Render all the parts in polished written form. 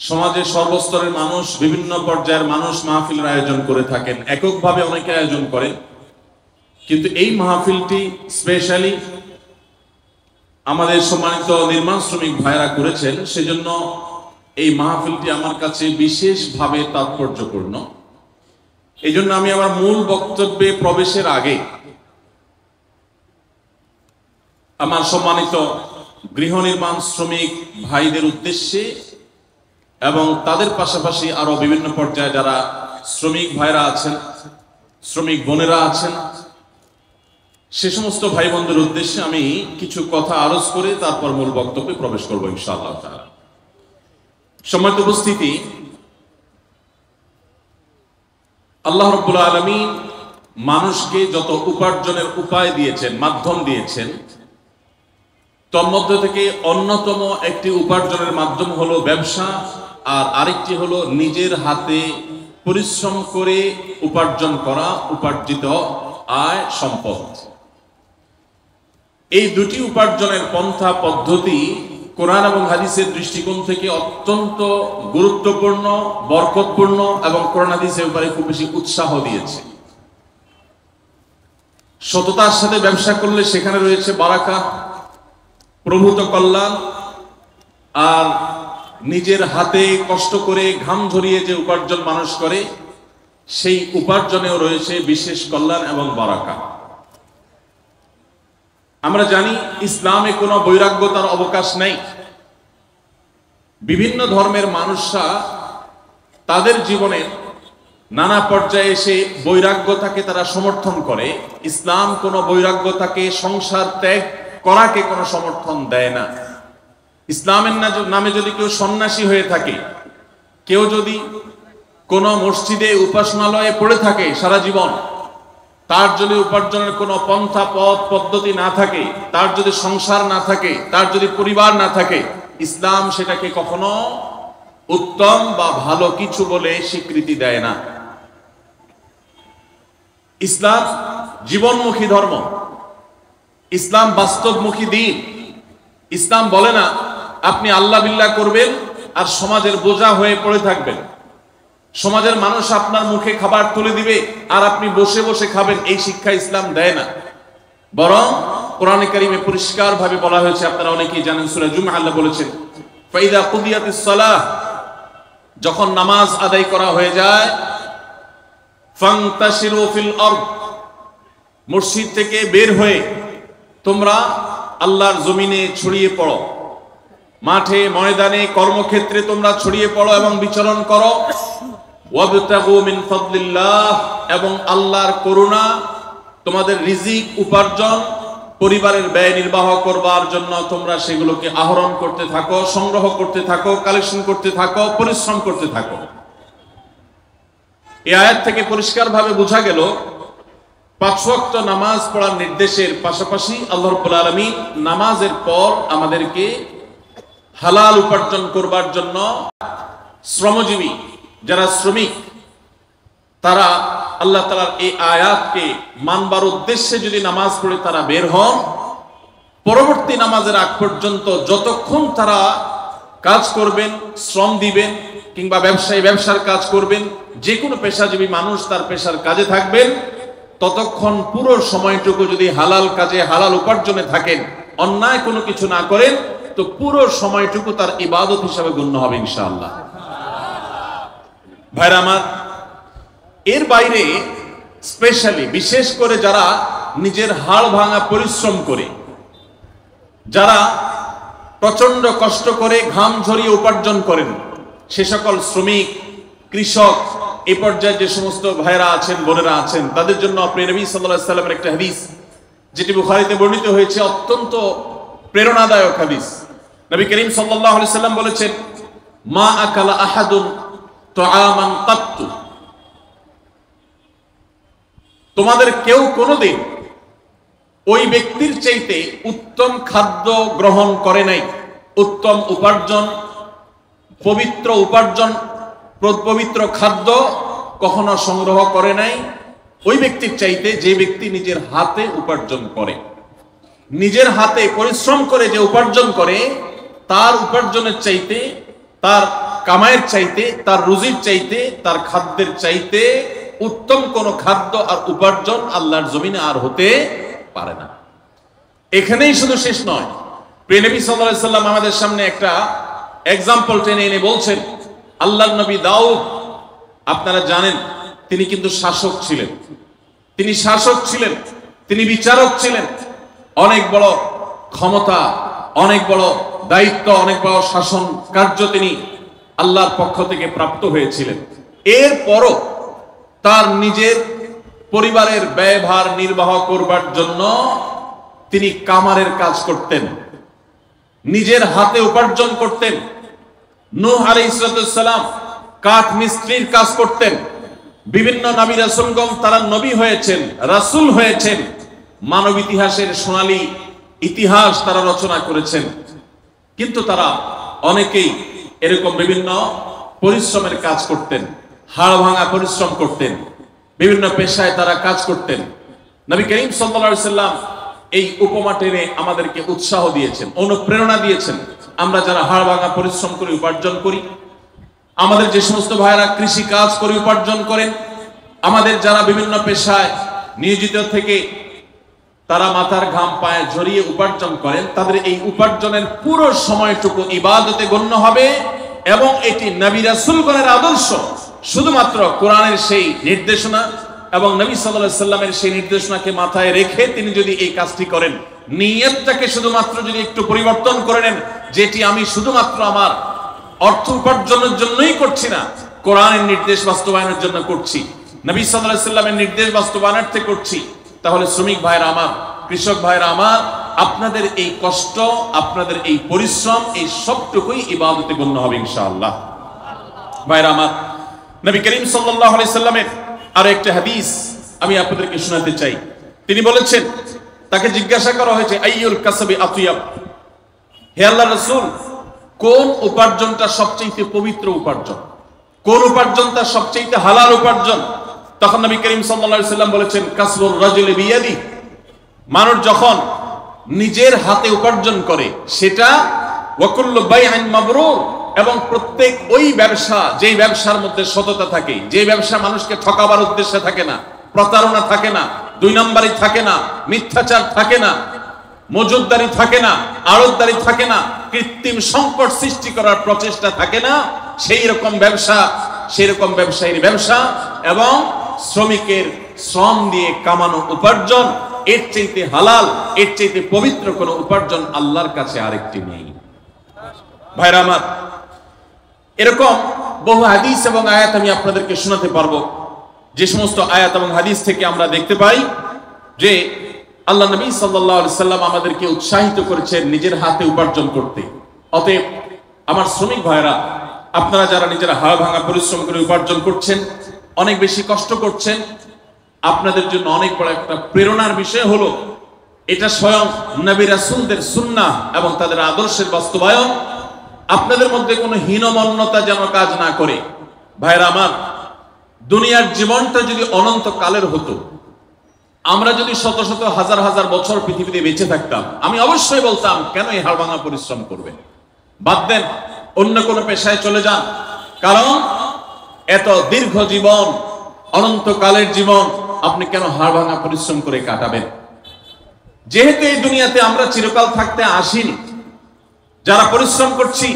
সমাজের সর্বস্তরের মানুষ, বিভিন্ন পর্যায়ের মানুষ মাহফিলের আয়োজন করে থাকেন, এককভাবে অনেকে আয়োজন করেন। কিন্তু এই মাহফিলটি স্পেশালি আমাদের সম্মানিত নির্মাণ শ্রমিক ভাইরা করেছেন, সেজন্য এই মাহফিলটি আমার কাছে বিশেষভাবে তাৎপর্যপূর্ণ। এই জন্য আমি আমার মূল বক্তব্যে প্রবেশের আগে আমার সম্মানিত গৃহ নির্মাণ শ্রমিক ভাইদের উদ্দেশ্যে এবং তাদের পাশাপাশি আরো বিভিন্ন পর্যায়ে যারা শ্রমিক ভাইরা আছেন, শ্রমিক বোনেরা আছেন, সে সমস্ত ভাই বোনদের উদ্দেশ্যে আমি কিছু কথা আরজ করে তারপর মূল বক্তব্যে প্রবেশ করব ইনশাআল্লাহ তাআলা। সম্মানিত উপস্থিতি, আল্লাহ রাব্বুল আলামিন মানুষকে যত উপার্জনের উপায় দিয়েছেন, মাধ্যম দিয়েছেন, তার মধ্যে থেকে অন্যতম একটি উপার্জনের মাধ্যম হলো ব্যবসা, আর আরেকটি হলো নিজের হাতে পরিশ্রম করে উপার্জন করা উপার্জিত আয় সম্পদ। এই দুটি উপার্জনের পন্থা পদ্ধতি কোরআন এবং হাদিসের দৃষ্টিকোণ থেকে অত্যন্ত গুরুত্বপূর্ণ, বরকতপূর্ণ এবং কোরআন হাদিসের উপরে খুব বেশি উৎসাহ দিয়েছে। সততার সাথে ব্যবসা করলে সেখানে রয়েছে বারাকা, প্রভূত কল্যাণ, আর নিজের হাতে কষ্ট করে ঘাম ঝরিয়ে যে উপার্জন মানুষ করে সেই উপার্জনেও রয়েছে বিশেষ কল্যাণ এবং বারাকা। আমরা জানি ইসলামে কোনো বৈরাগ্যতার অবকাশ নেই। বিভিন্ন ধর্মের মানুষরা তাদের জীবনের নানা পর্যায়ে এসে বৈরাগ্যতাকে তারা সমর্থন করে। ইসলাম কোনো বৈরাগ্যতাকে, সংসার ত্যাগ করাকে কোনো সমর্থন দেয় না। ইসলামের নামে যদি কেউ সন্ন্যাসী হয়ে থাকে, কেউ যদি কোনো মসজিদে উপাসনালয়ে পড়ে থাকে সারা জীবন, তার যদি উপার্জনের কোনো পন্থা পথ পদ্ধতি না থাকে, তার যদি সংসার না থাকে, তার যদি পরিবার না থাকে, ইসলাম সেটাকে কখনো উত্তম বা ভালো কিছু বলে স্বীকৃতি দেয় না। ইসলাম জীবনমুখী ধর্ম, ইসলাম বাস্তবমুখী দিন। ইসলাম বলে না আপনি আল্লাহ বিল্লাহ করবেন আর সমাজের বোঝা হয়ে পড়ে থাকবেন, সমাজের মানুষ আপনার মুখে খাবার তুলে দিবে আর আপনি বসে বসে খাবেন। এই শিক্ষা ইসলাম দেয় না। বরং কোরআনে কারিমে পরিষ্কার ভাবে বলা হয়েছে, আপনারা অনেকেই জানেন, সূরা জুমআ আল্লাহ বলেছেন, ফাইদা কুদিয়াতিস সালাহ, যখন নামাজ আদায় করা হয়ে যায়, ফান্তাশিরু ফিল আরদ, মসজিদ থেকে বের হয়ে তোমরা আল্লাহর জমিনে ছড়িয়ে পড়ো, মাঠে ময়দানে কর্মক্ষেত্রে তোমরা ছড়িয়ে পড়ো এবং বিচরণ করো। ওয়াবতাগু মিন ফাদলিল্লাহ, এবং আল্লাহর করুণা, তোমাদের রিজিক উপার্জন, পরিবারের ব্যয় নির্বাহ করবার জন্য তোমরা সেগুলোকে আহরণ করতে থাকো, সংগ্রহ করতে থাকো, কালেকশন করতে থাকো, পরিশ্রম করতে থাকো। এই আয়াত থেকে পরিষ্কারভাবে বোঝা গেল 5 ওয়াক্ত নামাজ পড়ার নির্দেশের পাশাপাশি আল্লাহ রাব্বুল আলামিন নামাজের পর আমাদেরকে হালাল উপার্জন করবার জন্য শ্রমজীবী যারা শ্রমিক, তারা আল্লাহ তাআলার এই আয়াতকে মানবার উদ্দেশ্যে যদি নামাজ পড়ে তারা বের হন, পরবর্তী নামাজের আগ পর্যন্ত যতক্ষণ তারা কাজ করবেন, শ্রম দিবেন, কিংবা ব্যবসায়ী ব্যবসার কাজ করবেন, যে কোনো পেশাজীবী মানুষ তার পেশার কাজে থাকবেন, ততক্ষণ পুরো সময়টুকু যদি হালাল কাজে, হালাল উপার্জনে থাকেন, অন্যায় কোনো কিছু না করেন, তো পুরো সময়টুকু তার ইবাদত হিসাবে গণ্য হবে ইনশাআল্লাহ। ভাইরা আমার, এর বাইরে স্পেশালি বিশেষ করে যারা নিজের হাড় ভাঙা পরিশ্রম করে, যারা প্রচন্ড কষ্ট করে ঘাম ঝরিয়ে উপার্জন করেন, সে সকল শ্রমিক, কৃষক, এই পর্যায়ে যে সমস্ত ভাইরা আছেন, বোনেরা আছেন, তাদের জন্য প্রিয় নবী সাল্লাল্লাহু আলাইহি সাল্লামের একটা হাদিস, যেটি বুখারীতে বর্ণিত হয়েছে, অত্যন্ত প্রেরণাদায়ক হাদিস। নবী করিম সাল্লাল্লাহু আলাইহি সাল্লাম বলেছেন, মা আকালা আহাদুন তুআমান কাত্তু, তোমাদের কেউ কোনোদিন ওই ব্যক্তির চাইতে উত্তম খাদ্য গ্রহণ করে নাই, উত্তম উপার্জন, পবিত্র উপার্জন, পবিত্র খাদ্য কখনো সংগ্রহ করে নাই ওই ব্যক্তির চাইতে যে ব্যক্তি নিজের হাতে উপার্জন করে। নিজের হাতে পরিশ্রম করে যে উপার্জন করে, তার উপার্জনের চাইতে, তার কামাইয়ের চাইতে, তার রুজির চাইতে, তার খাদ্যের চাইতে উত্তম কোন খাদ্য আর উপার্জন আল্লাহর জমিনে আর হতে পারে না। এখানেই শুধু শেষ নয়, প্রিয় নবী সাল্লাল্লাহু আলাইহি সাল্লাম আমাদের সামনে একটা এক্সাম্পল টেনে এনে বলছেন, আল্লাহর নবী দাউদ, আপনারা জানেন তিনি কিন্তু শাসক ছিলেন, তিনি শাসক ছিলেন, তিনি বিচারক ছিলেন, অনেক বড় ক্ষমতা, অনেক বড় দায়িত্ব, অনেক বড় শাসন কার্য তিনি আল্লাহর পক্ষ থেকে প্রাপ্ত হয়েছিলেন। এরপরও তার নিজের পরিবারের ব্যয়ভার নির্বাহ করবার জন্য তিনি কামারের কাজ করতেন, নিজের হাতে উপার্জন করতেন। নূহ আলাইহিস সালাম কাঠ মিস্ত্রির কাজ করতেন। বিভিন্ন নবী রাসূলগণ তারা নবী হয়েছেন, রাসূল হয়েছেন, মানব ইতিহাসের সোনালী ইতিহাস তারা রচনা করেছেন। কিন্তু তারা অনেকেই এরকম বিভিন্ন পরিশ্রমের কাজ করতেন, হাড় ভাঙা পরিশ্রম করতেন, বিভিন্ন পেশায় তারা কাজ করতেন। নবী করিম সাল্লাল্লাহু আলাইহি সাল্লাম এই উপমা টেনে আমাদেরকে উৎসাহ দিয়েছেন, অনুপ্রেরণা দিয়েছেন। আমরা যারা হাড় ভাঙা পরিশ্রম করে উপার্জন করি, আমাদের যে সমস্ত ভাইরা কৃষি কাজ করে উপার্জন করেন, আমাদের যারা বিভিন্ন পেশায় নিয়োজিত থেকে তারা মাথার ঘাম পায়ে ঝরিয়ে উপার্জন করেন, তাদের এই উপার্জনের পুরো সময়টুকু ইবাদতে গণ্য হবে এবং এটি নবী রাসূলগণের আদর্শ। শুধুমাত্র কোরআনের সেই নির্দেশনা এবং নবী সাল্লাল্লাহু আলাইহি সাল্লামের সেই নির্দেশনাকে মাথায় রেখে তিনি যদি এই কাজটি করেন, নিয়তটাকে শুধুমাত্র যদি একটু পরিবর্তন করে নেন, যেটি আমি শুধুমাত্র আমার অর্থ উপার্জনের জন্যই করছি না, কোরআনের নির্দেশ বাস্তবায়নের জন্য করছি, নবী সাল্লাল্লাহু আলাইহি সাল্লামের নির্দেশ বাস্তবায়নার্থে করছি, তাহলে শ্রমিক ভাইরা আমার, কৃষক ভাইরা আমার, আপনাদের এই কষ্ট, আপনাদের এই পরিশ্রম, এই সবটুকুই ইবাদতে গণ্য হবে ইনশাআল্লাহ। ভাইরা আমার, নবী করিম সাল্লাল্লাহু আলাইহি সাল্লামের আর একটা হাদিস আমি আপনাদেরকে শোনাতে চাই। তিনি বলেছেন, তাকে জিজ্ঞাসা করা হয়েছে, আইয়ুল কাসবি আতিয়াব, হে আল্লাহর রাসূল, কোন উপার্জনটা সবচেয়ে পবিত্র উপার্জন, কোন উপার্জনটা সবচেয়ে হালাল উপার্জন? তখন নবী করিম সাল্লাল্লাহু আলাইহি সাল্লাম বলেছেন, কাসবুর রাজুলি বিয়াদি, মানুষ যখন নিজের হাতে উপার্জন করে সেটা, ওয়া কুল্লু বাইইন মাবরুর, এবং প্রত্যেক ওই ব্যবসা, যেই ব্যবসার মধ্যে সততা থাকে, যে ব্যবসা মানুষকে ঠকাবার উদ্দেশ্যে থাকে না, প্রতারণা থাকে না, দুই নম্বরই থাকে না, মিথ্যাচার থাকে না, মজুদদারি থাকে না, আড়তদারি থাকে না, কৃত্রিম সংকট সৃষ্টি করার প্রচেষ্টা থাকে না, সেই রকম ব্যবসা, সেই রকম ব্যবসায়ীর ব্যবসা এবং শ্রমিকের শ্রম দিয়ে কামানো উপার্জন, এর চাইতে হালাল, এর চাইতে পবিত্র কোন উপার্জন আল্লাহর কাছে আরেকটি নেই। ভাইরা আমার, এরকম বহু হাদিস এবং আয়াত আমি আপনাদেরকে শোনাতে পারবো, যে সমস্ত আয়াত এবং হাদিস থেকে আমরা দেখতে পাই যে আল্লাহ নবী সাল্লাল্লাহু আলাইহি সাল্লাম আমাদেরকে উৎসাহিত করেছেন নিজের হাতে উপার্জন করতে। অতএব আমার শ্রমিক ভাইরা, আপনারা যারা নিজেরা হাড় ভাঙা পরিশ্রম করে উপার্জন করছেন, অনেক বেশি কষ্ট করছেন, আপনাদের জন্য অনেক বড় একটা প্রেরণার বিষয় হলো, এটা স্বয়ং নবী রাসূলদের সুন্নাহ এবং তাদের আদর্শের বাস্তবায়ন। আপনাদের মধ্যে কোনো হীনমন্যতা যেন কাজ না করে। ভাইরা আমার, দুনিয়ার জীবনটা যদি অনন্ত কালের হতো, আমরা যদি শত শত হাজার হাজার বছর পৃথিবীতে বেঁচে থাকতাম, আমি অবশ্যই বলতাম, কেন এই হাড় ভাঙা পরিশ্রম করবেন, বাদ দেন, অন্য কোনো পেশায় চলে যান। কারণ এত দীর্ঘ জীবন, অনন্তকালের জীবন, আপনি কেন হাড় ভাঙা পরিশ্রম করে কাটাবেন? যেহেতু এই দুনিয়াতে আমরা চিরকাল থাকতে আসিনি, যারা পরিশ্রম করছি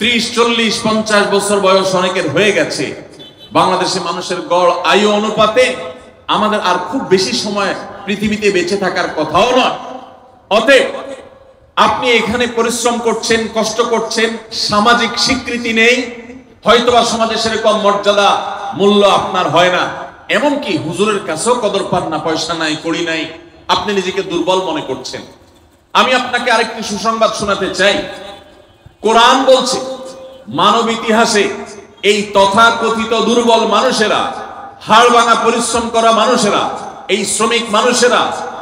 30, 40, 50 বছর বয়স অনেকের হয়ে গেছে। বাংলাদেশে মানুষের গড় আয়ু অনুপাতে আমাদের আর খুব বেশি সময় পৃথিবীতে বেঁচে থাকার কথাও নয়। অতএব আপনি এখানে পরিশ্রম করছেন, কষ্ট করছেন, সামাজিক স্বীকৃতি নেই, হয়তোবা সমাজে সেরকম মর্যাদা মূল্য আপনার হয় না, এমনকি হুজুরের কাছেও কদর পান না, পয়সা নাই, কড়ি নাই, আপনি নিজেকে দুর্বল মনে করছেন। আমি আপনাকে আরেকটি সুসংবাদ শোনাতে চাই। কোরআন বলছে, মানব ইতিহাসে এই তথাকথিত দুর্বল মানুষেরা, হাড় ভাঙা পরিশ্রম করা মানুষেরা, এই শ্রমিক মানুষেরা,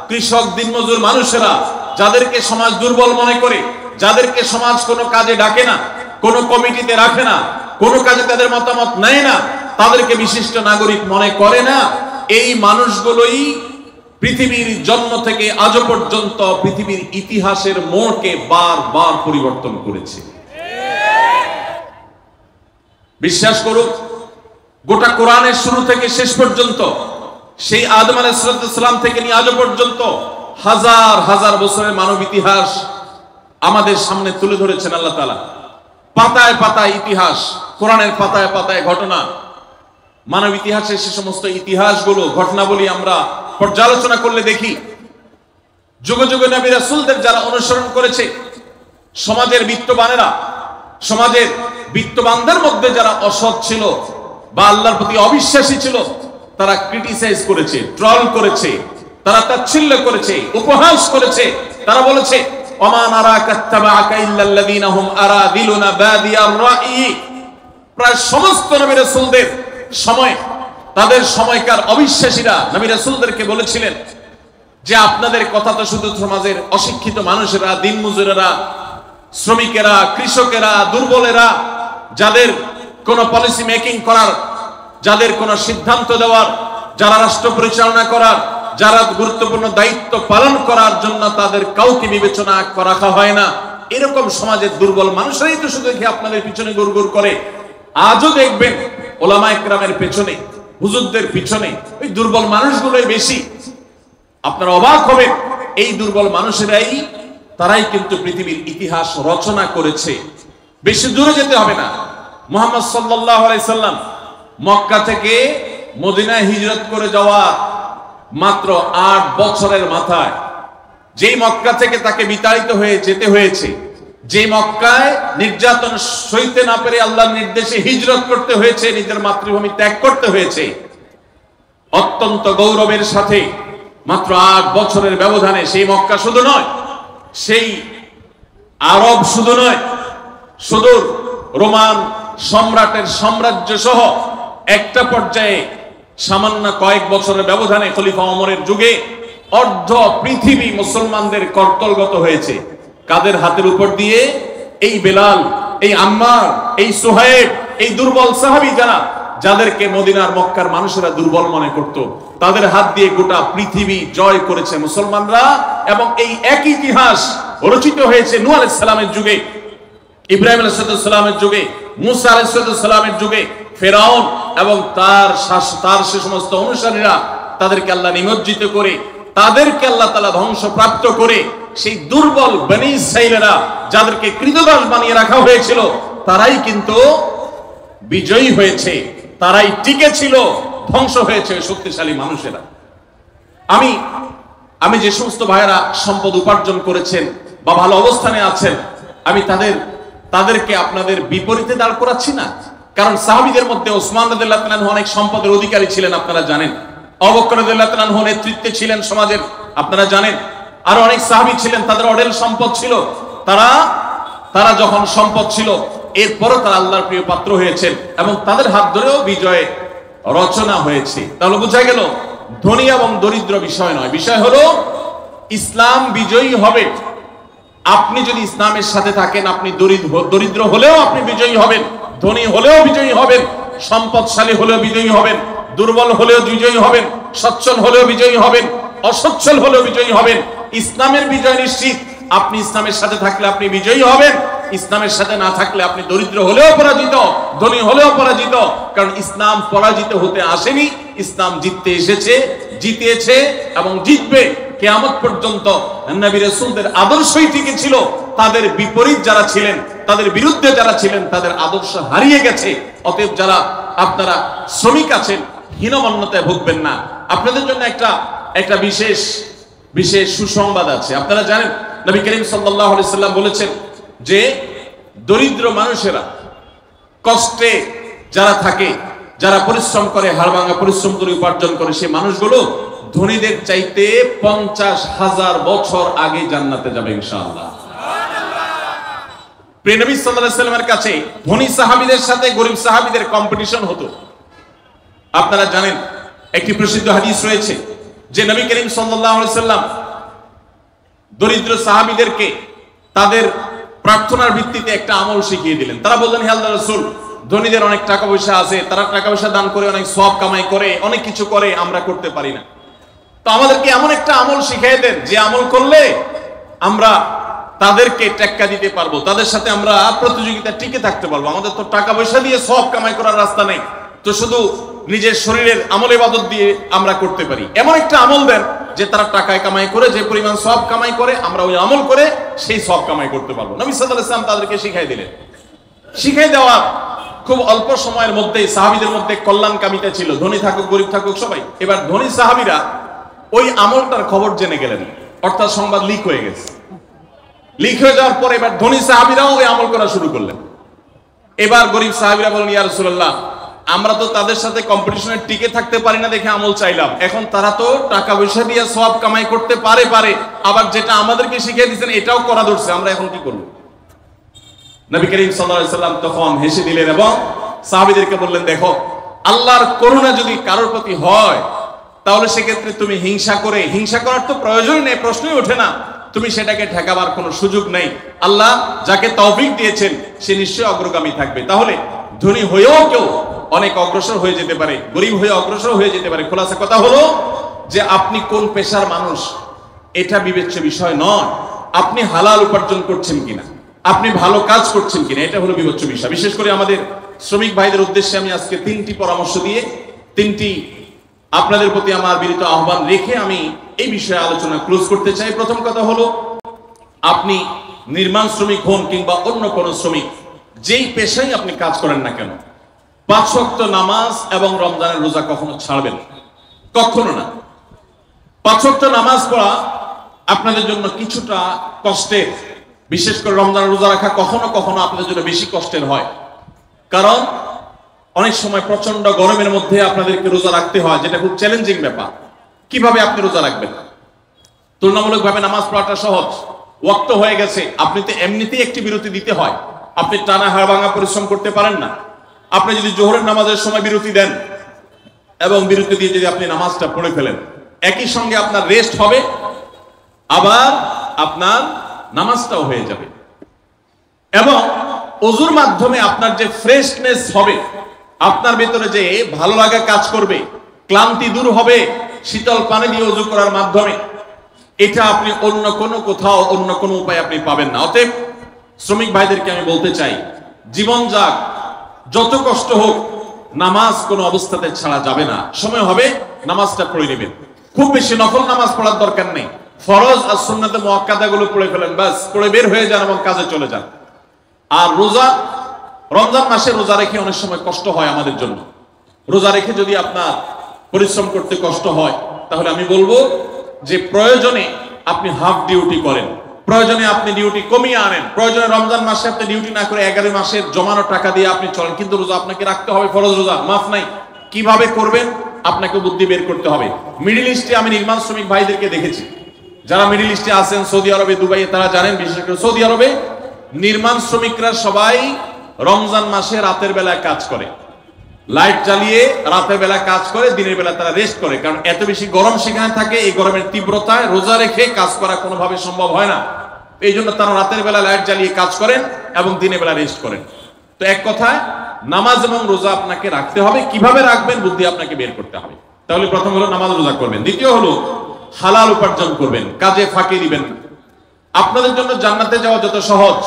কৃষক, দিনমজুর মানুষেরা, যাদেরকে সমাজ দুর্বল মনে করে, যাদেরকে সমাজ কোনো কাজে ডাকে না, কোনো কমিটিতে রাখে না, কোনো কাজে তাদের মতামত নেয় না, তাদেরকে বিশিষ্ট নাগরিক মনে করে না, এই মানুষগুলোই পৃথিবীর জন্ম থেকে আজ পর্যন্ত পৃথিবীর ইতিহাসের মোড়কে বারবার পরিবর্তন করেছে। বিশ্বাস করুন, গোটা কোরআনের শুরু থেকে শেষ পর্যন্ত, সেই আদম আলাইহিস সালাম থেকে নিয়ে আজ পর্যন্ত হাজার হাজার বছরের মানব ইতিহাস আমাদের সামনে তুলে ধরেছেন আল্লাহ তাআলা। পাতায় পাতায় ইতিহাস, কোরআনের পাতায় পাতায় ঘটনা, মানব ইতিহাসের সে সমস্ত ইতিহাসগুলো, ঘটনাবলী আমরা পর্যালোচনা করলে দেখি যুগে যুগে নবী রাসূলদের যারা অনুসরণ করেছে, সমাজের বিত্তবানেরা, সমাজের বিত্তবানদের মধ্যে যারা অসৎ ছিল বা আল্লাহর প্রতি অবিশ্বাসী ছিল, তারা ক্রিটিসাইজ করেছে, ট্রল করেছে, তারা তাচ্ছিল্য করেছে, উপহাস করেছে। তারা বলেছে ওমা নারাকা তাবাআকা ইল্লাল্লাযীনা হুম আরাদিলুনা বাদিয়ার রাই। প্রায় সমস্ত নবী রাসূলদের সময়, তাদের সময়কার অবিশ্বাসীরা নবী রাসূলদেরকে বলেছিলেন যে আপনাদের কথা তো শুধু সমাজের অশিক্ষিত মানুষেরা, দিনমজুরেরা, শ্রমিকেরা, কৃষকেরা, দুর্বলেরা, যাদের কোনো পলিসি মেকিং করার, যাদের কোনো সিদ্ধান্ত দেওয়ার, যারা রাষ্ট্র পরিচালনা করার, যারা গুরুত্বপূর্ণ দায়িত্ব পালন করার জন্য তাদের কাউকে বিবেচনা রাখা হয় না, এরকম সমাজের দুর্বল মানুষরাই তো শুধু আপনাদের পিছনে গুড়গুড় করে। আজও দেখবেন ওলামা ইকরামের পেছনে, হুজুরদের পিছনে ওই দুর্বল মানুষগুলোই বেশি। আপনারা অবাক হবেন, এই দুর্বল মানুষেরাই, তারাই কিন্তু পৃথিবীর ইতিহাস রচনা করেছে। বেশি দূরে যেতে হবে না, মুহাম্মদ সাল্লাল্লাহু আলাইহি সাল্লাম মক্কা থেকে মদিনায় হিজরত করে যাওয়া মাত্র 8 বছরের মাথায়, যেই মক্কা থেকে তাকে বিতাড়িত হয়ে যেতে হয়েছে, যে মক্কায় নির্যাতন সইতে না পেরে আল্লাহর নির্দেশে হিজরত করতে হয়েছে, নিজের মাতৃভূমি ত্যাগ করতে হয়েছে, অত্যন্ত গৌরবের সাথে মাত্র 8 বছরের ব্যবধানে সেই মক্কা শুধু নয়, সেই আরব শুধু নয়, সুদূর রোমান সম্রাটের সাম্রাজ্য সহ একটা পর্যায়ে সামান্য কয়েক বছরের ব্যবধানে খলিফা ওমরের যুগে অর্ধ পৃথিবী মুসলমানদের কর্তলগত হয়েছে। কাদের হাতের উপর দিয়ে? এই বেলাল, এই আম্মার, এই সুহাইব, এই দুর্বল সাহাবী যারা, যাদেরকে মদিনার মক্কার মানুষেরা দুর্বল মনে করত, তাদের হাত দিয়ে গোটা পৃথিবী জয় করেছে মুসলমানরা। এবং এই এক ইতিহাস রচিত হয়েছে নূহ আলাইহিস সালামের যুগে, ইব্রাহিম আলাইহিস সালামের যুগে, মুসা আলাইহিস সালামের যুগে। ফেরাউন এবং তার সে সমস্ত অনুসারীরা, তাদেরকে আল্লাহ নিমজ্জিত করে, তাদেরকে আল্লাহ তাআলা ধ্বংসপ্রাপ্ত করে, সেই দুর্বল বনী ইসরাঈলেরা যাদেরকে কৃতদাস বানিয়ে রাখা হয়েছিল, তারাই কিন্তু বিজয়ী হয়েছে, তারাই টিকে ছিল, ধ্বংস হয়েছে শক্তিশালী মানুষেরা। আমি যে সমস্ত ভাইয়েরা সম্পদ উপার্জন করেছেন বা ভালো অবস্থানে আছেন, আমি তাদেরকে আপনাদের বিপরীতে দাঁড় করাচ্ছি না। কারণ সাহাবীদের মধ্যে ওসমান রাদিয়াল্লাহু তাআলা অনেক সম্পদের অধিকারী ছিলেন, আপনারা জানেন। আবু বকর রাদিয়াল্লাহু তাআলা নেতৃত্বে ছিলেন সমাজের, আপনারা জানেন। আরো অনেক সাহাবী ছিলেন, তাদের অঢেল সম্পদ ছিল। তারা যখন সম্পদ ছিল, এরপরও তারা আল্লাহর প্রিয় পাত্র হয়েছেন এবং তাদের হাত ধরেও বিজয় রচনা হয়েছে। তাহলে বোঝা গেল ধনী এবং দরিদ্র বিষয় নয়, বিষয় হলো ইসলাম বিজয়ী হবে। আপনি যদি ইসলামের সাথে থাকেন, আপনি দরিদ্র হলেও আপনি বিজয়ী হবেন, ধনী হলেও বিজয়ী হবেন, সম্পদশালী হলেও বিজয়ী হবেন, দুর্বল হলেও বিজয়ী হবেন, সচ্ছল হলেও বিজয়ী হবেন, অসচ্ছল হলেও বিজয়ী হবেন। ইসলামের বিজয় নিশ্চিত। আপনি ইসলামের সাথে থাকলে আপনি বিজয়ী হবেন, ইসলামের সাথে না থাকলে আপনি দরিদ্র হলেও পরাজিত, ধনী হলেও পরাজিত। কারণ ইসলাম পরাজিত হতে আসেনি, ইসলাম জিততে এসেছে, জিতেছে এবং জিতবে কিয়ামত পর্যন্ত। নবী রাসূলদের আদর্শই টিকে ছিল, তাদের বিপরীত যারা ছিলেন, তাদের বিরুদ্ধে যারা ছিলেন, তাদের আদর্শ হারিয়ে গেছে। অতএব যারা আপনারা শ্রমিক আছেন, হীনমন্যতায় ভুগবেন না। আপনাদের জন্য একটা বিশেষ সুসংবাদ আছে। আপনারা জানেন নবী করিম সাল্লাল্লাহু আলাইহি সাল্লাম বলেছেন যে দরিদ্র মানুষেরা, কষ্টে যারা থাকে, যারা পরিশ্রম করে, হাড়ভাঙা পরিশ্রম করে উপার্জন করে, সেই মানুষগুলো ধনীদের চাইতে 50,000 বছর আগে জান্নাতে যাবে ইনশাআল্লাহ। প্রিয় নবী সাল্লাল্লাহু আলাইহি সাল্লামের কাছে ধনী সাহাবীদের সাথে গরীব সাহাবীদের কম্পিটিশন হতো। আপনারা জানেন একটি প্রসিদ্ধ হাদিস রয়েছে যে নবী করিম সাল্লাল্লাহু আলাইহি সাল্লাম দরিদ্র সাহাবীদেরকে তাদের প্রার্থনার ভিত্তিতে একটা আমল শিখিয়ে দিলেন। তারা বললেন, হে আল্লাহর রাসূল, ধনীদের অনেক টাকা পয়সা আছে, তারা টাকা পয়সা দান করে, অনেক সওয়াব কামাই করে, অনেক কিছু করে, আমরা করতে পারি না। তো আমাদেরকে এমন একটা আমল শিখিয়ে দেন যে আমল করলে আমরা তাদেরকে টেক্কা দিতে পারবো, তাদের সাথে আমরা প্রতিযোগিতা টিকে থাকতে পারবো। আমাদের তো টাকা পয়সা দিয়ে সব কামাই করার রাস্তা নেই, তো শুধু নিজের শরীরের আমল ইবাদত দিয়ে আমরা করতে পারি। এমন একটা আমল দেন যে তারা টাকায় কামাই করে যে পরিমাণ সব কামাই করে, আমরা ওই আমল করে সেই সব কামাই করতে পারবো। নবী সাল্লাল্লাহু আলাইহি ওয়াসাল্লাম তাদেরকে শিখাই দিলেন। শিখাই দেওয়া খুব অল্প সময়ের মধ্যেই সাহাবীদের মধ্যে কল্যাণকামিতা ছিল, ধনী থাকুক গরিব থাকুক সবাই। এবার ধনী সাহাবীরা ওই আমলটার খবর জেনে গেলেন, অর্থাৎ সংবাদ লিক হয়ে গেছে। লিক হয়ে যাওয়ার পর এবার ধনী সাহাবীরাও ওই আমল করা শুরু করলেন। এবার গরিব সাহাবীরা বলেন, ইয়া রাসূলুল্লাহ, আমরা তো তাদের সাথে কম্পিটিশনে টিকে থাকতে পারি না দেখে আমল চাইলাম, এখন তারা তো টাকা পয়সা দিয়ে সব কামাই করতে পারে, আবার যেটা আমাদেরকে শিখিয়ে দিয়েছেন এটাও করা ধরছে, আমরা এখন কি করব? নবী করিম সাল্লাল্লাহু আলাইহি ওয়াসাল্লাম তখন হেসে দিলেন এবং সাহাবীদেরকে বললেন, দেখো, আল্লাহর করুণা যদি কারোর প্রতি হয় তাহলে সেক্ষেত্রে তুমি হিংসা করার তো প্রয়োজনই নেই, প্রশ্নই ওঠে না, তুমি সেটাকে ঠেকাবার কোনো সুযোগ নেই। আল্লাহ যাকে তৌফিক দিয়েছেন সে নিশ্চয়ই অগ্রগামী থাকবে। তাহলে ধনী হয়েও কেউ অনেক অগ্রসর হয়ে যেতে পারে, গরিব হয়ে অগ্রসর হয়ে যেতে পারে। খোলাসা কথা হলো যে আপনি কোন পেশার মানুষ এটা বিবেচ্য বিষয় নয়, আপনি হালাল উপার্জন করছেন কিনা, আপনি ভালো কাজ করছেন কিনা, এটা হলো বিবেচ্য বিষয়। বিশেষ করে আমাদের শ্রমিক ভাইদের উদ্দেশ্যে আমি আজকে 3টি পরামর্শ দিয়ে 3টি আপনাদের প্রতি আমার বিনীত আহ্বান রেখে আমি এই বিষয়ে আলোচনা ক্লোজ করতে চাই। প্রথম কথা হলো, আপনি নির্মাণ শ্রমিক হন কিংবা অন্য কোন শ্রমিক, যেই পেশায় আপনি কাজ করেন না কেন, 5 ওয়াক্ত নামাজ এবং রমজানের রোজা কখনো ছাড়বেন, কখনো না। 5 ওয়াক্ত নামাজ পড়া আপনাদের জন্য কিছুটা কষ্টের, বিশেষ করে রমজানের রোজা রাখা কখনো কখনো আপনাদের জন্য বেশি কষ্টের হয়, কারণ অনেক সময় প্রচন্ড গরমের মধ্যে আপনাদেরকে রোজা রাখতে হয়, যেটা খুব চ্যালেঞ্জিং ব্যাপার। কিভাবে আপনি রোজা রাখবেন? তুলনামূলকভাবে নামাজ পড়াটা সহজ, ওয়াক্ত হয়ে গেছে, আপনি তো এমনিতেই একটি বিরতি দিতে হয়, আপনি টানা হাড় ভাঙা পরিশ্রম করতে পারেন না। আপনি যদি জোহরের নামাজের সময় বিরতি দেন এবং বিরতি দিয়ে যদি আপনি নামাজটা পড়ে ফেলেন, একই সঙ্গে আপনার রেস্ট হবে, আবার আপনার নামাজটাও হয়ে যাবে, এবং ওযুর মাধ্যমে আপনার যে ফ্রেশনেস হবে, আপনার ভিতরে যে ভালো লাগা কাজ করবে, ক্লান্তি দূর হবে শীতল পানি দিয়ে ওযু করার মাধ্যমে, এটা আপনি অন্য কোনো কোথাও অন্য কোনো উপায় আপনি পাবেন না। অতএব শ্রমিক ভাইদেরকে আমি বলতে চাই, জীবন যাক যত কষ্ট হোক, নামাজ কোনো অবস্থাতে ছাড়া যাবে না। সময় হবে নামাজটা পড়ে নেবেন, খুব বেশি নফল নামাজ পড়ার দরকার নেই, ফরজ আর সুন্নাতে মুআক্কাদা গুলো পড়ে ফেলেন, বাস পড়ে বের হয়ে যান এবং কাজে চলে যান। আর রোজা, রমজান মাসে রোজা রেখে অনেক সময় কষ্ট হয় আমাদের জন্য। রোজা রেখে যদি আপনার পরিশ্রম করতে কষ্ট হয়, তাহলে আমি বলবো যে প্রয়োজনে আপনি হাফ ডিউটি করেন, প্রয়োজনে আপনি ডিউটি কমিয়ে আনেন, প্রয়োজনে রমজান মাসে আপনি ডিউটি না করে 11 মাসের জমানো টাকা দিয়ে আপনি চলেন, কিন্তু রোজা আপনাকে রাখতে হবে, ফরজ রোজা, মাফ নাই। কিভাবে করবেন আপনাকে বুদ্ধি বের করতে হবে। মিডল ইস্টে আমি নির্মাণ শ্রমিক ভাইদেরকে দেখেছি, যারা মিডল ইস্টে আছেন, সৌদি আরবে, দুবাইয়ে, তারা জানেন, বিশেষ করে সৌদি আরবে নির্মাণ শ্রমিকরা সবাই রমজান মাসে রাতের বেলায় কাজ করে, লাইট জ্বালিয়ে রাতের বেলা কাজ করে, দিনের বেলা তারা রেস্ট করে, কারণ এত বেশি গরম সেখানে থাকে। এই গরমের তীব্রতায় রোজা রেখে কাজ করা কোনোভাবে সম্ভব হয় না, এই জন্য তারা রাতের বেলা লাইট জ্বালিয়ে কাজ করেন এবং দিনের বেলা রেস্ট করেন। তো এক কথায় নামাজ এবং রোজা আপনাকে রাখতে হবে, কিভাবে রাখবেন বুদ্ধি আপনাকে বের করতে হবে। তাহলে প্রথম হলো নামাজ রোজা করবেন, দ্বিতীয় হলো হালাল উপার্জন করবেন, কাজে ফাঁকি দিবেন না। আপনাদের জন্য জান্নাতে যাওয়া যত সহজ,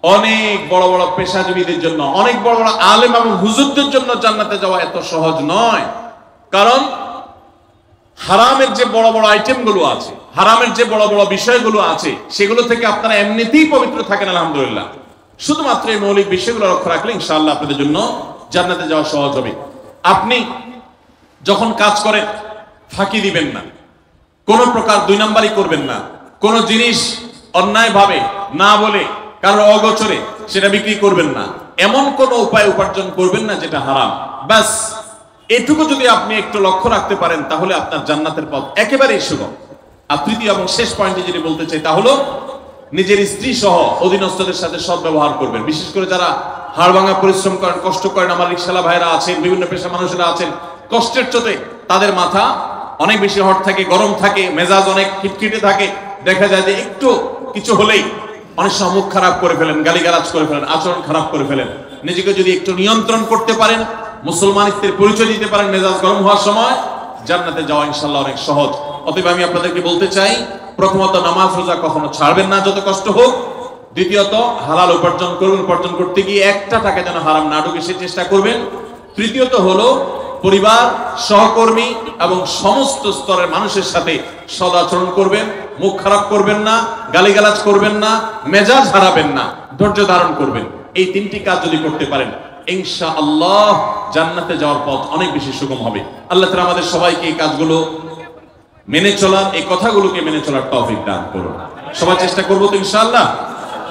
অনেক বড় বড় পেশাজীবীদের জন্য, অনেক বড় বড় আলেম এবং হুজুরদের জন্য জান্নাতে যাওয়া এত সহজ নয়। কারণ হারামের যে বড় বড় আইটেম গুলো আছে, হারামের যে বড় বড় বিষয়গুলো আছে, সেগুলো থেকে আপনারা এমনিতেই পবিত্র থাকেন আলহামদুলিল্লাহ। শুধুমাত্র এই মৌলিক বিষয়গুলো লক্ষ্য রাখলে ইনশাআল্লাহ আপনাদের জন্য জান্নাতে যাওয়া সহজ হবে। আপনি যখন কাজ করেন ফাঁকি দিবেন না, কোন প্রকার 2 নাম্বারই করবেন না, কোন জিনিস অন্যায় ভাবে না বলে কারো অগোচরে সেটা বিক্রি করবেন না, এমন কোন উপায় উপার্জন করবেন না যেটা হারাম। বাস এটুকু যদি আপনি একটু লক্ষ্য রাখতে পারেন, তাহলে আপনার জান্নাতের পথ একেবারেই সুগম। আর তৃতীয় এবং শেষ পয়েন্টে যেটি বলতে চাই, তা হলো নিজের স্ত্রী সহ অধীনস্থদের সাথে সদ্ব্যবহার করবেন। বিশেষ করে যারা হাড় ভাঙা পরিশ্রম করেন, কষ্ট করেন, আমার রিকশালা ভাইরা আছেন, বিভিন্ন পেশা মানুষেরা আছেন, কষ্টের চোটে তাদের মাথা অনেক বেশি হট থাকে, গরম থাকে, মেজাজ অনেক খিটখিটে থাকে। দেখা যায় যে একটু কিছু হলেই অনেক সময় মুখ খারাপ করে ফেলেন, গালিগালাজ করে ফেলেন, আচরণ খারাপ করে ফেলেন। নিজেকে যদি একটু নিয়ন্ত্রণ করতে পারেন, মুসলমানিত্বের পরিচয় দিতে পারেন মেজাজ গরম হওয়ার সময়, জান্নাতে যাওয়া ইনশাআল্লাহ অনেক সহজ। অতএব আমি আপনাদেরকে বলতে চাই, প্রথমত নামাজ রোজা কখনো ছাড়বেন না যত কষ্ট হোক। দ্বিতীয়ত হালাল উপার্জন করবেন, উপার্জন করতে গিয়ে একটা টাকা যেন হারাম না ঢুকে সে চেষ্টা করবেন। তৃতীয়ত হলো পরিবার, সহকর্মী এবং সমস্ত স্তরের মানুষের সাথে সদাচরণ করবেন, মুখ খারাপ করবেন না, গালিগালাজ করবেন না, মেজাজ হারাবেন না, ধৈর্য ধারণ করবেন। এই তিনটি কাজ যদি করতে পারেন ইনশাআল্লাহ জান্নাতে যাওয়ার পথ অনেক বেশি সুগম হবে। আল্লাহ তাআলা আমাদের সবাইকে এই কাজগুলো মেনে চলার, এই কথাগুলোকে মেনে চলার তৌফিক দান করুন। সবাই চেষ্টা করবো তো ইনশাআল্লাহ।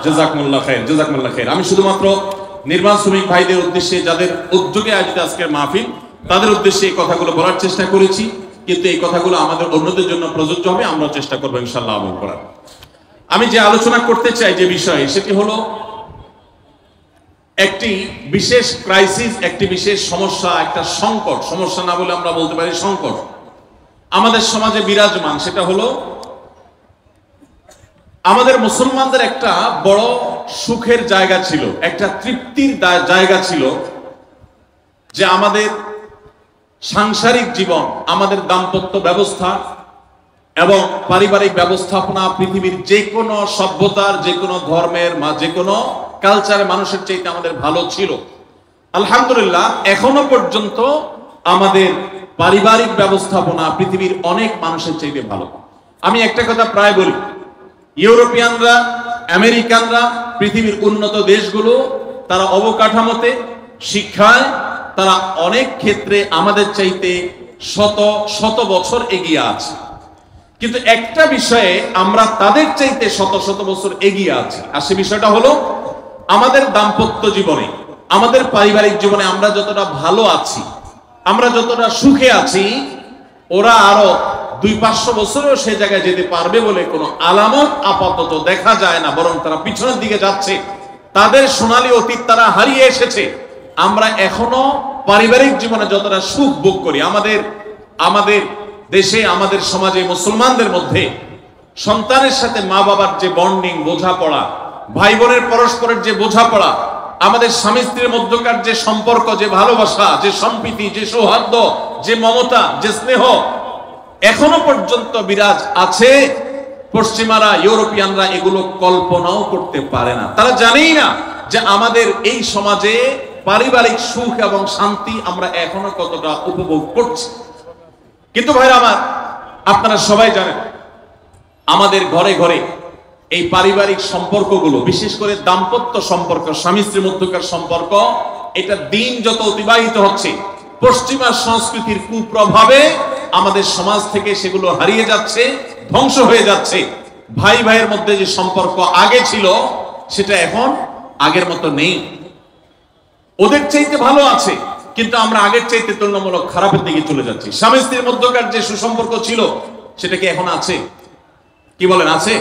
জাযাকুমুল্লাহ খাইর, জাযাকুমুল্লাহ খাইর। আমি শুধুমাত্র নির্মাণ শ্রমিক ভাইদের উদ্দেশ্যে, যাদের উদ্যোগে আয়োজিত আজকের মাহফিল, তাদের উদ্দেশ্যে এই কথাগুলো বলার চেষ্টা করেছি, কিন্তু এই কথাগুলো আমাদের অন্যদের জন্য প্রযোজ্য হবে। আমরা চেষ্টা করবো ইনশাআল্লাহ আমল করার। আমি যে আলোচনা করতে চাই যে বিষয়ে, সেটি হলো একটি বিশেষ ক্রাইসিস, একটি বিশেষ সমস্যা, একটা সংকট, সমস্যা না বলে আমরা বলতে পারি সংকট আমাদের সমাজে বিরাজমান। সেটা হলো আমাদের মুসলমানদের একটা বড় সুখের জায়গা ছিল, একটা তৃপ্তির জায়গা ছিল যে আমাদের সাংসারিক জীবন, আমাদের দাম্পত্য ব্যবস্থা এবং পারিবারিক ব্যবস্থাপনা পৃথিবীর যে কোনো সভ্যতার, যে কোনো ধর্মের, যে কোনো কালচারের মানুষের চাইতে আমাদের ভালো ছিল। আলহামদুলিল্লাহ এখনো পর্যন্ত আমাদের পারিবারিক ব্যবস্থাপনা পৃথিবীর অনেক মানুষের চাইতে ভালো। আমি একটা কথা প্রায় বলি, ইউরোপিয়ানরা, আমেরিকানরা, পৃথিবীর উন্নত দেশগুলো, তারা অবকাঠামোতে, শিক্ষায় তারা অনেক ক্ষেত্রে আমাদের চাইতে শত শত বছর এগিয়ে আছে। কিন্তু একটা বিষয়ে আমরা তাদের চাইতে শত শত বছর এগিয়ে আছি, আর সে বিষয়টা হলো আমাদের দাম্পত্য জীবনে, আমাদের পারিবারিক জীবনে আমরা যতটা ভালো আছি, আমরা যতটা সুখে আছি, ওরা আরো 200-500 বছরেও সে জায়গায় যেতে পারবে বলে কোনো আলামত আপাতত দেখা যায় না, বরং তারা পিছনের দিকে যাচ্ছে। তাদের সোনালী অতীত তারা হারিয়ে এসেছে। আমরা এখনো পারিবারিক জীবনে যতটা সুখ ভোগ করি, আমাদের দেশে, আমাদের সমাজে, মুসলমানদের মধ্যে সন্তানের সাথে মা বাবার যে বন্ডিং, বোঝাপড়া, ভাই বোনের পরস্পরের যে বোঝাপড়া, আমাদের স্বামী স্ত্রীর মধ্যকার যে সম্পর্ক, যে ভালোবাসা, যে সম্প্রীতি, যে সৌহার্দ্য, যে মমতা, যে স্নেহ এখনো পর্যন্ত বিরাজ আছে। পশ্চিমারা, ইউরোপিয়ানরা এগুলো কল্পনাও করতে পারে না। তারা জানেই না যে আমাদের এই সমাজে পারিবারিক সুখ এবং শান্তি আমরা এখনো কতটা উপভোগ করছি। কিন্তু ভাইরা আমার, আপনারা সবাই জানেন আমাদের ঘরে ঘরে এই পারিবারিক সম্পর্কগুলো, বিশেষ করে দাম্পত্য সম্পর্ক, স্বামী স্ত্রীর মধ্যকার সম্পর্ক, এটা দিন যত অতিবাহিত হচ্ছে পশ্চিমা সংস্কৃতির কুপ্রভাবে আমাদের সমাজ থেকে সেগুলো হারিয়ে যাচ্ছে, ধ্বংস হয়ে যাচ্ছে। ভাই ভাইয়ের মধ্যে যে সম্পর্ক আগে ছিল সেটা এখন আগের মতো নেই। ওদের চাইতে ভালো আছে, কিন্তু আমরা আগের চাইতে তুলনামূলক খারাপের দিকে চলে যাচ্ছি। স্বামী স্ত্রীর মধ্যকার যে সুসম্পর্ক ছিল সেটা কি এখন আছে? কি বলেন, আছে?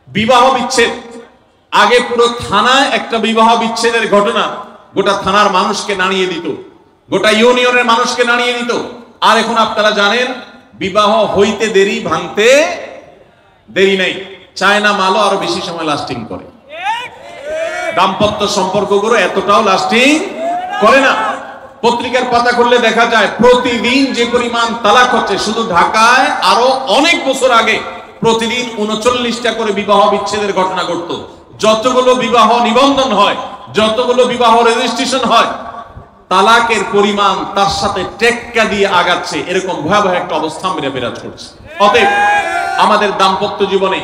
বিবাহ বিচ্ছেদ, আগে পুরো থানায় একটা বিবাহ বিচ্ছেদের ঘটনা গোটা থানার মানুষকে নাড়িয়ে দিত, গোটা ইউনিয়নের মানুষকে নাড়িয়ে দিত। আর এখন আপনারা জানেন বিবাহ হইতে দেরি, ভাঙতে দেরি নাই। চায়না মালও আরো বেশি সময় লাস্টিং করে, দাম্পত্য সম্পর্কগুলো এতটাও লাস্টিং করে না। পত্রিকার পাতা খুললে দেখা যায় প্রতিদিন যে পরিমাণ তালাক হচ্ছে, শুধু ঢাকায় আরো অনেক বছর আগে প্রতিদিন 39টা করে বিবাহ বিচ্ছেদের ঘটনা ঘটতো। যতগুলো বিবাহ নিবন্ধন হয়, যতগুলো বিবাহ রেজিস্ট্রেশন হয়, তালাকের পরিমাণ তার সাথে টেক্কা দিয়ে আগাচ্ছে। এরকম ভয়াবহ একটা অবস্থা বিরাজ করছে। অতএব আমাদের দাম্পত্য জীবনে,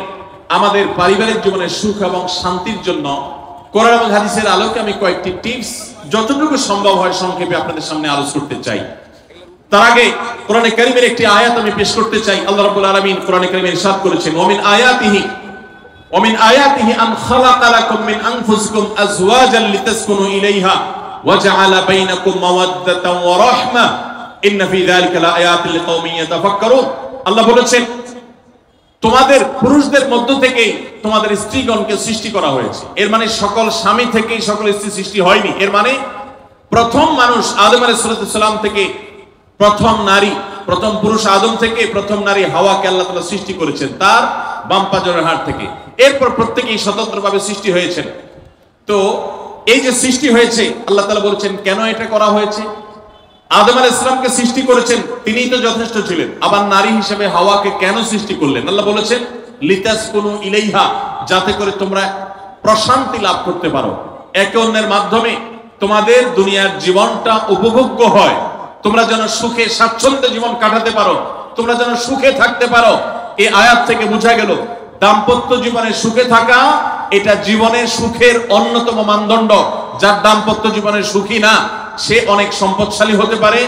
আমাদের পারিবারিক জীবনে সুখ এবং শান্তির জন্য কোরআন এবং হাদিসের আলোকে আমি কয়েকটি টিপস যতটুকু সম্ভব হয় সংক্ষেপে আপনাদের সামনে আলোচনা করতে চাই। তার আগে কোরআনে কারীমের একটি আয়াত আমি পেশ করতে চাই। আল্লাহ রাব্বুল আলামিন কোরআনে কারীমে ইরশাদ করেছেন, ওমিন আয়াতিহি আন খালাকা লাকুম মিন আনফুসিকুম আজওয়াজান লিতাসকুনু ইলাইহা ওয়া জাআলা বাইনাকুম মাওয়াদ্দাতান ওয়া রাহমা ইন্না ফি যালিকা লাআয়াতিন লিকাওমিন ইয়াতাফাক্কারুন। আল্লাহ বলেছেন, তোমাদের পুরুষদের মধ্য থেকেই তোমাদের স্ত্রীগণকে সৃষ্টি করা হয়েছে। এর মানে সকল স্বামী থেকেই সকল স্ত্রী সৃষ্টি হয়নি। এর মানে প্রথম মানুষ আদম আলাইহিস সালাম থেকে প্রথম নারী, প্রথম পুরুষ আদম থেকে প্রথম নারী হাওয়াকে আল্লাহ তাআলা সৃষ্টি করেছেন তার বাম পাজরের হাড় থেকে। এরপর প্রত্যেকেই স্বতন্ত্রভাবে সৃষ্টি হয়েছেন। তো এই যে সৃষ্টি হয়েছে, আল্লাহ তাআলা বলেছেন কেন এটা করা হয়েছে। আদম আলাইহিস সালামকে সৃষ্টি করেছেন, তিনিই তো যথেষ্ট ছিলেন। আবার নারী হিসেবে হাওয়াকে কেন সৃষ্টি করলেন? আল্লাহ বলেছেন লিতাসকুনু ইলাইহা, যাতে করে তোমরা প্রশান্তি লাভ করতে পারো, একে অন্যের মাধ্যমে তোমাদের দুনিয়ার জীবনটা উপভোগ্য হয়, তোমরা যেন সুখে স্বাচ্ছন্দ্যে জীবন কাটাতে পারো, তোমরা যেন সুখে থাকতে পারো। এই আয়াত থেকে বোঝা গেল দাম্পত্য জীবনে সুখে থাকা এটা জীবনের সুখের অন্যতম মানদণ্ড। যার দাম্পত্য জীবনে সুখী না, সে অনেক সম্পদশালী হতে পারে,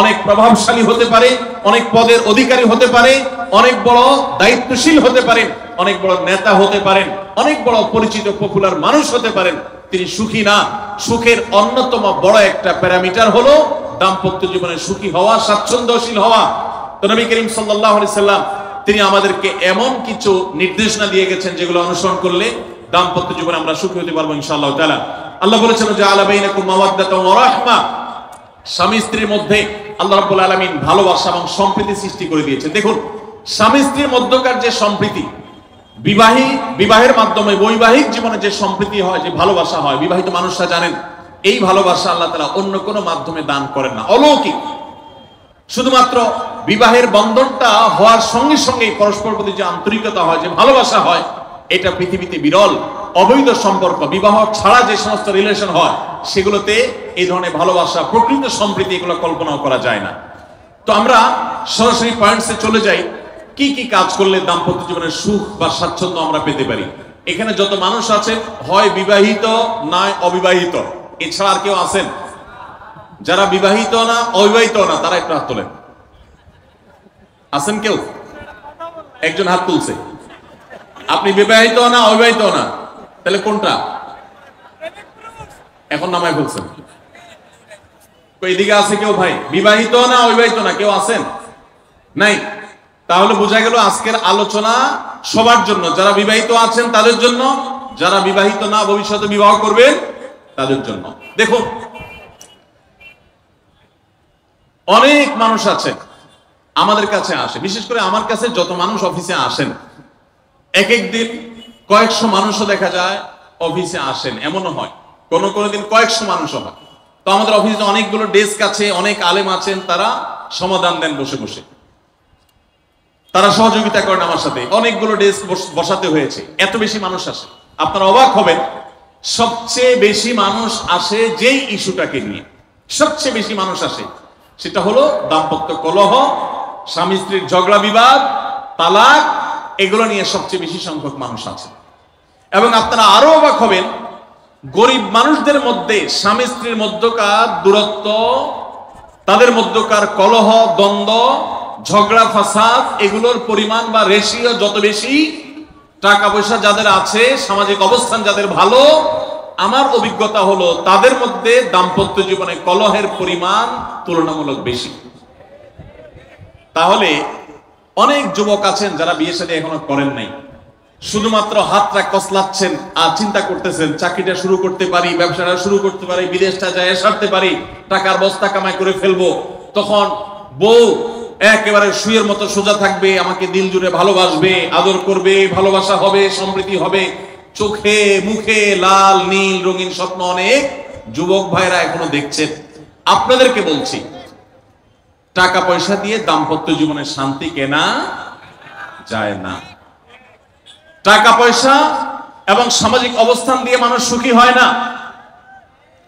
অনেক প্রভাবশালী হতে পারে, অনেক পদের অধিকারী হতে পারে, অনেক বড় দায়িত্বশীল হতে পারেন, অনেক বড় নেতা হতে পারেন, অনেক বড় পরিচিত পপুলার মানুষ হতে পারেন, তিনি সুখী না। সুখের অন্যতম বড় একটা প্যারামিটার হলো দাম্পত্য জীবনে সুখী হওয়া, স্বাচ্ছন্দ্যশীল হওয়া। তো নবী করিম সাল্লাল্লাহু আলাইহি সাল্লাম তিনি আমাদেরকে এমন কিছু নির্দেশনা দিয়ে গেছেন যেগুলো অনুসরণ করলে দাম্পত্য জীবনে আমরা সুখী হতে পারবো ইনশাআল্লাহ তাআলা। আল্লাহ বলেছেন যে আলা বাইনাকুম মাওয়াদ্দাতুন ওয়া রাহমা, স্বামী স্ত্রীর মধ্যে আল্লাহ রাব্বুল আলামিন ভালোবাসা এবং সম্প্রীতি সৃষ্টি করে দিয়েছেন। দেখুন, স্বামী স্ত্রীর মধ্যকার যে সম্প্রীতি, বিবাহের মাধ্যমে বৈবাহিক জীবনে যে সম্প্রীতি হয়, যে ভালোবাসা হয়, বিবাহিত মানুষরা জানেন এই ভালোবাসা আল্লাহ তাআলা অন্য কোনো মাধ্যমে দান করেন না, অলৌকিক। শুধুমাত্র বিবাহের বন্ধনটা হওয়ার সঙ্গে সঙ্গে পরস্পর প্রতি যে আন্তরিকতা হয়, যে ভালোবাসা হয়, এটা পৃথিবীতে বিরল। অবৈধ সম্পর্ক, বিবাহ ছাড়া যে সমস্ত রিলেশন হয়, সেগুলোতে এই ধরনের ভালোবাসা, প্রকৃত সম্প্রীতি এগুলো কল্পনাও করা যায় না। তো আমরা সরাসরি পয়েন্টসে চলে যাই, কি কি কাজ করলে দাম্পত্য জীবনের সুখ বা স্বাচ্ছন্দ্য আমরা পেতে পারি। এখানে যত মানুষ আছেন, হয় বিবাহিত নয় অবিবাহিত, এছাড়া আর কেউ আছেন যারা বিবাহিত না অবিবাহিত না? তারা একটু হাত তোলেন। আছেন কেউ? একজন হাত তুলছে। আপনি বিবাহিত না অবিবাহিত না? তাহলে কোনটা? এখন নামায় ফেলছেন। এইদিকে আছে কেউ ভাই? বিবাহিত না অবিবাহিত না? কেউ আছেন? নাই? তাহলে বোঝা গেল আজকের আলোচনা সবার জন্য। যারা বিবাহিত আছেন তাদের জন্য, যারা বিবাহিত না ভবিষ্যতে বিবাহ করবেন তাদের জন্য। দেখুন, অনেক মানুষ আছে আমাদের কাছে আসে, বিশেষ করে আমার কাছে যত মানুষ অফিসে আসেন, এক এক দিন কয়েকশো মানুষও দেখা যায় অফিসে আসেন, এমনও হয় কোন দিন কয়েকশো মানুষও হয়। তো আমাদের অফিসে অনেকগুলো ডেস্ক আছে, অনেক আলেম আছেন, তারা সমাধান দেন বসে বসে, তারা সহযোগিতা করেন আমার সাথে। অনেকগুলো ডেস্ক বসাতে হয়েছে, এত বেশি মানুষ আসে। আপনারা অবাক হবেন, সবচেয়ে বেশি মানুষ আসে যেই ইস্যুটাকে নিয়ে, সবচেয়ে বেশি মানুষ আসে সেটা হলো দাম্পত্য কলহ, স্বামী স্ত্রীর ঝগড়া বিবাদ, তালাক, এগুলো নিয়ে সবচেয়ে বেশি সংখ্যক মানুষ আছে। এবং আপনারা আরো অবাক হবেন, গরিব মানুষদের মধ্যে স্বামী স্ত্রীর মধ্যকার দূরত্ব, তাদের মধ্যকার কলহ, দ্বন্দ্ব, ঝগড়া, ফাসাদ, এগুলোর পরিমাণ বা রেশিও যত বেশি, টাকা পয়সা যাদের আছে, সামাজিক অবস্থান যাদের ভালো, আমার অভিজ্ঞতা হলো তাদের মধ্যে দাম্পত্য জীবনে কলহের পরিমাণ তুলনামূলক বেশি। তাহলে অনেক যুবক আছেন যারা বিয়ে শাদী এখনো করেন নাই, শুধুমাত্র হাতটা কসলাচ্ছেন আর চিন্তা করতেছেন চাকরিটা শুরু করতে পারি, ব্যবসাটা শুরু করতে পারি, বিদেশটা যায় সারতে পারি, টাকার বস্তা কামাই করে ফেলবো। তখন বউ একেবারে সুয়ের মতো সোজা থাকবে, আমাকে দিল জুড়ে ভালোবাসবে, আদর করবে, ভালোবাসা হবে, সম্প্রীতি হবে। চোখে মুখে লাল নীল রঙিন স্বপ্ন অনেক যুবক ভাইরা এখনো দেখছেন। আপনাদেরকে বলছি, টাকা পয়সা দিয়ে দাম্পত্য জীবনের শান্তি কেনা যায় না। টাকা পয়সা এবং সামাজিক অবস্থান দিয়ে মানুষ সুখী হয় না।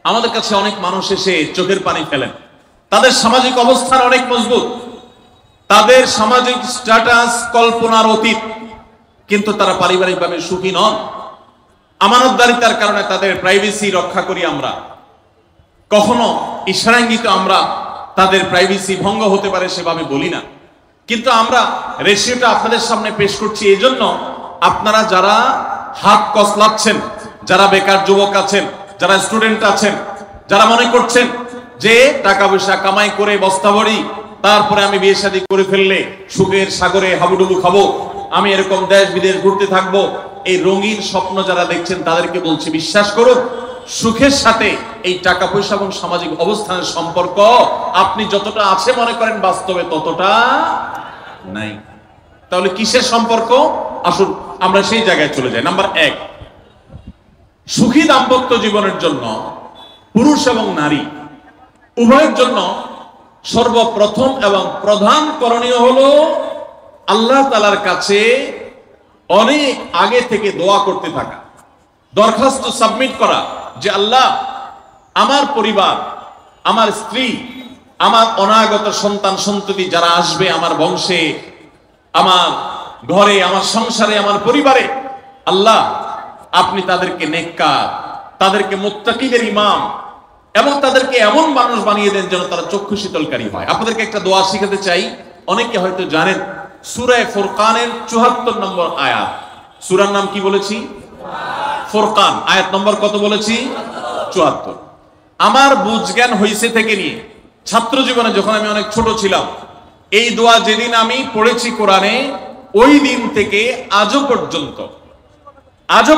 আমাদের কাছে অনেক মানুষ এসে চোখের পানি ফেলেন, তাদের সামাজিক অবস্থান অনেক মজবুত, তাদের সামাজিক স্ট্যাটাস কল্পনার অতীত, কিন্তু তারা পারিবারিকভাবে সুখী নন। আমানতদারিতার কারণে তাদের প্রাইভেসি রক্ষা করি আমরা, কখনো ইশারাঙ্গিত আমরা তাদের প্রাইভেসি ভঙ্গ হতে পারে সেভাবে বলি না। কিন্তু আমরা রেশিওটা আপনাদের সামনে পেশ করছি এই জন্য, আপনারা যারা হাত কসলাচ্ছেন, যারা বেকার যুবক আছেন, যারা স্টুডেন্ট আছেন, যারা মনে করছেন যে টাকা পয়সা কামাই করে বস্তা ভরি, তারপরে আমি বিয়ে শাদী করে ফেললে সুখের সাগরে হাবুডুবু খাবো, আমি এরকম দেশ বিদেশ ঘুরতে থাকবো, এই রঙিন স্বপ্ন যারা দেখছেন তাদেরকে বলছি, বিশ্বাস করুন, সুখের সাথে এই টাকা পয়সা এবং সামাজিক অবস্থানের সম্পর্ক আপনি যতটা আছে মনে করেন, বাস্তবে ততটা নাই। তাহলে কিসের সম্পর্ক? আসুন আমরা সেই জায়গায় চলে যাই। নাম্বার 1, সুখী দাম্পত্য জীবনের জন্য পুরুষ এবং নারী উভয়ের জন্য সর্বপ্রথম এবং প্রধান করণীয় হলো আল্লাহ তাআলার কাছে অনেক আগে থেকে দোয়া করতে থাকা, দরখাস্ত সাবমিট করা যে আল্লাহ, আমার পরিবার, আমার স্ত্রী, আমার অনাগত সন্তান সন্ততি যারা আসবে আমার বংশে, আমার ঘরে, আমার সংসারে, আমার পরিবারে, আল্লাহ আপনি তাদেরকে নেককার, তাদেরকে মুত্তাকিদের ইমাম এবং তাদেরকে এমন মানুষ বানিয়ে দেন যেন তারা চক্ষু শীতলকারী হয়। আপনাদেরকে একটা দোয়া শিখাতে চাই, অনেকে হয়তো জানেন, সূরা ফুরকানের 74 নম্বর আয়াত। সূরার নাম কি বলেছি? ফুরকান। আয়াত নম্বর কত বলেছি? 74। আমার বুঝ জ্ঞান হইছে থেকে নিয়ে ছাত্র জীবনে যখন আমি অনেক ছোট ছিলাম, এই দোয়া যেদিন আমি পড়েছি কোরআনে, ওই দিন থেকে আজও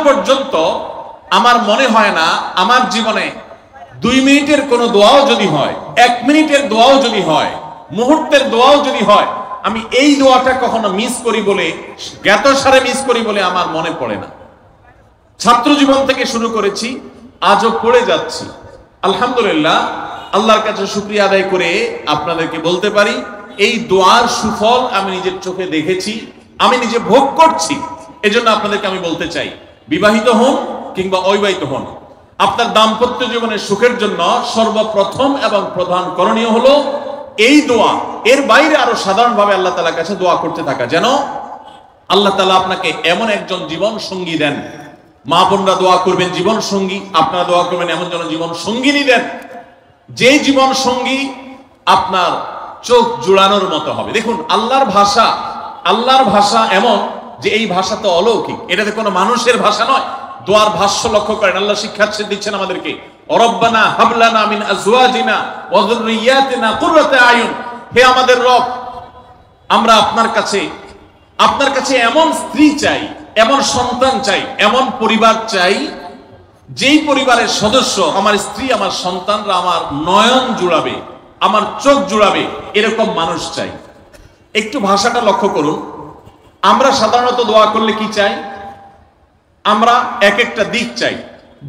পর্যন্ত আমার মনে হয় না আমার জীবনে 2 মিনিটের কোনো দোয়াও যদি হয়, 1 মিনিটের দোয়াও যদি হয়, মুহূর্তের দোয়াও যদি হয়, আমি এই দোয়াটা কখনো মিস করি বলে, জ্ঞাতসারে মিস করি বলে আমার মনে পড়ে না। ছাত্র জীবন থেকে শুরু করেছি, আজও পড়ে যাচ্ছি। আলহামদুলিল্লাহ, আল্লাহর কাছে শুকরিয়া আদায় করে আপনাদেরকে বলতে পারি, এই দোয়ার সুফল আমি নিজের চোখে দেখেছি, আমি নিজে ভোগ করছি। এজন্য আপনাদেরকে আমি বলতে চাই, বিবাহিত হন কিংবা অবিবাহিত হন, আপনার দাম্পত্য জীবনের সুখের জন্য সর্বপ্রথম এবং প্রধান করণীয় হলো এই দোয়া। এর বাইরে আরো সাধারণভাবে আল্লাহ তাআলার কাছে দোয়া করতে থাকা, যেন আল্লাহ তাআলা আপনাকে এমন একজন জীবন সঙ্গী দেন। মা বোনরা দোয়া করবেন জীবন সঙ্গী, আপনারা দোয়া করবেন এমন যেন জীবন সঙ্গিনী দেন, যে জীবন সঙ্গী আপনার চোখ জুড়ানোর মতো হবে। দেখুন, আল্লাহর ভাষা এমন যে এই ভাষা তো অলৌকিক, এটাতে কোনো মানুষের ভাষা নয়। দোয়ার ভাষ্য লক্ষ্য করেন, আল্লাহ শিক্ষা দিচ্ছেন আমাদেরকে, রব্বানা হাবলানা মিন আজওয়াজিনা ওয়া যুররিয়াতিনা কুররাতা আয়ুন। হে আমাদের রব, আমরা আপনার কাছে এমন স্ত্রী চাই, এমন সন্তান চাই, এমন পরিবার চাই, যেই পরিবারের সদস্য, আমার স্ত্রী, আমার সন্তানরা আমার নয়ন জুড়াবে, আমার চোখ জুড়াবে, এরকম মানুষ চাই। একটু ভাষাটা লক্ষ্য করুন। আমরা সাধারণত দোয়া করলে কি চাই? আমরা এক একটা দিক চাই।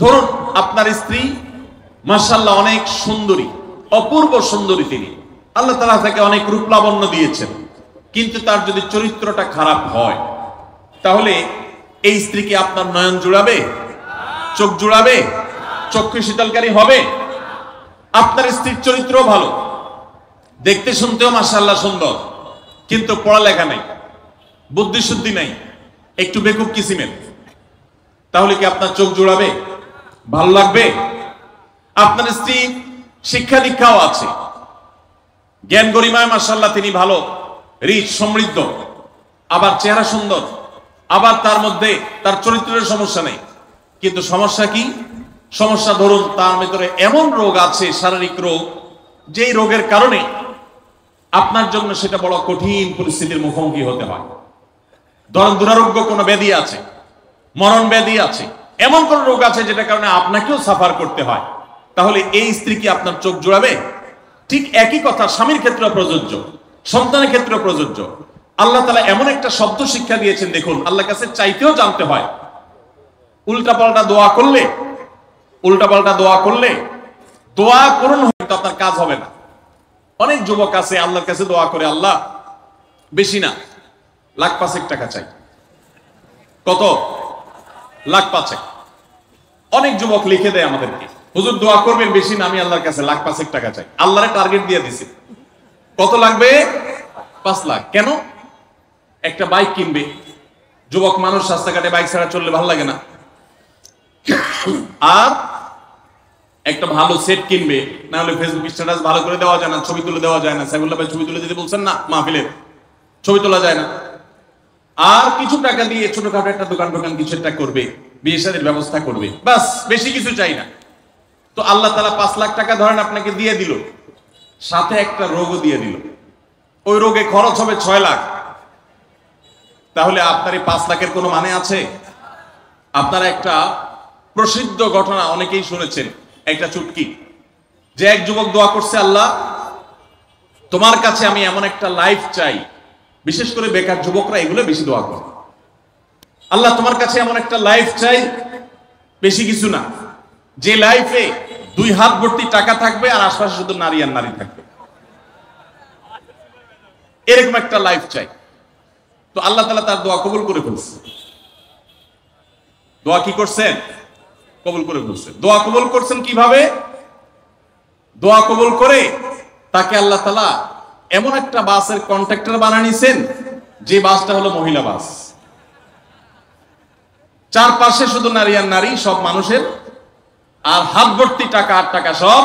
ধরুন, আপনার স্ত্রী মাশাআল্লাহ অনেক সুন্দরী, অপূর্ব সুন্দরী, তিনি আল্লাহ তাআলা তাকে অনেক রূপ লাবণ্য দিয়েছেন, কিন্তু তার যদি চরিত্রটা খারাপ হয়, তাহলে এই স্ত্রী কি আপনার নয়ন জুড়াবে, চোখ জুড়াবে, চক্ষু শীতলকারী হবে? আপনার স্ত্রীর চরিত্র ভালো, দেখতে শুনতেও মাশাআল্লাহ সুন্দর, কিন্তু পড়ালেখা নাই, বুদ্ধি শুদ্ধি নাই, একটু বেকুব কিসিমের, তাহলে কি আপনার চোখ জুড়াবে, ভালো লাগবে? আপনার স্ত্রী শিক্ষা দীক্ষাও আছে, জ্ঞান গরিমায় মাশাআল্লাহ তিনি ভালো, রিচ, সমৃদ্ধ, আবার চেহারা সুন্দর, আবার তার মধ্যে তার চরিত্রের সমস্যা নেই, কিন্তু সমস্যা কি? সমস্যা ধরুন তার ভিতরে এমন রোগ আছে, শারীরিক রোগ, যেই রোগের কারণে আপনার জন্য সেটা বড় কঠিন পরিস্থিতির মুখোমুখি হতে হয়। ধরুন দুরারোগ্য কোনো ব্যাধি আছে, মরণ ব্যাধি আছে, এমন কোন রোগ আছে যেটা কারণে আপনাকেও সাফার করতে হয়, তাহলে এই স্ত্রী কি আপনার চোখ জোড়াবে? ঠিক একই কথা স্বামীর ক্ষেত্রে প্রযোজ্য, সন্তানের ক্ষেত্রে প্রযোজ্য। আল্লাহ তাআলা এমন একটা শব্দ শিক্ষা দিয়েছেন, দেখুন, আল্লাহর কাছে চাইতেও জানতে হয়। উল্টাপাল্টা দোয়া করলে দোয়া করুন, হয়তো আপনার কাজ হবে না। অনেক যুবক আছে আল্লাহর কাছে দোয়া করে, আল্লাহ বেশি না, 1,05,000 টাকা চাই। কত? 1,05,000। অনেক যুবক লিখে দেয় আমাদেরকে, হুজুর দোয়া করবেন বেশি না, আমি আল্লাহর কাছে 1,05,000 টাকা চাই। আল্লাহরে টার্গেট দিয়ে দিছে, কত লাগবে? 5 লাখ। কেন? একটা বাইক কিনবে। যুবক মানুষ, রাস্তাঘাটে বাইক ছাড়া চললে ভালো লাগে না, আর একটা ভালো সেট কিনবে, না হলে ফেসবুক স্ট্যাটাস ভালো করে দেওয়া যায় না, ছবি তুলে দেওয়া যায় না। সাইফুল্লাহ ভাই ছবি তুলে দিতে বলছেন না, মাহফিলের ছবি তোলা যায় না। আর কিছু টাকা দিয়ে ছোটখাটো একটা দোকান কিছু একটা করবে, বিয়ে শাদীর ব্যবস্থা করবে, বাস, বেশি কিছু চাই না। তো আল্লাহ তাআলা 5 লাখ টাকা ধরেন আপনাকে দিয়ে দিল, সাথে একটা রোগও দিয়ে দিল, ওই রোগে খরচ হবে 6 লাখ। তাহলে আপনার এই 5 লাখের কোনো মানে আছে? আপনারা একটা প্রসিদ্ধ ঘটনা অনেকেই শুনেছেন, একটা চুটকি, যে এক যুবক দোয়া করছে, আল্লাহ তোমার কাছে আমি এমন একটা লাইফ চাই, বিশেষ করে বেকার যুবকরা এগুলো বেশি দোয়া করে, আল্লাহ তোমার কাছে এমন একটা লাইফ চাই, বেশি কিছু না, যে লাইফে 2 হাত ভর্তি টাকা থাকবে আর আশপাশে শুধু নারী আর নারী থাকবে, এরকম একটা লাইফ চাই। তো আল্লাহ তাআলা তার দোয়া কবুল করে ফেলছে। দোয়া কি করছেন? কবুল করে ফেলছেন। দোয়া কবুল করছেন কিভাবে? দোয়া কবুল করে তাকে আল্লাহ তাআলা এমন একটা বাসের কন্ট্রাক্টর বানিয়ে নিছেন যে বাসটা হলো মহিলা বাস। চারপাশে শুধু নারী আর নারী, সব মানুষের, আর হাত ভর্তি টাকা আর টাকা সব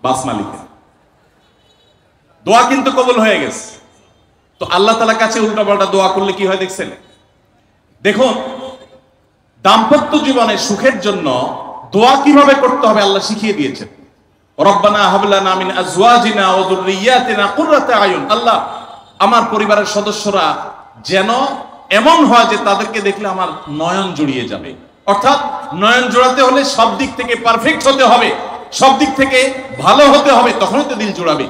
বাস মালিকের। দোয়া কিন্তু কবুল হয়ে গেছে। তো আল্লাহ তাআলার কাছে উল্টাপাল্টা দোয়া করলে কি হয় দেখছেন? দেখুন, দাম্পত্য জীবনে সুখের জন্য দোয়া কিভাবে করতে হবে আল্লাহ শিখিয়ে দিয়েছেন। রব্বানা হাব লানা মিন আজওয়াজিনা ওয়া যুররিয়াতিনা কুররাতা আয়ুন। আল্লাহ, আমার পরিবারের সদস্যরা যেন এমন হয় যে তাদেরকে দেখলে আমার নয়ন জুড়িয়ে যাবে। অর্থাৎ নয়ন জোড়াতে হলে সব দিক থেকে পারফেক্ট হতে হবে, সব দিক থেকে ভালো হতে হবে, তখনই তো দিল জোড়াবে।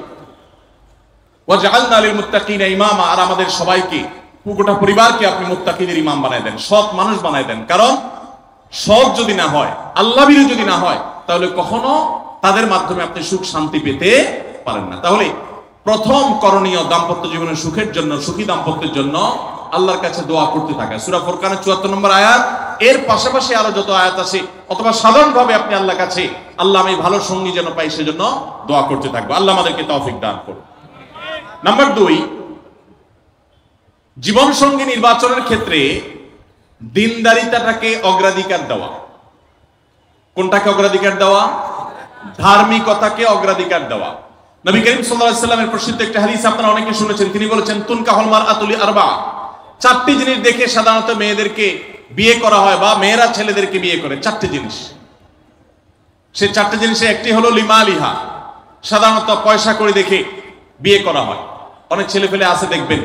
ওয়াজআলনা লিল মুত্তাকিনা ইমামা। আর আমাদের সবাইকে, গোটা পরিবারকে আপনি মুত্তাকিদের ইমাম বানায় দেন, সৎ মানুষ বানায় দেন। কারণ সৎ যদি না হয়, আল্লাহভীরু যদি না হয়, তাহলে কখনো তাদের মাধ্যমে আপনি সুখ শান্তি পেতে পারেন না। তাহলে প্রথম করণীয় দাম্পত্য জীবনের সুখের জন্য, সুখী দাম্পত্যের জন্য আল্লাহর কাছে দোয়া করতে থাকা। সূরা ফুরকানের ৭৪ নম্বর আয়াত, এর পাশাপাশি আরো যত আয়াত আছে, অথবা সাধারণভাবে আপনি আল্লাহর কাছে, আল্লাহ আমি ভালো সঙ্গী যেন পাই সেজন্য দোয়া করতে থাকবো। আল্লাহ আমাদেরকে তৌফিক দান করুন। নাম্বার 2, জীবন সঙ্গী নির্বাচনের ক্ষেত্রে দিনদারিতাটাকে অগ্রাধিকার দেওয়া। কোনটাকে অগ্রাধিকার দেওয়া? ধার্মিকতাকে অগ্রাধিকার দেওয়া। নবী করিম সাল্লাল্লাহু আলাইহি ওয়াসাল্লামের প্রসিদ্ধ একটা হাদিস আপনারা অনেকে শুনেছেন। তিনি বলেছেন, তুনকাহুল মারআতু লিআরবা। 4টি জিনিস দেখে সাধারণত মেয়েদেরকে বিয়ে করা হয়, বা মেয়েরা ছেলেদেরকে বিয়ে করে। 4টি জিনিস। সেই 4টি জিনিসে একটি হলো লিমালিহা। সাধারণত পয়সা করে দেখে বিয়ে করা হয়। অনেক ছেলে ফেলে আছে দেখবেন,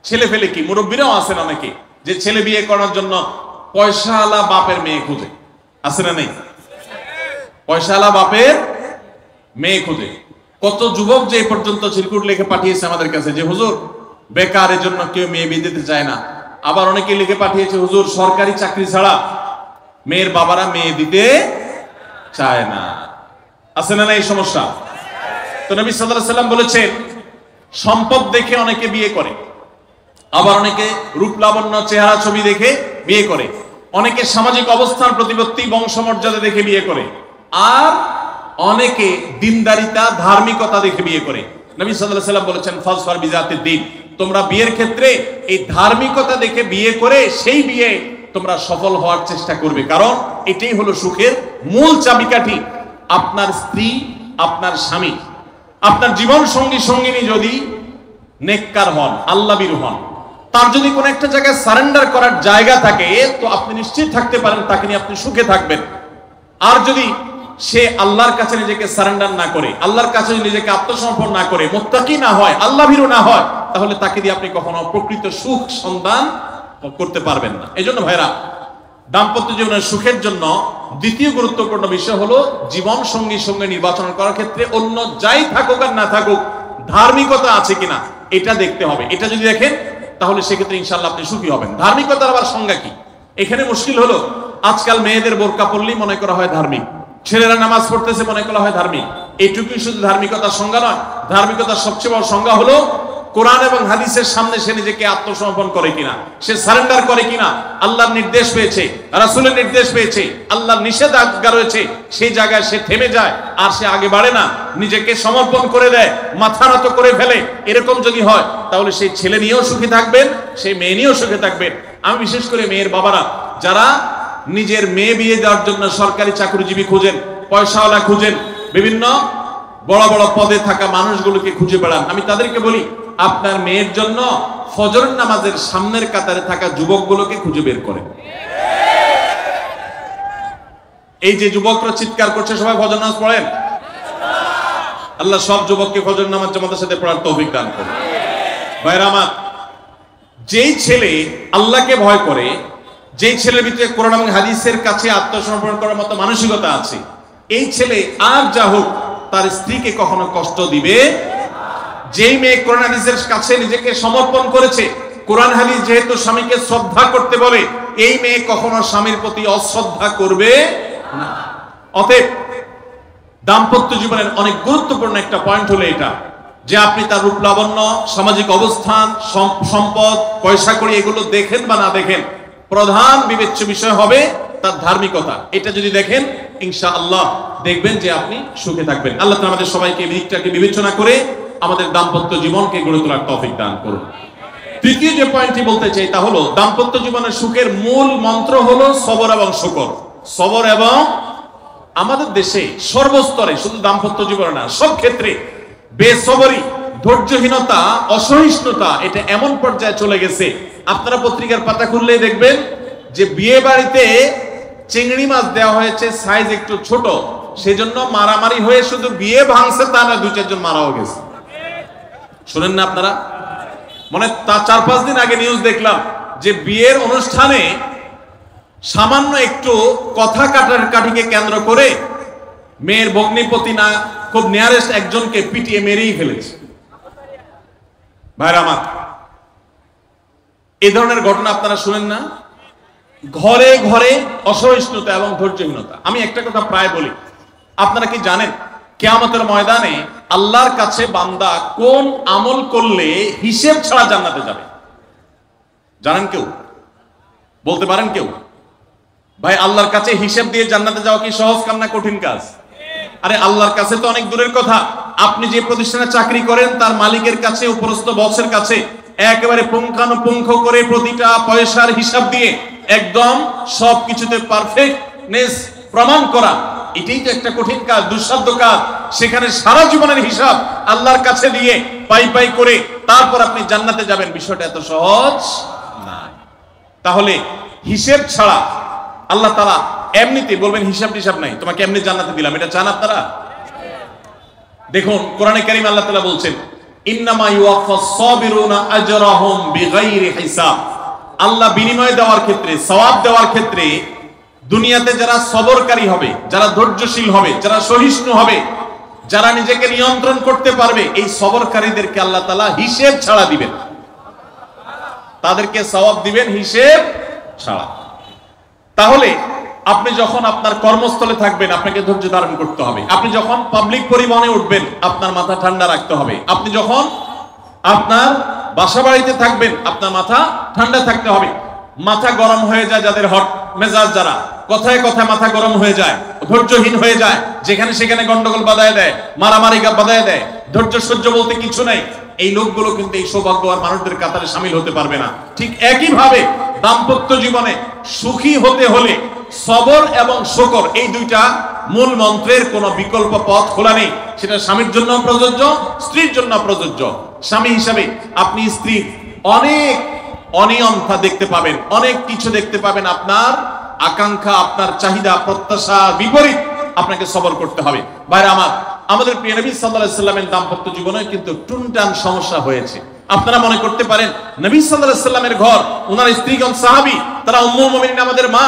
ছেলে ফেলে কি মুরব্বীরাও আছেন অনেকে, যে ছেলে বিয়ে করার জন্য পয়সাওয়ালা বাপের মেয়ে খুঁজে। আছে না নেই? পয়সাওয়ালা বাপের মেয়ে খুঁজে। কত যুবক যে পর্যন্ত চিরকুট লিখে পাঠিয়েছে আমাদের কাছে যে হুজুর বেকারের জন্য কেউ মেয়ে বিয়ে দিতে চায় না। আবার অনেকে লিখে পাঠিয়েছে, হুজুর সরকারি চাকরি ছাড়া মেয়ের বাবারা মেয়ে দিতে চায় না। আছে না এই সমস্যা? তো নবী সাল্লাল্লাহু আলাইহি ওয়াসাল্লাম বলেছেন, সম্পদ দেখে অনেকে বিয়ে করে, আবার অনেকে রূপ লাবণ্য চেহারা ছবি দেখে বিয়ে করে, অনেকে সামাজিক অবস্থান প্রতিপত্তি বংশমর্যাদা দেখে বিয়ে করে, আর অনেকে দিনদারিতা ধার্মিকতা দেখে বিয়ে করে। নবী সাল্লাল্লাহু আলাইহি ওয়াসাল্লাম বলেছেন, ফাজফার বিজাতিদ দ্বীন। তোমরা বিয়ের ক্ষেত্রে এই ধার্মিকতা দেখে বিয়ে করে সেই বিয়ে তোমরা সফল হওয়ার চেষ্টা করবে, কারণ এটাই হলো সুখের মূল চাবিকাঠি। আপনার স্ত্রী, আপনার স্বামী, আপনার জীবন সঙ্গী সঙ্গিনী যদি নেককার হন, আল্লাহভীরু হন, তার যদি কোনো একটা জায়গায় সারেন্ডার করার জায়গা থাকে, তো আপনি নিশ্চিত থাকতে পারেন তাকে নিয়ে আপনি সুখে থাকবেন। আর যদি সে আল্লাহর কাছে নিজেকে সারেন্ডার না করে, আল্লাহর কাছে নিজেকে আত্মসমর্পণ না করে, মুত্তাকি না হয়, আল্লাহভীরু না হয়, তাহলে তাকে দিয়ে আপনি কখনো প্রকৃত সুখ সন্ধান করতে পারবেন না। এজন্য ভাইরা, দাম্পত্য জীবনের সুখের জন্য দ্বিতীয় গুরুত্বপূর্ণ বিষয় হলো জীবন সঙ্গী সঙ্গে নির্বাচন করার ক্ষেত্রে অন্য যাই থাকুক আর না থাকুক, ধার্মিকতা আছে কিনা এটা দেখতে হবে। এটা যদি দেখেন তাহলে সেক্ষেত্রে ইনশাআল্লাহ আপনি সুখী হবেন। ধার্মিকতার আবার সংজ্ঞা কি? এখানে মুশকিল হলো, আজকাল মেয়েদের বোরকা পরলেই মনে করা হয় ধার্মিক, ছেলেরা নামাজ পড়তেছে মনে করা হয় ধার্মিক। এইটুকুই শুধু ধার্মিকতার সংজ্ঞা নয়। ধার্মিকতার সবচেয়ে বড় সংজ্ঞা হলো কোরআন এবং হাদিসের সামনে সে নিজেকে আত্মসমর্পণ করে কিনা, সে সারেন্ডার করে কিনা, আল্লাহর নির্দেশ পেয়েছে, রাসূলের নির্দেশ পেয়েছে, আল্লাহর নিষেধাজ্ঞা রয়েছে, সেই জায়গায় সে থেমে যায় আর সে আগে বাড়ে না, নিজেকে সমর্পণ করে দেয়, মাথা নত করে ফেলে। এরকম যদি হয় তাহলে সেই ছেলে নিয়েও সুখী থাকবেন, সেই মেয়ে নিয়েও সুখী থাকবেন। আমি বিশেষ করে মেয়ের বাবারা যারা নিজের মেয়ে বিয়ে দেওয়ার জন্য সরকারি চাকরিজীবী খুঁজেন, পয়সাওয়ালা খুঁজেন, বিভিন্ন বড় বড় পদে থাকা মানুষগুলোকে খুঁজে বেড়ান, আমি তাদেরকে বলি, আপনার মেয়ের জন্য ফজরের নামাজের সামনের কাতারে থাকা যুবকগুলোকে খুঁজে বের করেন। এই যে যুবকরা চিৎকার করছে, সবাই ফজর নামাজ পড়েন? আল্লাহ সব যুবককে ফজর নামাজ জামাতের সাথে পড়ার তৌফিক দান করুন। ভাইরা আমার, যেই ছেলে আল্লাহকে ভয় করে, যেই ছেলের ভিতরে কোরআন এবং হাদিসের কাছে আত্মসমর্পণ করার মতো মানসিকতা আছে, এই ছেলে আর যা হোক তার স্ত্রীকে কখনো কষ্ট দিবে। যেই মেয়ে কোরআন হাদিসের কাছে নিজেকে সমর্পণ করেছে, কোরআন হাদিস যেহেতু স্বামীকে শ্রদ্ধা করতে বলে, এই মেয়ে কখনো স্বামীর প্রতি অশ্রদ্ধা করবে না। অতএব দাম্পত্য জীবনের অনেক গুরুত্বপূর্ণ একটা পয়েন্ট হলো এটা, যে আপনি তার রূপ লাবণ্য, সামাজিক অবস্থান, সম্পদ, পয়সা কড়ি এগুলো দেখেন বা না দেখেন, প্রধান বিবেচ্য বিষয় হবে তার ধার্মিকতা, এটা যদি দেখেন ইনশাআল্লাহ দেখবেন যে আপনি সুখে থাকবেন। আল্লাহ তাআলা আমাদের সবাইকে এই দিকটাকে বিবেচনা করে আমাদের দাম্পত্য জীবনকে গড়ে তোলার তৌফিক দান করুন। তৃতীয় যে পয়েন্টটি বলতে চাই তা হলো দাম্পত্য জীবনের সুখের মূল মন্ত্র হলো সবর এবং শুকর। সবর এবং আমাদের দেশে সর্বস্তরে, শুধু দাম্পত্য জীবনে না, সব ক্ষেত্রে বেসবরি, ধৈর্যহীনতা, অসহিষ্ণুতা এটা এমন পর্যায়ে চলে গেছে, আপনারা পত্রিকার পাতা খুললেই দেখবেন যে বিয়ে বাড়িতে চিংড়ি মাছ দেওয়া হয়েছে সাইজ একটু ছোট, সেজন্য মারামারি হয়ে শুধু বিয়ে ভাঙছে তা না, 2-4 জন মারাও গেছে। শুনেন না আপনারা? মানে তা 4-5 দিন আগে নিউজ দেখলাম যে বিয়ের অনুষ্ঠানে সামান্য একটু কথা কাটাকাটিকে কেন্দ্র করে মেয়ের ভগ্নিপতি না খুব নিয়ারেস্ট একজনকে পিটিয়ে মেরেই ফেলেছে। ভাইরা আমার, এই ধরনের ঘটনা আপনারা শুনেন না? ঘরে ঘরে অসহিষ্ণুতা এবং ধৈর্যহীনতা। আমি একটা কথা প্রায় বলি, আপনারা কি জানেন কিয়ামতের ময়দানে আল্লাহর কাছে বান্দা কোন আমল করলে হিসেব ছাড়া জান্নাতে যাবে? জানেন কেউ? বলতে পারেন কেউ? ভাই, আল্লাহর কাছে হিসেব দিয়ে জান্নাতে যাওয়া কি সহজ কাম না কঠিন কাজ? আরে আল্লাহর কাছে তো অনেক দূরের কথা। আপনি যে প্রতিষ্ঠানে চাকরি করেন তার মালিকের কাছে, উপরস্থ বসের কাছে একেবারে পুঙ্খানুপুঙ্খ করে প্রতিটা পয়সার হিসাব দিয়ে একদম সবকিছুতে পারফেক্টনেস প্রমাণ করা, এটাই তো একটা কঠিন কাজ, দুঃসাধ্য কাজ। সেখানে সারা জীবনের হিসাব আল্লাহর কাছে দিয়ে পাই পাই করে তারপর আপনি জান্নাতে যাবেন, বিষয়টা এত সহজ না। তাহলে হিসেব ছাড়া আল্লাহ তাআলা এমনিতে বলবেন হিসাব টিসাব নাই, তোমাকে এমনি জান্নাতে দিলাম, এটা চান আপনারা? দেখুন কোরআনে কারীম আল্লাহ তাআলা বলছেন ইন্নামা ইউওয়াফাস সাবিরুনা আজরাহুম বিগাইরি হিসাব। আল্লাহ বিনিময় দেওয়ার ক্ষেত্রে, সওয়াব দেওয়ার ক্ষেত্রে দুনিয়াতে যারা সবরকারী হবে, যারা ধৈর্যশীল হবে, যারা সহিষ্ণু হবে, যারা নিজেকে নিয়ন্ত্রণ করতে পারবে, এই সবরকারীদেরকে আল্লাহ তাআলা হিসেব ছাড়া দিবেন, তাদেরকে সওয়াব দিবেন হিসেব ছাড়া। তাহলে আপনি যখন আপনার কর্মস্থলে থাকবেন আপনাকে ধৈর্য ধারণ করতে হবে। আপনি যখন পাবলিক পরিবহনে উঠবেন আপনার মাথা ঠান্ডা রাখতে হবে। আপনি যখন আপনার বাসা বাড়িতে থাকবেন আপনার মাথা ঠান্ডা থাকতে হবে। মাথা গরম হয়ে যায় যাদের, হট মেজাজ যারা, কথায় কথায় মাথা গরম হয়ে যায়, ধৈর্যহীন হয়ে যায়, যেখানে সেখানে গন্ডগোল বাঁধায় দেয়, মারামারি বাঁধায় দেয়, ধৈর্য সহ্য বলতে কিছু নাই, এই লোকগুলো কিন্তু এই সৌভাগ্যবান মানুষদের কাতারে শামিল হতে পারবে না। ঠিক একই ভাবে দাম্পত্য জীবনে সুখী হতে হলে সবর এবং শুকর, এই দুইটা মূল মন্ত্রের কোনো বিকল্প পথ খোলা নেই। সেটা স্বামীর জন্য প্রযোজ্য, স্ত্রীর জন্য প্রযোজ্য। স্বামী হিসাবে আপনি স্ত্রীর অনেক অনিয়মতা দেখতে পাবেন, অনেক কিছু দেখতে পাবেন, আপনার আকাঙ্ক্ষা, আপনার চাহিদা, প্রত্যাশা বিপরীত, আপনাকে সবর করতে হবে। ভাইরা আমার, আমাদের প্রিয় নবী সাল্লাল্লাহু আলাইহি সাল্লামের দাম্পত্য জীবনে কিন্তু টুনটান সমস্যা হয়েছে। আপনারা মনে করতে পারেন নবী সাল্লাল্লাহু আলাইহি সাল্লামের ঘর, ওনার স্ত্রীগণ সাহাবী, তারা উম্মুল মুমিনিন আমাদের মা,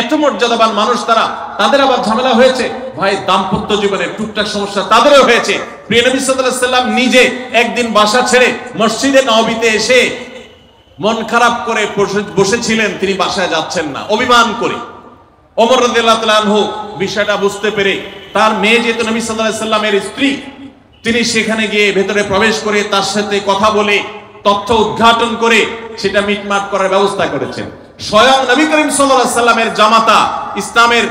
এত মর্যাদাবান মানুষ তারা, তাদের আবার ঝামেলা হয়েছে। ভাই, দাম্পত্য জীবনে টুকটাক সমস্যা তাদেরও হয়েছে। প্রিয় নবী সাল্লাল্লাহু আলাইহি সাল্লাম নিজে একদিন বাসা ছেড়ে মসজিদে নববীতে এসে মন খারাপ করে বসেছিলেন, তিনি বাসায় যাচ্ছেন না, অভিমান করে। ওমর রাদিয়াল্লাহু তাআলা আনহু বিষয়টা বুঝতে পেরে তার মেয়ে যেহেতু নবী সাল্লাল্লাহু আলাইহি সাল্লামের স্ত্রী, তিনি সেখানে গিয়ে ভেতরে প্রবেশ করে তার সাথে কথা বলে তথ্য উদ্ঘাটন করে সেটা মিটমাট করার ব্যবস্থা করেছেন। স্বয়ং নবী করিম সাল্লাল্লাহু আলাইহি সাল্লামের জামাতা, ইসলামের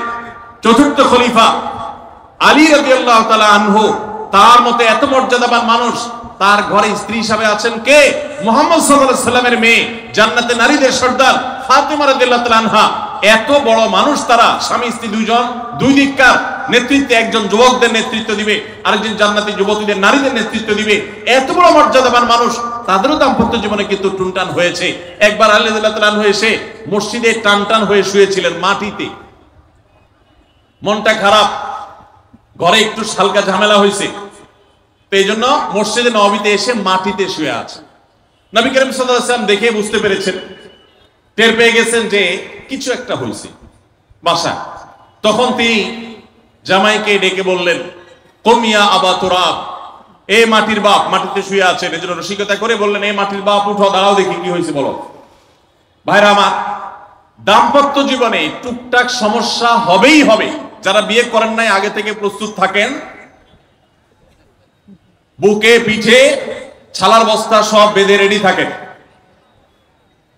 চতুর্থ খলিফা আলী রাদিয়াল্লাহু তাআলা আনহু, তার মতে এত মর্যাদাবান মানুষ, তার ঘরে স্ত্রী হিসাবে আছেন কে? মুহাম্মদ সাল্লাল্লাহু আলাইহি সাল্লামের মেয়ে, জান্নাতে নারীদের সর্দার ফাতেমা রাদিয়াল্লাহু তাআলা আনহা। এত বড় মানুষ তারা, স্বামী স্ত্রী দুইজন, দুই দিককার নেতৃত্বে, একজন যুবকদের নেতৃত্ব দিবে, আরেকজন জান্নাতি যুবতীদের, নারীদের নেতৃত্ব দিবে। এত বড় মর্যাদাবান মানুষ, তাদেরও দাম্পত্য জীবনে কিন্তু টুনটান হয়েছে। একবার আলী রাদিয়াল্লাহু তাআলা আনহু এসে মসজিদে টানটান হয়ে শুয়েছিলেন মাটিতে, মনটা খারাপ, ঘরে একটু হালকা ঝামেলা হয়েছে, তো এই জন্য মসজিদে নববীতে এসে মাটিতে শুয়ে আছে। নবী করিম সাল্লাল্লাহু আলাইহি ওয়াসাল্লাম দেখে বুঝতে পেরেছেন, টের পেয়ে গেছেন যে কিছু একটা হয়েছে বাসা। তখন তিনি জামাইকে ডেকে বললেন, কুমিয়া আবা তুরাব, এ মাটির বাপ, মাটিতে শুয়ে আছেন, এজন্য রসিকতা করে বললেন, এ মাটির বাপ উঠো, দাঁড়াও দেখি কি হয়েছে বলো। ভাইরা আমার, দাম্পত্য জীবনে টুকটাক সমস্যা হবেই হবে। যারা বিয়ে করেন নাই আগে থেকে প্রস্তুত থাকেন, বুকে পিঠে ছালার বস্তা সব বেঁধে রেডি থাকেন।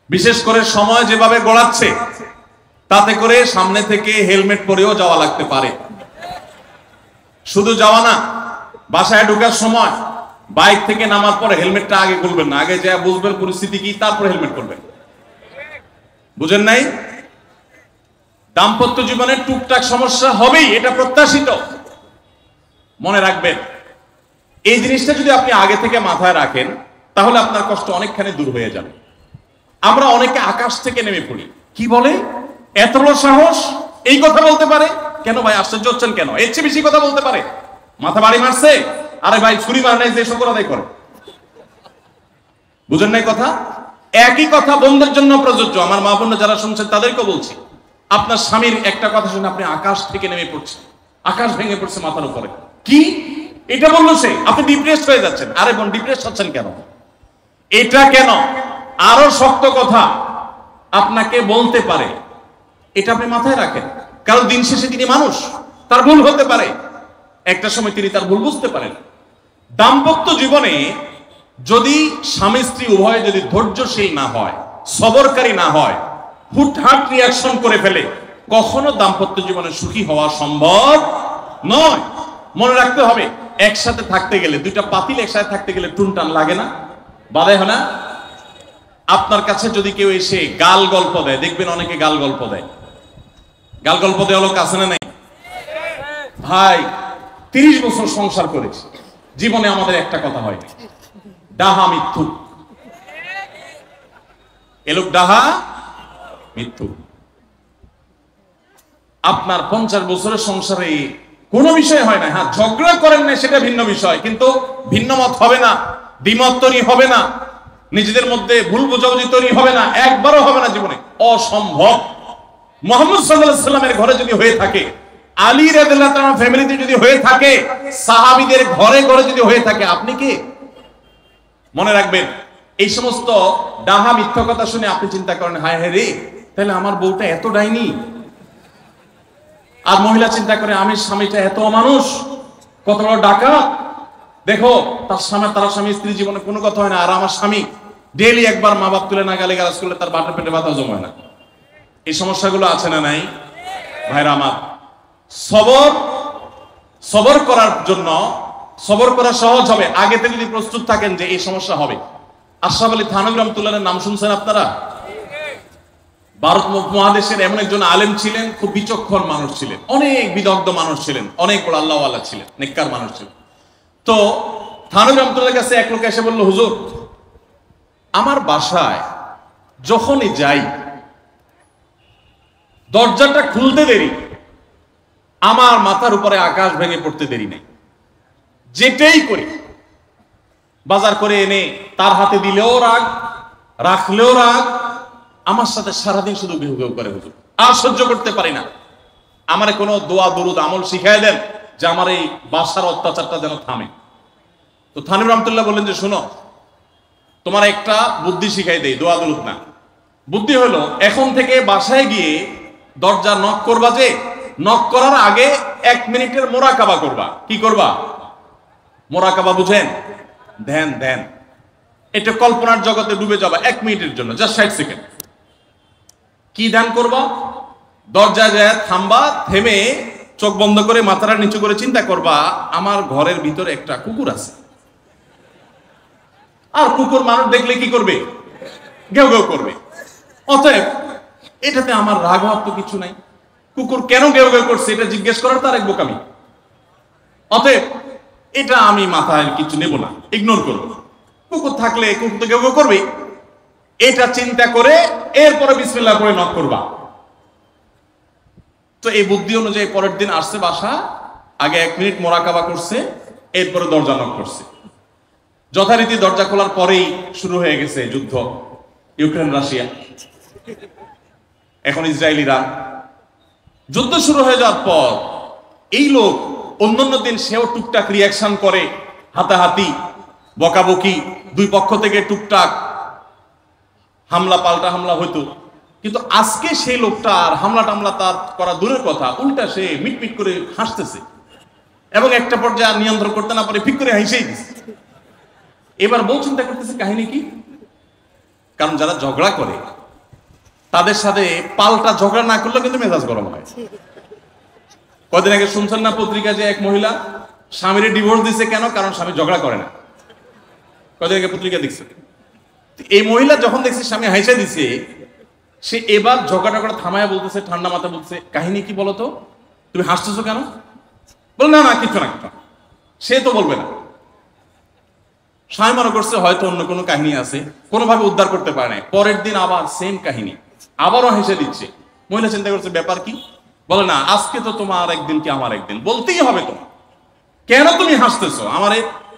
বিশেষ করে সময় যেভাবে গড়াচ্ছে তাতে করে সামনে থেকে হেলমেট পরেও যাওয়া লাগতে পারে। শুধু যাওয়া না, বাসায় ঢোকার সময় বাইক থেকে নামার পরে হেলমেটটা আগে খুলবেন না, আগে যা বুঝবেন পরিস্থিতি কি, তারপরে হেলমেট করবেন। বুঝেন নাই? দাম্পত্য জীবনে টুকটাক সমস্যা হবেই, এটা প্রত্যাশিত। মনে রাখবেন, এই জিনিসটা যদি আপনি আগে থেকে মাথায় রাখেন তাহলে আপনার কষ্ট অনেকখানি দূর হয়ে যাবে। আমরা অনেকে আকাশ থেকে নেমে পড়ি, কি বলে, এত বড় সাহস, এই কথা বলতে পারে কেন ভাই? আশ্চর্য হচ্ছেন কেন? এর চেয়ে বেশি কথা বলতে পারে, মাথা বাড়ি মারছে, আরে ভাই ছুরি মার নাই যে শুকর আদায় করে। বুঝেন নাই কথা? একই কথা বোনদের জন্য প্রযোজ্য। আমার মা বোন যারা শুনছেন তাদেরকেও বলছি, আপনার স্বামীর একটা কথা শুনে আপনি আকাশ থেকে নেমে পড়ছেন, আকাশ ভেঙে পড়ছে মাথার উপরে, কি এটা বললো সে, আপনি ডিপ্রেসড হয়ে যাচ্ছেন। আরে বোন, ডিপ্রেসড হচ্ছেন কেন? এটা কেন? আরো শক্ত কথা আপনাকে বলতে পারে, এটা আপনি মাথায় রাখেন। কারণ দিন শেষে তিনি মানুষ, তার ভুল হতে পারে, একটা সময় তিনি তার ভুল বুঝতে পারেন। দাম্পত্য জীবনে যদি স্বামী স্ত্রী উভয় যদি ধৈর্যশীল না হয়, সবরকারী না হয়, হুটহাট রিয়াকশন করে ফেলে, কখনো দাম্পত্য জীবনে সুখী হওয়া সম্ভব নয়। মনে রাখতে হবে, একসাথে থাকতে গেলে, দুইটা পাতিল একসাথে থাকতে গেলে টুনটান লাগে না, বাধে হয় না? আপনার কাছে যদি কেউ এসে গাল গল্প দেয়, দেখবেন অনেকে গাল গল্প দেয়। গাল গল্প দেওয়া লোক আছে না নাই? ভাই 30 বছর সংসার করেছি, জীবনে আমাদের একটা কথা হয়নি, ডাহা মিথ্যু। এ লোক ডাহা মিথ্যু। আপনার 50 বছরের সংসারে কোনো বিষয় হয় না, হ্যাঁ ঝগড়া করেন না সেটা ভিন্ন বিষয়, কিন্তু ভিন্ন মত হবে না, দ্বিমত তৈরি হবে না, নিজেদের মধ্যে ভুল বোঝাবুঝি তৈরি হবে না, একবারও হবে না জীবনে, অসম্ভব। মুহাম্মদ সাল্লাল্লাহু আলাইহি সাল্লামের ঘরে যদি হয়ে থাকে, আলী রাদিয়াল্লাহু তাআলা ফ্যামিলিতে যদি হয়ে থাকে, সাহাবীদের ঘরে ঘরে যদি হয়ে থাকে, আপনি কে? মনে রাখবেন, এই সমস্ত ডাহা মিথ্যা কথা শুনে আপনি চিন্তা করেন, হায় হায় রে, তাহলে আমার বউটা এত ডাইনি। আর মহিলা চিন্তা করে, আমি স্বামীটা এত মানুষ, কত বড় ডাকাত। দেখো তার স্বামী স্ত্রী জীবনে কোনো কথা হয় না, আর আমার স্বামী ডেইলি একবার মা বাপ তুলে না গালি গালাজ করলে তার বাটার পেটে ব্যথা জমায় না। এই সমস্যাগুলো আছে না নাই? ভাইরা আমার, সবর করার জন্য, সবর করা সহজ হবে আগে থেকে যদি প্রস্তুত থাকেন যে এই সমস্যা হবে। আশরাফ আলী থানভী রাহমাতুল্লাহর নাম শুনছেন আপনারা? ভারত মহাদেশের এমন একজন আলেম ছিলেন, খুব বিচক্ষণ মানুষ ছিলেন, অনেক বিদগ্ধ মানুষ ছিলেন, অনেক বড় আল্লাহওয়ালা ছিলেন, নেককার মানুষ ছিলেন। তো থানভী রাহমাতুল্লাহর কাছে এক লোক এসে বলল, হুজুর, আমার বাসায় যখনই যাই দরজাটা খুলতে দেরি, আমার মাথার উপরে আকাশ ভেঙে পড়তে দেরি নেই। যেটাই করি, বাজার করে এনে তার হাতে দিলেও রাগ, রাখলেও রাগ, আমার সাথে সারাদিন শুধু ঘেউ ঘেউ করে, হুজুর আর সহ্য করতে পারি না, আমারে কোনো দোয়া দরুদ আমল শিখাই দেন যে আমার এই বাসার অত্যাচারটা যেন থামে। তো থানভী রাহমাতুল্লাহ বললেন যে, শোনো, তোমার একটা বুদ্ধি শিখাই দেই, দোয়া দরুদ না। বুদ্ধি হলো, এখন থেকে বাসায় গিয়ে দরজা নক করবা, যে নক করার আগে 1 মিনিটের মোরাকাবা করবা। কি করবা? মোরাকাবা বুঝেন? ধ্যান। ধ্যান এটা কল্পনার জগতে ডুবে যাবা 1 মিনিটের জন্য, জাস্ট 60 সেকেন্ড। কি ধ্যান করবা? দরজা যায় থামবা, থেমে চোখ বন্ধ করে মাথাটা নিচু করে চিন্তা করবা, আমার ঘরের ভিতরে একটা কুকুর আছে, আর কুকুর মানুষ দেখলে কি করবে? ঘেউ ঘেউ করবে। অতএব এটাতে আমার রাগ হওয়ার তো কিছু নাই, কুকুর কেন ঘেউ ঘেউ করছে এটা জিজ্ঞেস করার তার এক বোকামি। অতএব এটা আমি মাথায় কিছু নেব না, ইগনোর করব। কুকুর থাকলে কুকুর তো ঘেউ ঘেউ করবে, এটা চিন্তা করে এরপরে বিসমিল্লাহ পড়ে নক করবা। তো এই বুদ্ধি অনুযায়ী পরের দিন আসছে বাসা, আগে 1 মিনিট মোরাকাবা করছে, এরপরে দরজা নক করছে। যথারীতি দরজা খোলার পরেই শুরু হয়ে গেছে যুদ্ধ, ইউক্রেন রাশিয়া, এখন ইসরায়েলিরা। যুদ্ধ শুরু হয়ে যাওয়ার পর এই লোক অন্যান্য দিন সেও টুকটাক রিয়াকশন করে, হাতাহাতি, বকাবকি, দুই পক্ষ থেকে টুকটাক হামলা পাল্টা হামলা হইতো, কিন্তু আজকে সেই লোকটা আর হামলা টামলা তার করা দূরের কথা, উল্টা সে মিটমিট করে হাসতেছে, এবং একটা পর্যায়ে নিয়ন্ত্রণ করতে না পারে ফিক করে হাসেই দিচ্ছে। এবার বউ চিন্তা করতেছে কাহিনী কি? কারণ যারা ঝগড়া করে তাদের সাথে পাল্টা ঝগড়া না করলে কিন্তু মেজাজ গরম হয়। কদিন আগে শুনছেন না পত্রিকা যে এক মহিলা স্বামীর ডিভোর্স দিছে, কেন? কারণ স্বামী ঝগড়া করে না। কদিন আগে পত্রিকা দেখছে। এই মহিলা যখন দেখছে স্বামী হাইসা দিছে, সে এবার ঝগড়া করে থামায় বলতেছে, ঠান্ডা মাথা বলছে, কাহিনী কি বলতো, তুমি হাসতেছো কেন? বল না না কিছু না কিছু। সে তো বলবে না। স্বামী মনে করছে হয়তো অন্য কোনো কাহিনী আছে, কোনোভাবে উদ্ধার করতে পারে না। পরের দিন আবার সেম কাহিনী, আবারও হেসে দিচ্ছে। মহিলা চিন্তা করছে ব্যাপার কি, বলে না আজকে তো তোমার একদিন কি আমার একদিন, বলতেই হবে তোমার। কেন তুমি হাসতেছো?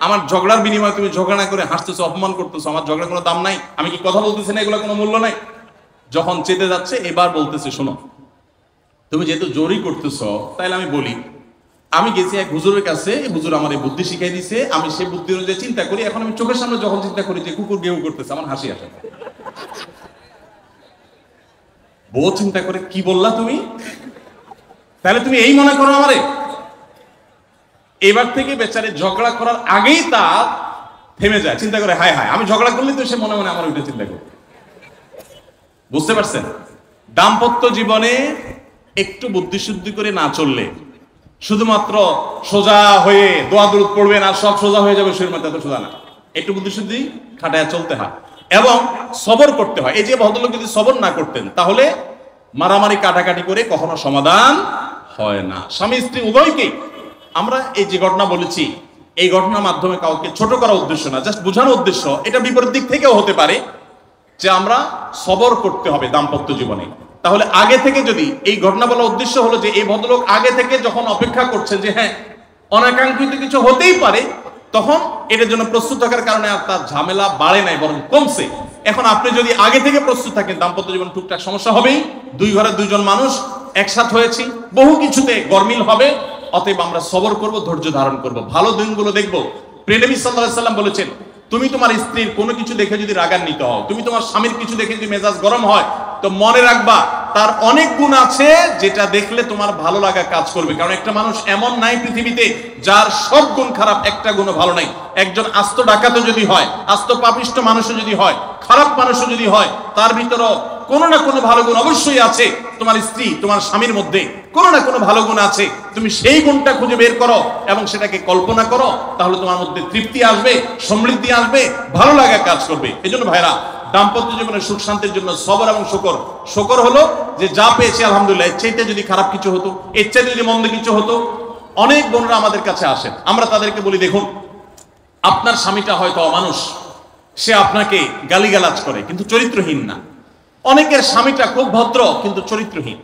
আমার ঝগড়ার বিনিময়ে তুমি ঝগড়া না করে হাসতেছো, অপমান করতেছো। আমার ঝগড়ার কোনো দাম নাই? আমি কি কথা বলতেছি না, এগুলো কোনো মূল্য নাই? যখন চেতে যাচ্ছে এবার বলতেছে, শোনো তুমি যেহেতু জোরই করতেছো, তাইলে আমি বলি, আমি গেছি এক হুজুরের কাছে, হুজুর আমার এই বুদ্ধি শিখাই দিছে, আমি সেই বুদ্ধি অনুযায়ী চিন্তা করি। এখন আমি চোখের সামনে যখন চিন্তা করি যে কুকুর গেউ করতেছে, আমার হাসি আসে। বউ চিন্তা করে, কি বললা তুমি? তাহলে তুমি এই মনে করো আমারে? এবার থেকে বেচারে ঝগড়া করার আগেই তা থেমে যায়, চিন্তা করে হায় হায় আমি ঝগড়া করলে তো সে মনে মনে আমার ওইটা চিন্তা করে। বুঝতে পারছেন? দাম্পত্য জীবনে একটু বুদ্ধিশুদ্ধি করে না চললে, শুধুমাত্র সোজা হয়ে দোয়া দরুদ পড়বে না সব সোজা হয়ে যাবে, শরীর মধ্যে এত সোজা না। একটু বুদ্ধিশুদ্ধি খাটায় চলতে হয় এবং সবর করতে হয়। এই যে ভদ্রলোক যদি সবর না করতেন, তাহলে মারামারি কাটাকাটি করে কখনো সমাধান হয় না। স্বামী স্ত্রী উভয়কেই আমরা এই যে ঘটনা বলেছি, এই ঘটনার মাধ্যমে কাউকে ছোট করার উদ্দেশ্য না, জাস্ট বোঝানোর উদ্দেশ্য। এটা বিপরীত দিক থেকেও হতে পারে যে আমরা সবর করতে হবে দাম্পত্য জীবনে। তাহলে আগে থেকে যদি এই ঘটনা বলার উদ্দেশ্য হলো যে এই ভদ্রলোক আগে থেকে যখন অপেক্ষা করছেন যে হ্যাঁ অনাকাঙ্ক্ষিত কিছু হতেই পারে, তখন এটার জন্য প্রস্তুত থাকার কারণে আর তার ঝামেলা বাড়ে নাই, বরং কমছে। এখন আপনি যদি আগে থেকে প্রস্তুত থাকেন, দাম্পত্য জীবন টুকটাক সমস্যা হবেই। দুই ঘরে দুইজন মানুষ একসাথ হয়েছি, বহু কিছুতে গরমিল হবে। অতএব আমরা সবর করব, ধৈর্য ধারণ করব, ভালো দিনগুলো দেখব। প্রিয় নবী সাল্লাল্লাহু আলাইহি সাল্লাম বলেছেন, তুমি তোমার স্ত্রীর কোনো কিছু দেখে যদি রাগান্বিত হও, তুমি তোমার স্বামীর কিছু দেখে যদি মেজাজ গরম হয়, তো মনে রাখবা তার অনেক গুণ আছে যেটা দেখলে তোমার ভালো লাগা কাজ করবে। কারণ একটা মানুষ এমন নাই পৃথিবীতে যার সব গুণ খারাপ, একটা গুণও ভালো নাই। একজন আস্ত ডাকাতও যদি হয়, আস্ত পাপিষ্ট মানুষও যদি হয়, খারাপ মানুষও যদি হয়, তার ভিতরও কোনো না কোনো ভালো গুণ অবশ্যই আছে। তোমার স্ত্রী, তোমার স্বামীর মধ্যে কোনো না কোনো ভালো গুণ আছে। তুমি সেই গুণটা খুঁজে বের করো এবং সেটাকে কল্পনা করো, তাহলে তোমার মধ্যে তৃপ্তি আসবে, সমৃদ্ধি আসবে, ভালো লাগা কাজ করবে। এই জন্য ভাইরা, দাম্পত্য জীবনের সুখ শান্তির জন্য সবর এবং শুকর। শুকর হলো যে যা পেয়েছি আলহামদুলিল্লাহ, এর চাইতে যদি খারাপ কিছু হতো, এর চাইতে যদি মন্দ কিছু হতো। অনেক বোনরা আমাদের কাছে আসেন, আমরা তাদেরকে বলি, দেখুন আপনার স্বামীটা হয়তো অমানুষ, সে আপনাকে গালিগালাজ করে কিন্তু চরিত্রহীন না। অনেকের স্বামীটা খুব ভদ্র কিন্তু চরিত্রহীন,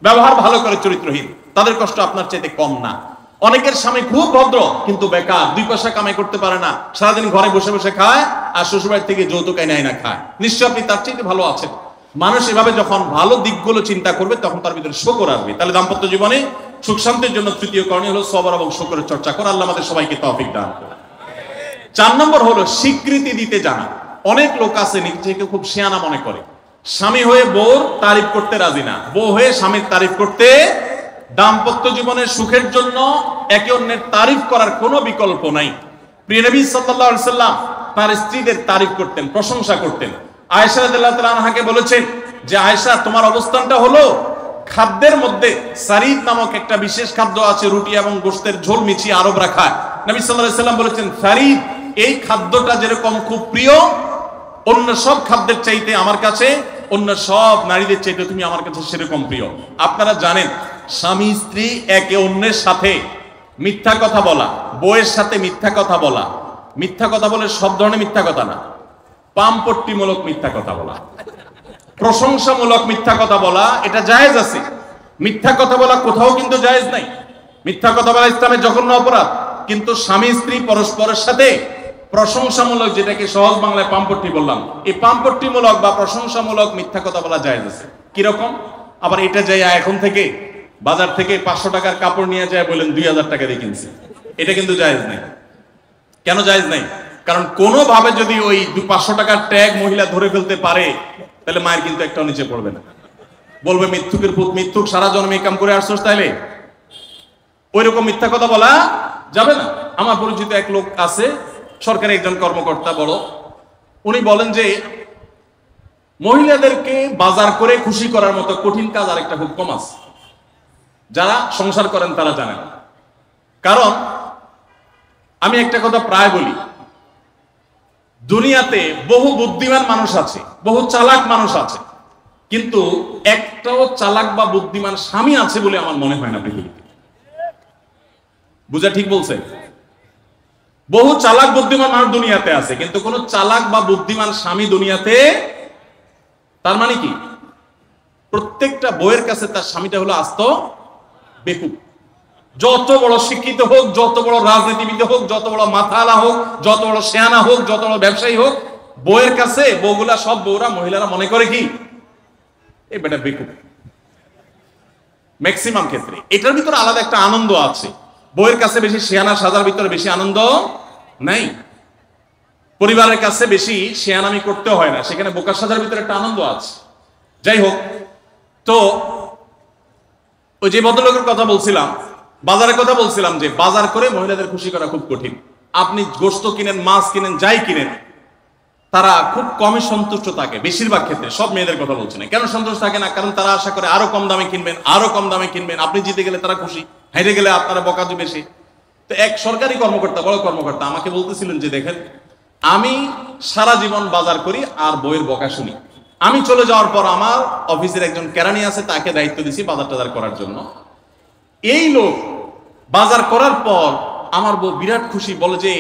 ব্যবহার ভালো করে চরিত্রহীন, তাদের কষ্ট আপনার চাইতে কম না। অনেকের স্বামী খুব ভদ্র কিন্তু বেকার, দুই পয়সা কামাই করতে পারে না, সারাদিন ঘরে বসে বসে খায় আর শ্বশুরবাড়ি থেকে যৌতুক এনে না খায়, নিশ্চয় আপনি তার চাইতে ভালো আছেন। মানুষ এভাবে যখন ভালো দিকগুলো চিন্তা করবে, তখন তার ভিতরে শুকর আসবে। তাহলে দাম্পত্য জীবনে সুখ শান্তির জন্য তৃতীয় করণীয় হলো সবর এবং শুকরের চর্চা করা। আল্লাহ আমাদের সবাইকে তৌফিক দান করুন। 4 নম্বর হলো স্বীকৃতি দিতে জানা। অনেক লোক আছে নিজেকে খুব শিয়ানা মনে করে, স্বামী হয়ে বউর তারিফ করতে রাজি না, বউ হয়ে স্বামীর তারিফ করতে। দাম্পত্য জীবনের সুখের জন্য একে অন্যের তারিফ করার কোনো বিকল্প নাই। প্রিয় নবী সাল্লাল্লাহু আলাইহি সাল্লাম তার স্ত্রীদের তারিফ করতেন, প্রশংসা করতেন। আয়েশা রাদিয়াল্লাহু তাআলা আনহাকে বলেছেন যে আয়েশা, তোমার অবস্থানটা হলো খাদ্যের মধ্যে সারিদ নামক একটা বিশেষ খাদ্য আছে, রুটি এবং গোশতের ঝোল মিছিয়ে আরবরা খায়। নবী সাল্লাল্লাহু আলাইহি সাল্লাম বলেছেন, সারিদ এই খাদ্যটা যেরকম খুব প্রিয় অন্য সব খাদ্যের চাইতে আমার কাছে, অন্য সব নারীদের চাইতে তুমি আমার কাছে সেরকম প্রিয়। আপনারা জানেন, স্বামী স্ত্রী একে অন্যের সাথে মিথ্যা কথা বলা, বউয়ের সাথে মিথ্যা কথা বলা, মিথ্যা কথা বলে সব ধরনের মিথ্যা কথা না, পামপট্টিমূলক মিথ্যা কথা বলা, প্রশংসামূলক মিথ্যা কথা বলা, এটা জায়েজ আছে। মিথ্যা কথা বলা কোথাও কিন্তু জায়েজ নাই। মিথ্যা কথা বলা ইসলামের জঘন্য অপরাধ। কিন্তু স্বামী স্ত্রী পরস্পরের সাথে প্রশংসামূলক, যেটাকে সহজ বাংলায় পামপট্টি বললাম, এই পামপট্টিমূলক বা প্রশংসামূলক মিথ্যা কথা বলা জায়েজ আছে। কিরকম? আবার এটা যাই এখন থেকে বাজার থেকে 500 টাকার কাপড় নিয়ে যায় বলেন 2000 টাকা দিয়ে কিনছি, এটা কিন্তু জায়েজ নাই। কেন জায়েজ নাই? কারণ কোনোভাবে যদি ওই 500 টাকার ট্যাগ মহিলা ধরে ফেলতে পারে, তাহলে মায়ের কিন্তু একটাও নিচে পড়বে না, বলবে মিথ্যুকের পুত, মিথ্যুক, সারা জন্মে কাম করে আসছস, তাইলে ওই রকম মিথ্যা কথা বলা যাবে না। আমার পরিচিত এক লোক আছে, সরকারি একজন কর্মকর্তা বড়, উনি বলেন যে মহিলাদেরকে বাজার করে খুশি করার মতো কঠিন কাজ আরেকটা খুব কম আছে। যারা সংসার করেন তারা জানেন। কারণ আমি একটা কথা প্রায় বলি, দুনিয়াতে বহু বুদ্ধিমান মানুষ আছে, বহু চালাক মানুষ আছে, কিন্তু একটাও চালাক বা বুদ্ধিমান স্বামী আছে বলে আমার মনে হয় না পৃথিবীতে। বুঝা ঠিক বলছে? বহু চালাক বুদ্ধিমান মানুষ দুনিয়াতে আছে, কিন্তু কোন চালাক বা বুদ্ধিমান স্বামী দুনিয়াতে। তার মানে কি, প্রত্যেকটা বউয়ের কাছে তার স্বামীটা হলো আস্ত বেকুব। যত বড় শিক্ষিত হোক, যত বড় রাজনীতিবিদ হোক, যত বড় মাথালা হোক, যত বড় শেয়ানা হোক, যত বড় ব্যবসায়ী হোক, বউয়ের কাছে বউগুলা, সব বউরা, মহিলারা মনে করে কি এই বেটা বেকুব। ম্যাক্সিমাম ক্ষেত্রে এটার ভিতরে আলাদা একটা আনন্দ আছে। বউয়ের কাছে বেশি শেয়ানা সাজার ভিতরে বেশি আনন্দ নাই। পরিবারের কাছে বেশি শেয়ানামি করতে হয় না, সেখানে বোকা সাজার ভিতরে একটা আনন্দ আছে। যাই হোক, তো ওই যে ভদ্রলোকের কথা বলছিলাম, বাজারের কথা বলছিলাম, যে বাজার করে মহিলাদের খুশি করা খুব কঠিন। আপনি গোশত কিনেন, মাছ কিনেন, যাই কিনেন, তারা খুব কমই সন্তুষ্ট থাকে বেশিরভাগ ক্ষেত্রে। সব মেয়েদের কথা বলছি না। কেন সন্তুষ্ট থাকে না? কারণ তারা আশা করে আরো কম দামে কিনবেন, আরো কম দামে কিনবেন। আপনি জিতে গেলে তারা খুশি, হেরে গেলে আপনারা বকাজু বেশি। তো এক সরকারি কর্মকর্তা, বড় কর্মকর্তা, আমাকে বলতেছিলেন যে দেখেন, আমি সারা জীবন বাজার করি আর বইয়ের বকা শুনি। আমি চলে যাওয়ার পর আমার অফিসের একজন কেরানি আছে, তাকে দায়িত্ব দিছি বাজার টাজার করার জন্য। এই লোক বাজার করার পর আমার বউ বিরাট খুশি, বলে যে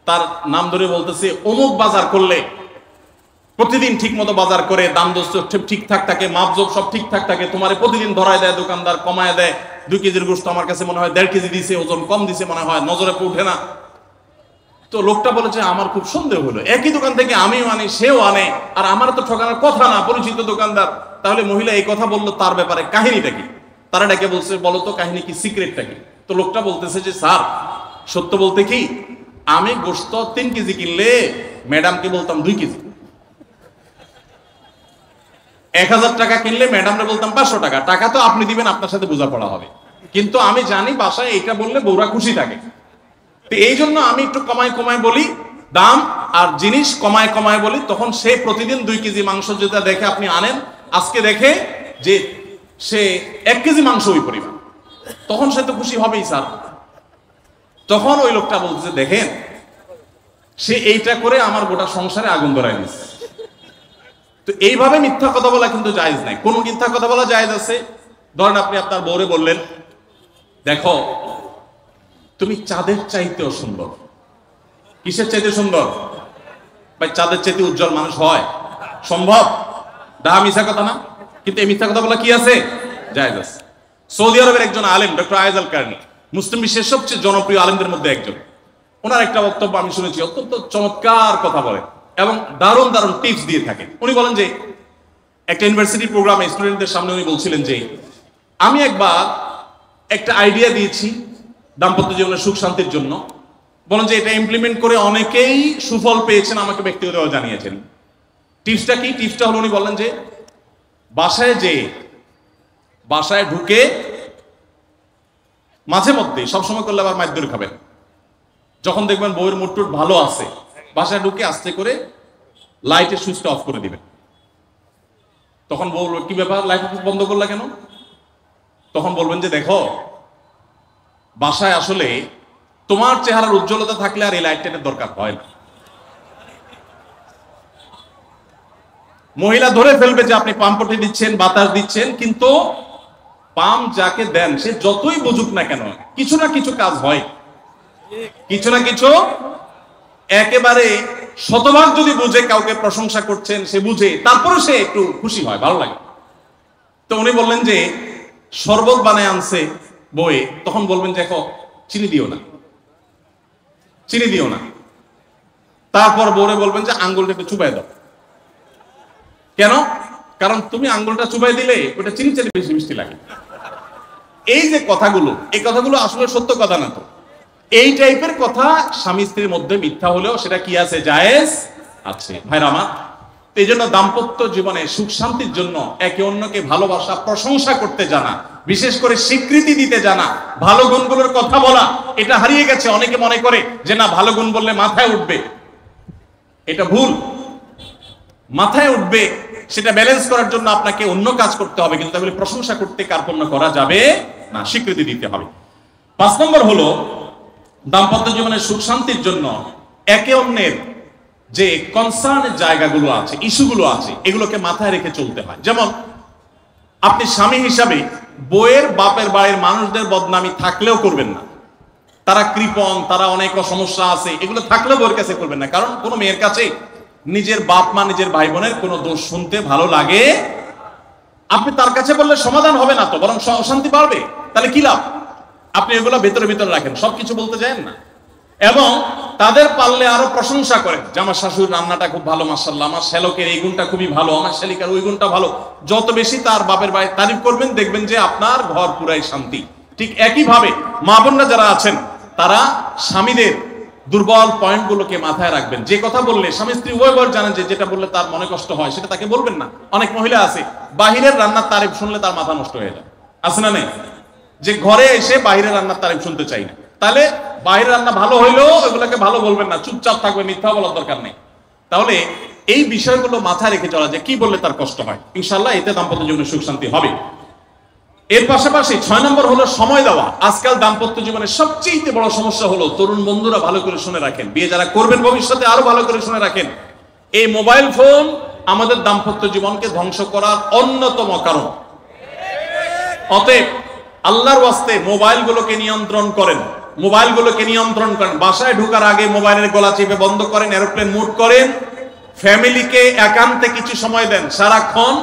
তার নাম ধরে বলতেছে, অমুক বাজার করলে প্রতিদিন ঠিক মতো বাজার করে, দাম দস্ত ঠিকঠাক থাকে, মাপজোক সব ঠিকঠাক থাকে, তোমারে প্রতিদিন ধরায় দেয় দোকানদার, কমায় দেয়। 2 কেজির গোশত আমার কাছে মনে হয় 1.5 কেজি দিছে, ওজন কম দিছে মনে হয়, নজরে উঠে না। তো লোকটা বলেছে, আমার খুব সন্দেহ হলো, একই দোকান থেকে আমিও আনি, সেও আনে, আর আমার তো ঠকানোর কথা না, পরিচিত দোকানদার। তাহলে মহিলা এই কথা বললো, তার ব্যাপারে কাহিনীটা কি? তারা ডেকে বলছে, বলো তো কাহিনী কি, সিক্রেটটা কি? তো লোকটা বলতেছে যে স্যার, সত্য বলতে কি, আমি গোশত 3 কেজি কিনলে ম্যাডামকে বলতাম 2 কেজি, 1000 টাকা কিনলে ম্যাডামরে বলতাম 500 টাকা। টাকা তো আপনি দিবেন, আপনার সাথে বোঝাপড়া হবে, কিন্তু আমি জানি বাসায় এটা বললে বউরা খুশি থাকে। তো এই জন্য আমি একটু কমায় কমায় বলি দাম, আর জিনিস কমায় কমায় বলি। তখন সে প্রতিদিন 2 কেজি মাংস যেটা দেখে আপনি আনেন, আজকে দেখে যে সে 1 কেজি মাংস ওই পরিমাণ, তখন সে তো খুশি হবেই স্যার। তখন ওই লোকটা বলছে, দেখেন, সে এইটা করে আমার গোটা সংসারে আগুন ধরায় দিচ্ছে। তো এইভাবে মিথ্যা কথা বলা কিন্তু জায়েজ নাই। কোন মিথ্যা কথা বলা জায়েজ আছে? ধরেন আপনি আপনার বউরে বললেন, দেখো তুমি চাঁদের চাইতেও সুন্দর। কিসের চাইতে সুন্দর? ভাই, চাঁদের চাইতে উজ্জ্বল মানুষ হয় সম্ভব? ডাহা মিথ্যা কথা না? কিন্তু এই মিথ্যা কথা বলা কি আছে? জায়েজ আছে। সৌদি আরবের একজন আলেম, ডক্টর আয়েজ আল কারনি, মুসলিম বিশ্বের সবচেয়ে জনপ্রিয় আলেমদের মধ্যে একজন। ওনার একটা বক্তব্য আমি শুনেছি, অত্যন্ত চমৎকার কথা বলেন এবং দারুণ দারুণ টিপস দিয়ে থাকেন। উনি বলেন যে একটা ইউনিভার্সিটি প্রোগ্রামে স্টুডেন্টদের সামনে উনি বলছিলেন যে, আমি একবার একটা আইডিয়া দিয়েছি দাম্পত্য জীবনের সুখ শান্তির জন্য। বলেন যে এটা ইমপ্লিমেন্ট করে অনেকেই সুফল পেয়েছেন, আমাকে ব্যক্তিগতভাবে জানিয়েছেন। টিপসটা কি? টিপসটা হলো, উনি বললেন যে বাসায় ঢুকে মাঝে মধ্যে, সবসময় করলে আবার মাইর খাবেন, যখন দেখবেন বউয়ের মুড টুড ভালো আছে, বাসায় ঢুকে আস্তে করে লাইটের সুইচটা অফ করে দিবেন। তখন বলবো, কি ব্যাপার, লাইট বন্ধ করলা কেন? তখন বলবেন যে দেখো, বাসায় আসলে তোমার চেহারার উজ্জ্বলতা থাকলে আর এই লাইটটার দরকার হয় না। মহিলা ধরে ফেলবে যে আপনি পাম্পটি দিচ্ছেন, বাতাস দিচ্ছেন, কিন্তু পাম্প যাকে দেন সে যতই বুঝুক না কেন, কিছু না কিছু কাজ হয়, কিছু না কিছু। একেবারে শতভাগ যদি বুঝে কাউকে প্রশংসা করছেন, সে বুঝে, তারপরে সে একটু খুশি হয়, ভালো লাগে। তো উনি বললেন যে শরবত বানায় আনছে বউয়ে, তখন বলবেন যে দেখো, চিনি দিও না, চিনি দিও না। তারপর বউরে বলবেন যে আঙ্গুলটা একটু চুবাই দাও। কেন? কারণ তুমি আঙ্গুলটা চুবাই দিলে ওটা চিনি চেয়ে বেশি মিষ্টি লাগে। এই যে কথাগুলো, এই কথাগুলো আসলে সত্য কথা না। তো এই টাইপের কথা স্বামী স্ত্রীর মধ্যে মিথ্যা হলেও সেটা কি আছে? জায়েজ আছে। ভাইরা আমার, এই জন্য দাম্পত্য জীবনে সুখ শান্তির জন্য একে অন্যকে ভালোবাসা, প্রশংসা করতে জানা, বিশেষ করে স্বীকৃতি দিতে জানা, ভালো গুণগুলোর কথা বলা, এটা হারিয়ে গেছে। অনেকে মনে করে যে না, ভালো গুণ বললে মাথায় উঠবে। এটা ভুল। মাথায় উঠবে সেটা ব্যালেন্স করার জন্য আপনাকে অন্য কাজ করতে হবে, কিন্তু তাহলে প্রশংসা করতে কার্পণ্য করা যাবে না, স্বীকৃতি দিতে হবে। 5 নম্বর হলো দাম্পত্য জীবনের সুখ শান্তির জন্য একে অন্যের যে কনসার্নের জায়গাগুলো আছে, ইস্যুগুলো আছে, এগুলোকে মাথায় রেখে চলতে হয়। যেমন আপনি স্বামী হিসাবে বইয়ের বাপের বাড়ির মানুষদের বদনামি থাকলেও করবেন না, তারা কৃপণ, তারা অনেক সমস্যা আছে, এগুলো থাকলেও বউয়ের কাছে করবেন না। কারণ কোনো মেয়ের কাছে নিজের বাপ মা, নিজের ভাই বোনের কোনো দোষ শুনতে ভালো লাগে। আপনি তার কাছে বললে সমাধান হবে না, তো বরং অশান্তি বাড়বে। তাহলে কি লাভ? আপনি এগুলো ভেতরে ভিতরে রাখেন, সবকিছু বলতে যান না। এবং তাদের পারলে আরো প্রশংসা করেন যে আমার শাশুড়ির রান্নাটা খুব ভালো, মাশাআল্লাহ, আমার শ্যালকের এই গুণটা খুবই ভালো, আমার শালিকার ওই গুণটা ভালো। যত বেশি তার বাপের বাড়ি তারিফ করবেন, দেখবেন যে আপনার ঘর পুরাই শান্তি। ঠিক একইভাবে মা বোনরা যারা আছেন, তারা স্বামীদের দুর্বল পয়েন্টগুলোকে মাথায় রাখবেন। যে কথা বললে স্বামী স্ত্রী উভয় জানেন যে যেটা বললে তার মনে কষ্ট হয়, সেটা তাকে বলবেন না। অনেক মহিলা আছে বাহিরের রান্নার তারিফ শুনলে তার মাথা নষ্ট হয়ে যায়, আছে না নেই? যে ঘরে এসে বাইরের রান্নার তারিফ শুনতে চাই না। তাহলে বাইরের রান্না ভালো হইলেও ওগুলোকে ভালো বলবেন না, চুপচাপ থাকবে, মিথ্যা বলার দরকার নেই। তাহলে এই বিষয়গুলো মাথায় রেখে চলা, যে কি বললে তার কষ্ট হয়, ইনশাআল্লাহ এতে দাম্পত্য জীবনে সুখ শান্তি হবে। এর পাশাপাশি 6 নম্বর হলো সময় দেওয়া। আজকাল দাম্পত্য জীবনের সবচেয়ে বড় সমস্যা হলো, তরুণ বন্ধুরা ভালো করে শুনে রাখেন, বিয়ে যারা করবেন ভবিষ্যতে আরো ভালো করে শুনে রাখেন, এই মোবাইল ফোন আমাদের দাম্পত্য জীবনকে ধ্বংস করার অন্যতম কারণ। অতএব আল্লাহর ওয়াস্তে মোবাইলগুলোকে নিয়ন্ত্রণ করেন, মোবাইলগুলোকে নিয়ন্ত্রণ করেন। বাসায় ঢোকার আগে মোবাইলের গলা চেপে বন্ধ করেন, এরোপ্লেন মুড করেন। ফ্যামিলিকে একান্তে কিছু সময় দেন। সারাক্ষণ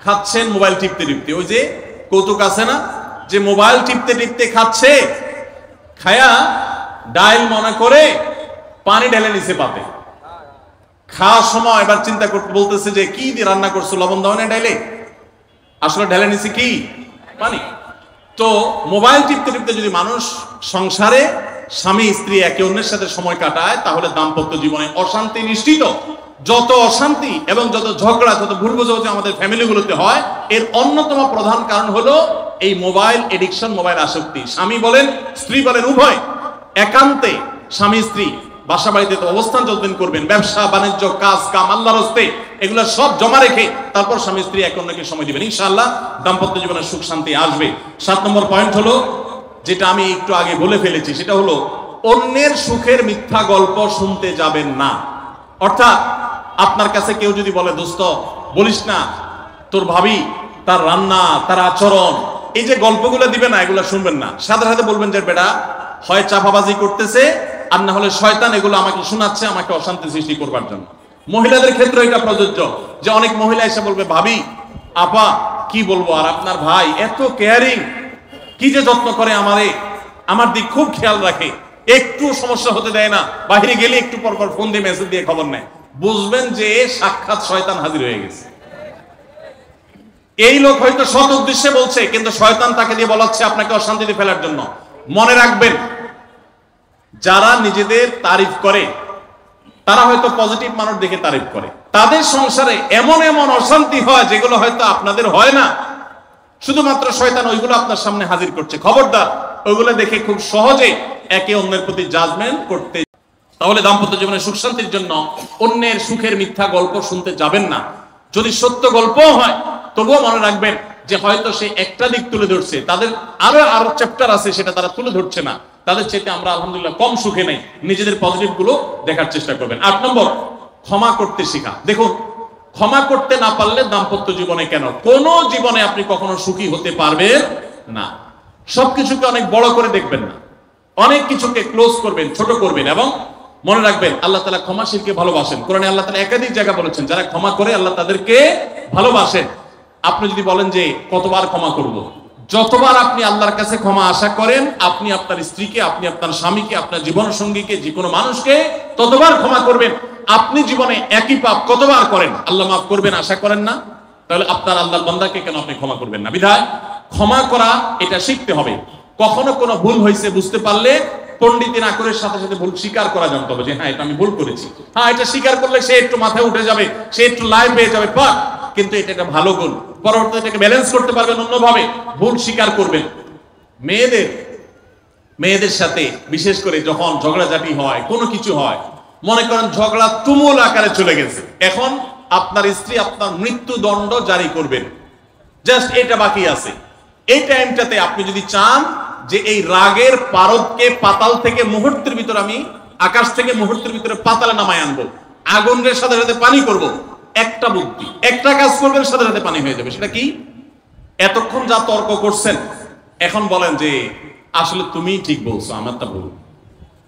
খাচ্ছেন মোবাইল টিপতে টিপতে, ওই যে কৌতুক আছে না, যে মোবাইল টিপতে টিপতে খাচ্ছে, খায়া ডাইল মনে করে পানি ঢেলে নিচে পাতে। খাওয়ার সময় এবার চিন্তা করতে বলতেছে যে কি দিয়ে রান্না করছো, লবণ দাও না ডাইলে, আসলে ঢেলে নিচে কি পানি। তো মোবাইল টিপতে টিপতে যদি মানুষ সংসারে স্বামী স্ত্রী একে অন্যের সাথে সময় কাটায়, তাহলে দাম্পত্য জীবনে অশান্তি নিশ্চিত। যত অশান্তি এবং যত ঝগড়া, যত ভুল বোঝাবুঝি আমাদের ফ্যামিলিগুলোতে হয়, এর অন্যতম প্রধান কারণ হলো এই মোবাইল এডিকশন, মোবাইল আসক্তি। স্বামী বলেন স্ত্রী বলেন উভয় একান্তে স্বামী স্ত্রী বাসা বাড়িতে তো অবস্থান যতদিন করবেন, ব্যবসা বাণিজ্য, কাজ কাম, আল্লাহর হস্তে, এগুলো সব জমা রেখে তারপর স্বামী স্ত্রী একে অন্যকে সময় দিবেন, ইনশাআল্লাহ দাম্পত্য জীবনের সুখ শান্তি আসবে। 7 নম্বর পয়েন্ট হলো, যেটা আমি একটু আগে বলে ফেলেছি, সেটা হলো অন্যের সুখের মিথ্যা গল্প শুনতে যাবেন না। অর্থাৎ আপনার কাছে কেউ যদি বলে দোস্ত বলিস না, তোর ভাবি তার রান্না, তার আচরণ, এই যে গল্পগুলো দিবে না, এগুলো শুনবেন না। সাথে সাথে বলবেন যে বেটা হয় চাপাবাজি করতেছে, আর না হলে শয়তান এগুলো আমাকে শোনাচ্ছে, আমাকে অশান্তি সৃষ্টি করবার জন্য। মহিলাদের ক্ষেত্রে এটা প্রযোজ্য, যে অনেক মহিলা এসে বলবে ভাবি, আপা কি বলবো, আর আপনার ভাই এত কেয়ারিং, কি যে যত্ন করে আমারে, আমার দিক খুব খেয়াল রাখে, একটু সমস্যা হতে দেয় না, বাইরে গেলে একটু পর পর ফোন দিয়ে মেসেজ দিয়ে খবর নেয়। বুঝবেন যে সাক্ষাৎ শয়তান হাজির হয়ে গেছে। এই লোক হয়তো সৎ উদ্দেশ্যে বলছে, কিন্তু শয়তান তাকে দিয়ে বলাচ্ছে আপনাকে অশান্তিতে ফেলার জন্য। মনে রাখবেন, যারা নিজেদের তারিফ করে তারা হয়তো পজিটিভ মানুষ দেখে তারিফ করে, তাদের সংসারে এমন এমন অশান্তি হয় যেগুলো হয়তো আপনাদের হয় না, শুধুমাত্র শয়তান ওইগুলো আপনার সামনে হাজির করছে। খবরদার, ওইগুলো দেখে খুব সহজে একে অন্যের প্রতি জাজমেন্ট করতে। তাহলে দাম্পত্য জীবনের সুখ শান্তির জন্য অন্যের সুখের মিথ্যা গল্প শুনতে যাবেন না। যদি সত্য গল্পও হয়, তবুও মনে রাখবেন যে হয়তো সে একটা দিক তুলে ধরছে, তাদের আরো চ্যাপ্টার আছে সেটা তারা তুলে ধরছে না, তাদের চাইতে আমরা আলহামদুলিল্লাহ কম সুখে নেই। নিজেদের পজিটিভ গুলো দেখার চেষ্টা করবেন। 8 নম্বর, ক্ষমা করতে শেখা। দেখুন, ক্ষমা করতে না পারলে দাম্পত্য জীবনে কেন, কোন জীবনে আপনি কখনো সুখী হতে পারবেন না। সবকিছুকে অনেক বড় করে দেখবেন না, অনেক কিছুকে ক্লোজ করবেন, ছোট করবেন। এবং মনে রাখবেন, আল্লাহ তাআলা ক্ষমাশীলকে ভালোবাসেন। কোরআনে আল্লাহ তাআলা একাধিক জায়গা বলেছেন, যারা ক্ষমা করে আল্লাহ তাদেরকে ভালোবাসেন। আপনি যদি বলেন যে কতবার ক্ষমা করব, যতবার আপনি আল্লাহর কাছে ক্ষমা আশা করেন, আপনি আপনার স্ত্রীকে, আপনি আপনার স্বামীকে, আপনার জীবন সঙ্গীকে, যে কোনো মানুষকে ততবার ক্ষমা করবেন। আপনি জীবনে একই পাপ কতবার করেন, আল্লাহ মাফ করবেন আশা করেন না? তাহলে আপনার আল্লাহর বান্দাকে কেন আপনি ক্ষমা করবেন না? বিধায় ক্ষমা করা এটা শিখতে হবে। কখনো কোনো ভুল হয়েছে বুঝতে পারলে পণ্ডিতি না করে সাথে সাথে ভুল স্বীকার করা জানতে হবে, যে হ্যাঁ এটা আমি ভুল করেছি। হ্যাঁ, এটা স্বীকার করলে সে একটু মাথায় উঠে যাবে, সে একটু লাইফ পেয়ে যাবে, পাক। কিন্তু এটা একটা ভালো গুণ, পরবর্তীতে এটাকে ব্যালেন্স করতে পারবেন অন্যভাবে। ভুল স্বীকার করবেন। মেয়েদের সাথে বিশেষ করে যখন ঝগড়াঝাটি হয়, কোনো কিছু হয়, মনে করেন ঝগড়া তুমুল আকারে চলে গেছে, এখন আপনার স্ত্রী আপনার মৃত্যুদণ্ড জারি করবেন, জাস্ট এটা বাকি আছে। এই টাইমটাতে আপনি যদি চান যে এই রাগের পারদকে পাতাল থেকে মুহূর্তের ভিতরে আমি আকাশ থেকে মুহূর্তের ভিতরে পাতালে নামায় আনবো, আগুনের সাথে সাথে পানি করব, একটা বুদ্ধি, একটা কাজ করবেন, সাথে সাথে পানি হয়ে যাবে। সেটা কি? এতক্ষণ যা তর্ক করছেন এখন বলেন যে আসলে তুমি ঠিক বলছো, আমারটা ভুল,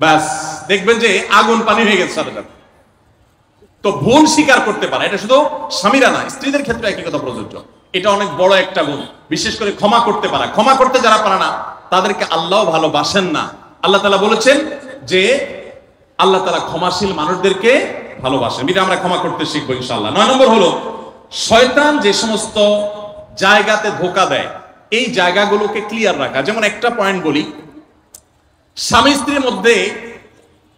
ব্যাস দেখবেন যে আগুন পানি হয়ে গেছে সাথে সাথে। তো ভুল স্বীকার করতে পারে, এটা শুধু স্বামীরা না, স্ত্রীদের ক্ষেত্রে একই কথা প্রযোজ্য। এটা অনেক বড় একটা গুণ, বিশেষ করে ক্ষমা করতে পারা। ক্ষমা করতে যারা পারে না তাদেরকে আল্লাহ ভালোবাসেন না। আল্লাহ তাআলা বলেছেন যে আল্লাহ তাআলা ক্ষমাশীল মানুষদেরকে ভালোবাসেন। এটা আমরা ক্ষমা করতে শিখবো ইনশাআল্লাহ। 9 নম্বর হলো শয়তান যে সমস্ত জায়গাতে ধোঁকা দেয় এই জায়গাগুলোকে ক্লিয়ার রাখা। যেমন একটা পয়েন্ট বলি, স্বামী স্ত্রীর মধ্যে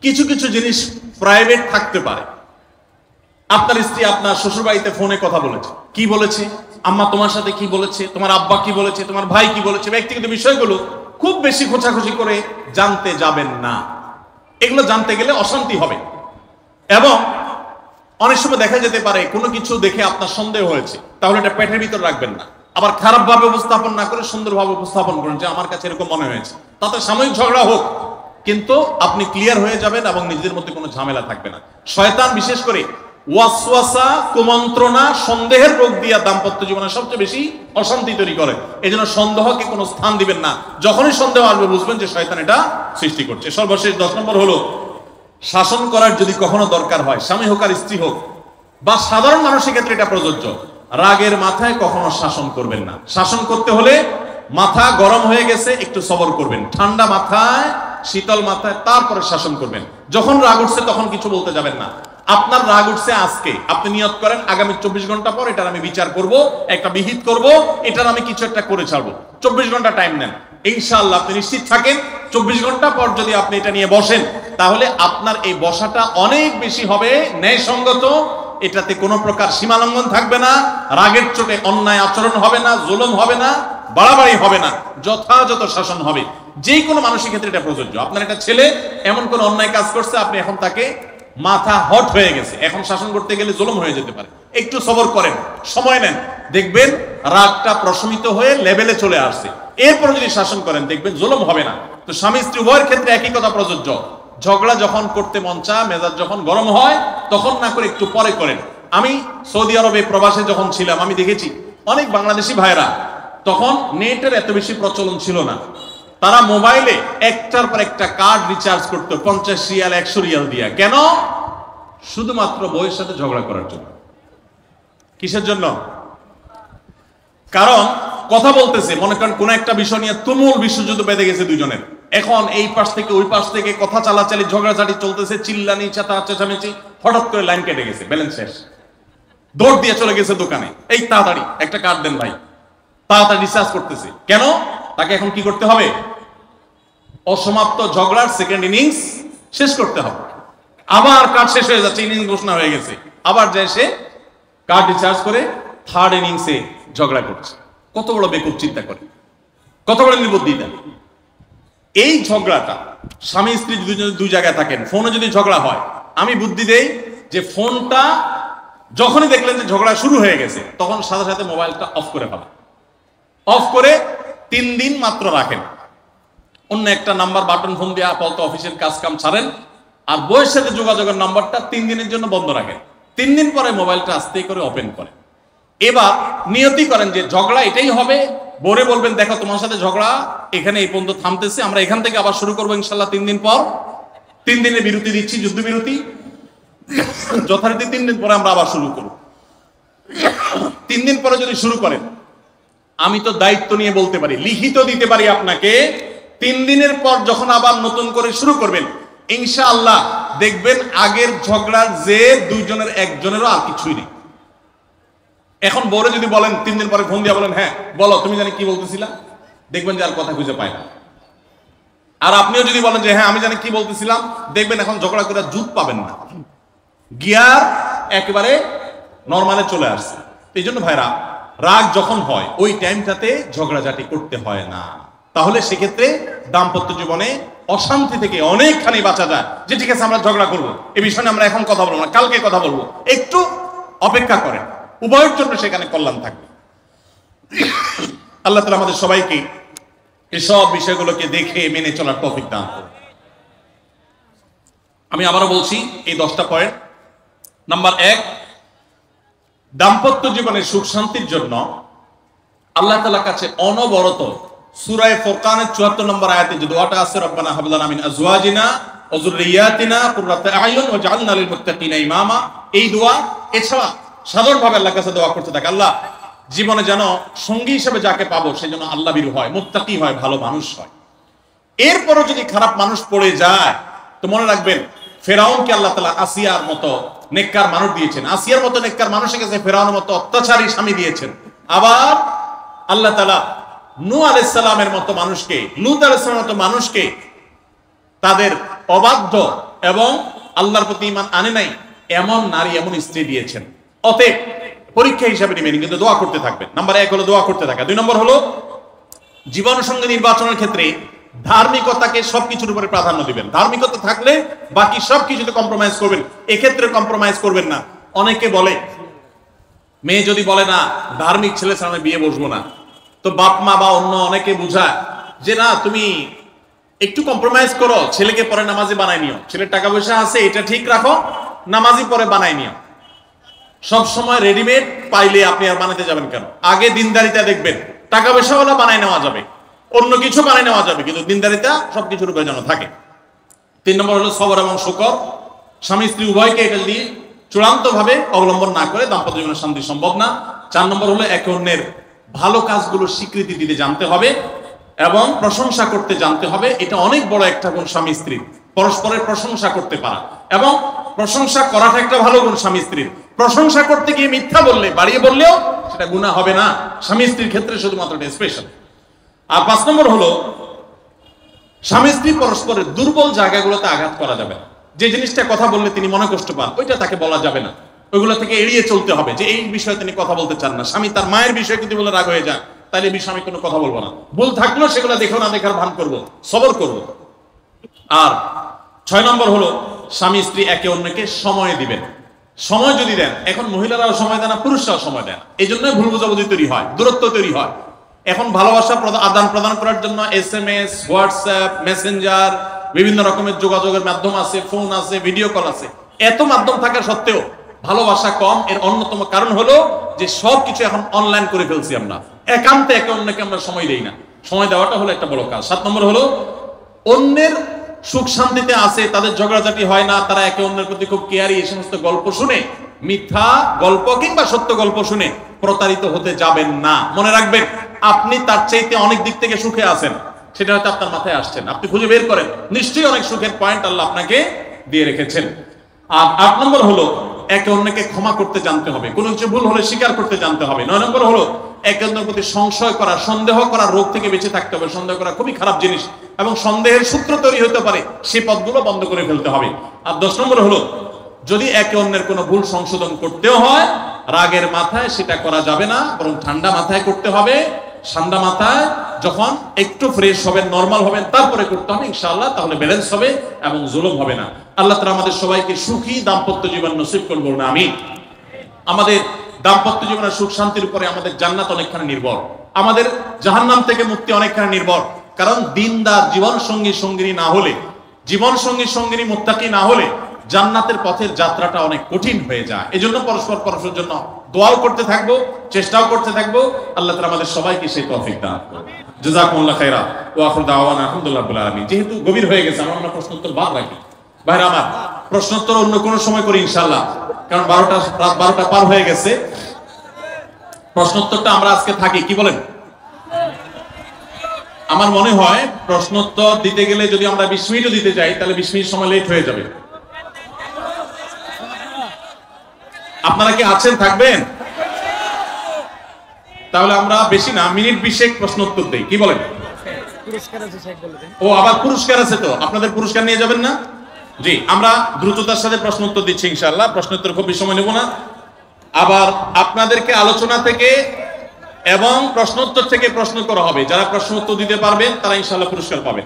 কিছু কিছু জিনিস প্রাইভেট থাকতে পারে। আপনার স্ত্রী আপনার শ্বশুর বাড়িতে ফোনে কথা বলেছে, কি বলেছে, আম্মা তোমার সাথে কি বলেছে, তোমার আব্বা কি বলেছে, তোমার ভাই কি বলেছে, ব্যক্তিগত বিষয়গুলো খুব বেশি খোঁচাখুচি করে জানতে যাবেন না। এগুলো জানতে গেলে অশান্তি হবে। এবং অনেক সময় দেখা যেতে পারে কোনো কিছু দেখে আপনার সন্দেহ হয়েছে, তাহলে এটা পেটের ভিতর রাখবেন না। আবার খারাপ ভাবে উপস্থাপন না করে সুন্দরভাবে উপস্থাপন করুন যে আমার কাছে এরকম মনে হয়েছে, তাতে সাময়িক ঝগড়া হোক কিন্তু আপনি ক্লিয়ার হয়ে যাবেন এবং নিজের মধ্যে কোনো ঝামেলা থাকবে না। শয়তান বিশেষ করে ওয়াসওয়াসা, কুমন্ত্রণা, সন্দেহের রোগ দিয়া দাম্পত্য জীবনে সবচেয়ে বেশি অশান্তি তৈরি করে। এই জন্য সন্দেহকে কোনো স্থান দিবেন না। যখনই সন্দেহ আসবে বুঝবেন যে শয়তান এটা সৃষ্টি করছে। সর্বশেষ 10 নম্বর হলো শাসন করার যদি কখনো দরকার হয়, স্বামী হোক আর স্ত্রী হোক বা সাধারণ মানুষের ক্ষেত্রে এটা প্রযোজ্য, রাগের মাথায় কখনো শাসন করবেন না। শাসন করতে হলে মাথা গরম হয়ে গেছে একটু সবর করবেন, ঠান্ডা মাথায় শীতল মাথায় তারপরে শাসন করবেন। যখন রাগ উঠছে তখন কিছু বলতে যাবেন না। আপনার রাগ উঠছে আজকে, আপনি নিয়ত করেন আগামী 24 ঘন্টা পর এটার আমি বিচার করব, একটা বিহিত করব, এটার আমি কিছু একটা করে ছাড়বো। 24 ঘন্টা টাইম নেন, ইনশাআল্লাহ আপনি নিশ্চিত থাকেন 24 ঘন্টা পর যদি আপনি এটা নিয়ে বসেন তাহলে আপনার এই বসাটা অনেক বেশি হবে ন্যায়সঙ্গত। এটাতে কোনো প্রকার সীমালঙ্ঘন থাকবে না, রাগের চোটে অন্যায় আচরণ হবে না, জুলুম হবে না, বাড়াবাড়ি হবে না, যথাযথ শাসন হবে। যে কোনো মানুষের ক্ষেত্রে এটা প্রযোজ্য। আপনার একটা ছেলে এমন কোন অন্যায় কাজ করছে, আপনি এখন তাকে মাথা হট হয়ে গেছে, এখন শাসন করতে গেলে জুলুম হয়ে যেতে পারে, একটু সবর করেন, সময় নেন, দেখবেন রাগটা প্রশমিত হয়ে লেভেলে চলে আসছে। এরপর যদি শাসন করেন দেখবেন জুলুম হবে না। তো স্বামী স্ত্রী উভয়ের ক্ষেত্রে একই কথা প্রযোজ্য। ঝগড়া যখন করতে মন চায়, মেজাজ যখন গরম হয় তখন না করে একটু পরে করেন। আমি সৌদি আরবে প্রবাসে যখন ছিলাম আমি দেখেছি অনেক বাংলাদেশি ভাইরা, তখন নেটের এত বেশি প্রচলন ছিল না, তারা মোবাইলে একটার পর একটা কার্ড রিচার্জ করতো 50 রিয়াল 100 রিয়াল দিয়া। কেন? শুধুমাত্র বউয়ের সাথে ঝগড়া করার জন্য। কিসের জন্য? কারণ কথা বলতেছে, মনে করেন কোন একটা বিষয় নিয়ে তুমুল বিশ্বযুদ্ধ বেঁধে গেছে দুজনের, এখন এই পাশ থেকে ওই পাশ থেকে কথা চালাচালি ঝগড়াঝাটি চলতেছে, চিল্লানি চেঁচামেচি, হঠাৎ করে লাইন কেটে গেছে, ব্যালেন্স শেষ, দৌড় দিয়ে চলে গেছে দোকানে, এই তাড়াতাড়ি একটা কার্ড দেন ভাই, তাড়াতাড়ি রিচার্জ করতেছে। কেন? তাকে এখন কি করতে হবে? অসমাপ্ত ঝগড়ার সেকেন্ড ইনিংস শেষ করতে হবে। আবার কার্ড শেষ হয়ে যাচ্ছে, ইনিংস ঘোষণা হয়ে গেছে, আবার যায় সে কার্ড রিচার্জ করে থার্ড ইনিংসে ঝগড়া করছে। কত বড় বেকুব চিন্তা করে, কত বড় নির্বুদ্ধিতা। এই ঝগড়াটা স্বামী স্ত্রী দুই জায়গায় থাকেন, ফোনে যদি ঝগড়া হয়, আমি বুদ্ধি দেই যে ফোনটা যখনই দেখলেন যে ঝগড়া শুরু হয়ে গেছে তখন সাথে সাথে মোবাইলটা অফ করে ফেলা, অফ করে 3 দিন মাত্র রাখেন, অন্য একটা নাম্বার বাটন ফোন দিয়ে আপাতত অফিসের কাজ কাম ছাড়েন, আর বউয়ের সাথে যোগাযোগের নাম্বারটা 3 দিনের জন্য বন্ধ রাখেন। 3 দিন পরে মোবাইলটা আস্তে করে ওপেন করেন। এবার নিয়তি করেন যে ঝগড়া এটাই হবে, বরে বলবেন দেখো তোমার সাথে ঝগড়া এখানে এই পর্যন্ত থামতেছে, আমরা এখান থেকে আবার শুরু করবো ইনশাল্লাহ 3 দিন পর। 3 দিনের বিরতি দিচ্ছি, যুদ্ধ বিরতি, যথারীতি 3 দিন পরে আমরা আবার শুরু করব। 3 দিন পরে যদি শুরু করেন, আমি তো দায়িত্ব নিয়ে বলতে পারি, লিখিত দিতে পারি আপনাকে, 3 দিনের পর যখন আবার নতুন করে শুরু করবেন ইনশাআল্লাহ দেখবেন আগের ঝগড়ার যে দুইজনের একজনেরও আর কিছুই নেই। এখন বউরে যদি বলেন 3 দিন পরে ফোন দিয়া বলেন হ্যাঁ বলো তুমি জানি কি বলতেছিলা, দেখবেন যে আর কথা খুঁজে পায় না। আর আপনিও যদি বলেন যে হ্যাঁ আমি জানি কি বলতেছিলাম, দেখবেন এখন ঝগড়া করে জুত পাবেন না, গিয়ার একেবারে নরমালে চলে আসছে। এই জন্য ভাইরা রাগ যখন হয় ওই টাইমটাতে ঝগড়াঝাটি করতে হয় না, তাহলে সেক্ষেত্রে দাম্পত্য জীবনে অশান্তি থেকে অনেকখানি বাঁচা যায়। যে ঠিক আছে আমরা ঝগড়া করবো, এই বিষয়ে আমরা এখন কথা বলবো না, কালকে কথা বলবো, একটু অপেক্ষা করেন, উভয়ের জন্য সেখানে কল্যাণ থাকবে। আল্লাহ তাআলা আমাদের সবাইকে এসব বিষয়গুলোকে দেখে মেনে চলার তৌফিক দান করুন। আমি আবারও বলছি এই 10টা পয়েন্ট। নাম্বার 1, দাম্পত্য জীবনের সুখ শান্তির জন্য আল্লাহ তাআলার কাছে অনবরত সূরা ফুরকানের 74 নম্বর আয়াতে যে দোয়াটা আছে, রব্বানা হাব লানা মিন আজওয়াজিনা ওয়া যুররিয়াতিনা কুররাতা আয়ুন ওয়াজআলনা লিল মুত্তাকিনা ইমামা, এই দোয়া এছাড়া সাধারণভাবে আল্লাহর কাছে দোয়া করতে থাকে, আল্লাহ জীবনে যেন সঙ্গী হিসেবে যাকে পাবো সে যেন আল্লাহ ভীরু হয়, মুত্তাকি হয়, ভালো মানুষ হয়। এরপরও যদি খারাপ মানুষ পড়ে যায় তো মনে রাখবেন ফেরাউনকে আল্লাহ তাআলা আসিয়ার মতো নেককার মানুষ দিয়েছেন, আসিয়ার মতো নেককার মানুষের কাছে ফেরাউনের মতো অত্যাচারী স্বামী দিয়েছেন। আবার আল্লাহ তাআলা নূহ আলাইহিস সালামের মতো মানুষকে, লূত আলাইহিস সালামের মতো মানুষকে তাদের অবাধ্য এবং আল্লাহর প্রতি ঈমান আনে নাই এমন নারী, এমন স্ত্রী দিয়েছেন। অতএব পরীক্ষা হিসাবে নেবেন, কিন্তু দোয়া করতে থাকবেন। নাম্বার 1 হলো দোয়া করতে থাকা। 2 নম্বর হলো জীবন সঙ্গী নির্বাচনের ক্ষেত্রে ধার্মিকতাকে সবকিছুর উপরে প্রাধান্য দিবেন। ধার্মিকতা থাকলে বাকি সবকিছুতে কম্প্রোমাইজ করবেন, এক্ষেত্রে কম্প্রোমাইজ করবেন না। অনেকে বলে, মেয়ে যদি বলে না ধার্মিক ছেলের সামনে বিয়ে বসবো না, তো বাপ মা বা অন্য অনেকে বুঝায় যে না তুমি একটু কম্প্রোমাইজ করো, ছেলেকে পরে নামাজি বানাই নিও, ছেলের টাকা পয়সা আছে এটা ঠিক রাখো, নামাজি পরে বানাই নিও। সব সময় রেডিমেড পাইলে আপনি আর বানাতে যাবেন কেন? আগে দিনদারিতা দেখবেন, টাকা পয়সাওয়ালা বানাই নেওয়া যাবে, অন্য কিছু বানাই নেওয়া যাবে, কিন্তু দিনদারিতা সবকিছুর উপরে যেন থাকে। 3 নম্বর হলো সবর এবং শুকর। স্বামী স্ত্রী উভয়কে এটা যদি চূড়ান্ত ভাবে অবলম্বন না করে দাম্পত্য জীবনের শান্তি সম্ভব না। 4 নম্বর হলো একে অন্যের ভালো কাজগুলোর স্বীকৃতি দিতে জানতে হবে এবং প্রশংসা করতে জানতে হবে। এটা অনেক বড় একটা গুণ স্বামী স্ত্রীর, পরস্পরের প্রশংসা করতে পারা, এবং প্রশংসা করাটা একটা ভালো গুণ স্বামী স্ত্রীর। প্রশংসা করতে গিয়ে মিথ্যা বললে, বাড়িয়ে বললেও সেটা গুনাহ হবে না, স্বামী স্ত্রীর ক্ষেত্রে শুধুমাত্র এটা স্পেশাল। আর 5 নম্বর হলো স্বামী স্ত্রী পরস্পরের দুর্বল জায়গাগুলোতে আঘাত করা যাবে না। যে জিনিসটা কথা বললে তিনি মনে কষ্ট পান ওইটা তাকে বলা যাবে না, ওইগুলো থেকে এড়িয়ে চলতে হবে। যে এই বিষয়ে তিনি কথা বলতে চান না, স্বামী তার মায়ের বিষয়ে যদি বলে রাগ হয়ে যায় তাহলে এই বিষয়ে আমি কোনো কথা বলবো না, ভুল থাকলেও সেগুলো দেখেও না দেখার ভান করবো, সবর করবো। আর 6 নম্বর হলো স্বামী স্ত্রী একে অন্যকে সময় দিবেন। সময় যদি দেন, এখন মহিলারাও সময় দেয় না, পুরুষরাও সময় দেয় না, এই জন্যই ভুল বোঝাবুঝি তৈরি হয়, দূরত্ব তৈরি হয়। এখন ভালোবাসা আদান প্রদান করার জন্য SMS, হোয়াটসঅ্যাপ, মেসেঞ্জার, বিভিন্ন রকমের যোগাযোগের মাধ্যম আছে, ফোন আছে, ভিডিও কল আছে। এত মাধ্যম থাকা সত্ত্বেও ভালোবাসা কম। এর অন্যতম কারণ হলো যে সবকিছু এখন অনলাইন করে ফেলছি আমরা, একান্তে একে অন্যকে আমরা সময় দেই না। সময় দেওয়াটা হলো একটা বড় কাজ। 7 নম্বর হলো অন্যের সুখ শান্তিতে আছে, তাদের ঝগড়াঝাটি হয় না, তারা একে অন্যের প্রতি খুব কেয়ারি। এই সমস্ত গল্প শুনে, মিথ্যা গল্প কিংবা সত্য গল্প শুনে প্রতারিত হতে যাবেন না। মনে রাখবেন আপনি তার চাইতে অনেক দিক থেকে সুখে আছেন, সেটা হয়তো আপনার মাথায় আসছেন, আপনি খুঁজে বের করেন, নিশ্চয়ই অনেক সুখের পয়েন্ট আল্লাহ আপনাকে দিয়ে রেখেছেন। আর 8 নম্বর হলো একে অন্যকে ক্ষমা করতে জানতে হবে, কোনো কিছু ভুল হলে স্বীকার করতে জানতে হবে। 9 নম্বর হলো একে অন্যের প্রতি সংশয় করা, সন্দেহ করা, রোগ থেকে বেঁচে থাকতে হবে। সন্দেহ করা খুবই খারাপ জিনিস এবং সন্দেহের সূত্র তৈরি হতে পারে, সেই পথগুলো বন্ধ করে ফেলতে হবে। আর 10 নম্বর হলো যদি একে অন্যের কোনো ভুল সংশোধন করতেও হয় রাগের মাথায় সেটা করা যাবে না, বরং ঠান্ডা মাথায় করতে হবে। ঠান্ডা মাথায় যখন একটু ফ্রেশ হবেন, নরমাল হবেন, তারপরে করতে হবে ইনশাআল্লাহ, তাহলে ব্যালেন্স হবে এবং জুলুম হবে না। আল্লাহ তাআলা আমাদের সবাইকে সুখী দাম্পত্য জীবন নসিব করুন, বলুন আমিন। আমাদের দাম্পত্য জীবনের সুখ শান্তির উপরে আমাদের জান্নাত অনেকখানি নির্ভর, আমাদের জাহান্নাম থেকে মুক্তি অনেকখানি নির্ভর। কারণ দিনদার জীবন সঙ্গী সঙ্গিনী না হলে, জীবন সঙ্গী সঙ্গিনী মুত্তাকি না হলে জান্নাতের পথের যাত্রাটা অনেক কঠিন হয়ে যায়। এজন্য পরস্পরের জন্য দোয়াও করতে থাকবো, চেষ্টাও করতে থাকবো। আল্লাহ তাআলা আমাদের সবাইকে সেই তৌফিক দান করুন। জাযাকুমুল্লাহু খাইরা ওয়া আখিরু দাওয়ানা আলহামদুলিল্লাহি রাব্বিল আলামিন। যেহেতু গভীর হয়ে গেছে, আমরা প্রশ্নোত্তর বাদ রাখি। ভাইরা আমার, প্রশ্নোত্তর অন্য কোনো সময় করি ইনশাআল্লাহ, কারণ রাত 12টা পার হয়ে গেছে। প্রশ্নোত্তরটা আমরা আজকে থাকি, কি বলেন? আমার মনে হয় প্রশ্নোত্তর দিতে গেলে যদি আমরা 20 মিনিটও দিতে যাই তাহলে 20 মিনিট সময় লেট হয়ে যাবে। আপনারা কি আছেন, থাকবেন? তাহলে আমরা বেশি না, মিনিট 20 প্রশ্ন উত্তর দেই, কি বলেন? ও আবার পুরস্কার আছে, তো আপনাদের পুরস্কার নিয়ে যাবেন না? জি, আমরা দ্রুততার সাথে প্রশ্ন উত্তর দিচ্ছি ইনশাআল্লাহ, প্রশ্ন উত্তর খুব বেশি সময় নেব না। আবার আপনাদেরকে আলোচনা থেকে এবং প্রশ্ন উত্তর থেকে প্রশ্ন করা হবে, যারা প্রশ্ন উত্তর দিতে পারবেন তারা ইনশাআল্লাহ পুরস্কার পাবেন,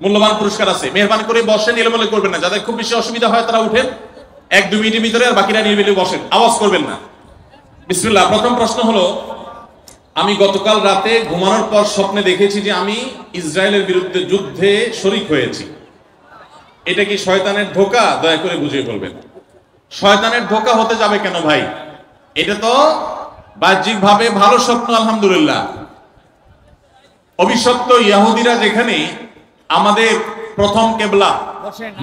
মূল্যবান পুরস্কার আছে। মেহরবানি করে বসেন, এলোমেলো করবেন না, যাদের খুব বেশি অসুবিধা হয় তারা উঠেন, 1-2 মিনিটের ভিতরে, আর বাকিরা নির্বিলি বসেন, আওয়াজ করবেন না। বিসমিল্লাহ। প্রথম প্রশ্ন হলো, আমি গতকাল রাতে ঘুমানোর পর স্বপ্নে দেখেছি যে আমি ইসরায়েলের বিরুদ্ধে যুদ্ধে শরীক হয়েছি। এটা কি শয়তানের ধোঁকা? দয়া করে বুঝিয়ে বলবেন। শয়তানের ধোঁকা হতে যাবে কেন ভাই? এটা তো বাহ্যিক ভাবে ভালো স্বপ্ন, আলহামদুলিল্লাহ। অভিশপ্ত ইহুদিরা যেখানে আমাদের প্রথম কেবলা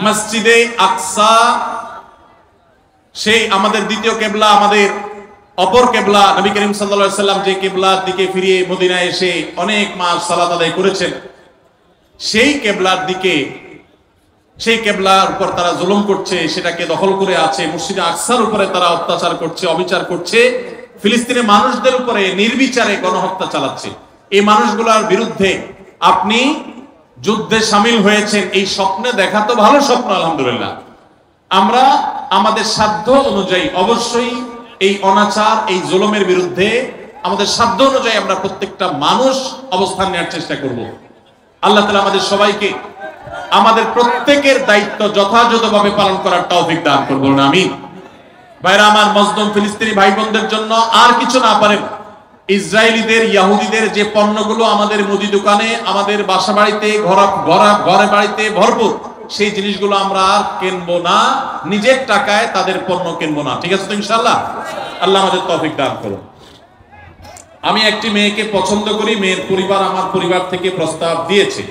মসজিদে আকসা, সেই আমাদের দ্বিতীয় কেবলা, আমাদের অপর কেবলা, নবী করিম সাল্লাল্লাহু আলাইহি সাল্লাম যে কেবলার দিকে ফিরে মদিনায় এসে অনেক মাস সালাত আদায় করেছেন, সেই কেবলার দিকে, সেই কেবলার উপর তারা জুলুম করছে, সেটাকে দখল করে আছে। মসজিদে আকসার উপরে তারা অত্যাচার করছে, অবিচার করছে, ফিলিস্তিনের মানুষদের উপরে নির্বিচারে গণহত্যা চালাচ্ছে। এই মানুষগুলোর বিরুদ্ধে আপনি যুদ্ধে সামিল হয়েছেন, এই স্বপ্নে দেখা তো ভালো স্বপ্ন, আলহামদুলিল্লাহ। আমরা আমাদের সাধ্য অনুযায়ী অবশ্যই এই অনাচার, এই জুলুমের বিরুদ্ধে আমাদের সাধ্য অনুযায়ী আমরা প্রত্যেকটা মানুষ অবস্থান নেওয়ার চেষ্টা করব। আল্লাহ তাআলা আমাদের সবাইকে আমাদের প্রত্যেকের দায়িত্ব যথাযথভাবে পালন করার তৌফিক দান করুন, আমিন। ভাইরা আমার, মজলুম ফিলিস্তিনি ভাই বোনদের জন্য আর কিছু না পারেন, ইসরায়েলিদের, ইহুদিদের যে পণ্যগুলো আমাদের মুদি দোকানে, আমাদের বাসা বাড়িতে, ঘরে বাড়িতে ভরপুর, সেই জিনিসগুলো আমরা আর কিনবো না, নিজের টাকায় তাদের পণ্য কিনবো না। ঠিক আছে তো ইনশাআল্লাহ? আল্লাহ আমাদের তৌফিক দান করুন। আমি একটি মেয়েকে পছন্দ করি, মেয়ের পরিবার আমার পরিবার থেকে প্রস্তাব দিয়েছে,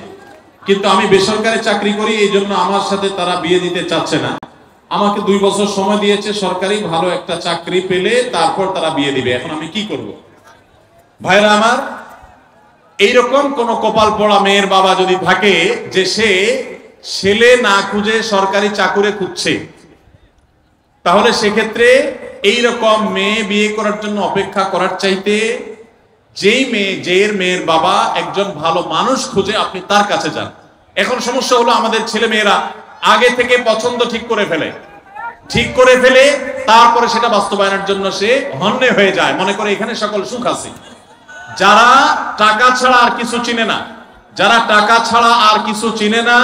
কিন্তু আমি বেসরকারি চাকরি করি, এই জন্য আমার সাথে তারা বিয়ে দিতে চাচ্ছে না। আমাকে 2 বছর সময় দিয়েছে, সরকারি ভালো একটা চাকরি পেলে তারপর তারা বিয়ে দিবে। এখন আমি কি করব? ভাইরা আমার, এইরকম কোন কপাল পড়া মেয়ের বাবা যদি থাকে যে সে ছেলে না খুঁজে সরকারি চাকুরে খুঁজছে, তাহলে সেক্ষেত্রে এইরকম মেয়ে বিয়ে করার জন্য অপেক্ষা করার চাইতে যেই মেয়ের বাবা একজন ভালো মানুষ খুঁজে আপনি তার কাছে যান। এখন সমস্যা হলো, আমাদের ছেলে মেয়েরা আগে থেকে পছন্দ ঠিক করে ফেলে তারপরে সেটা বাস্তবায়নের জন্য সে হন্যে হয়ে যায়, মনে করে এখানে সকল সুখ আছে। যারা টাকা ছাড়া আর কিছু চিনে না,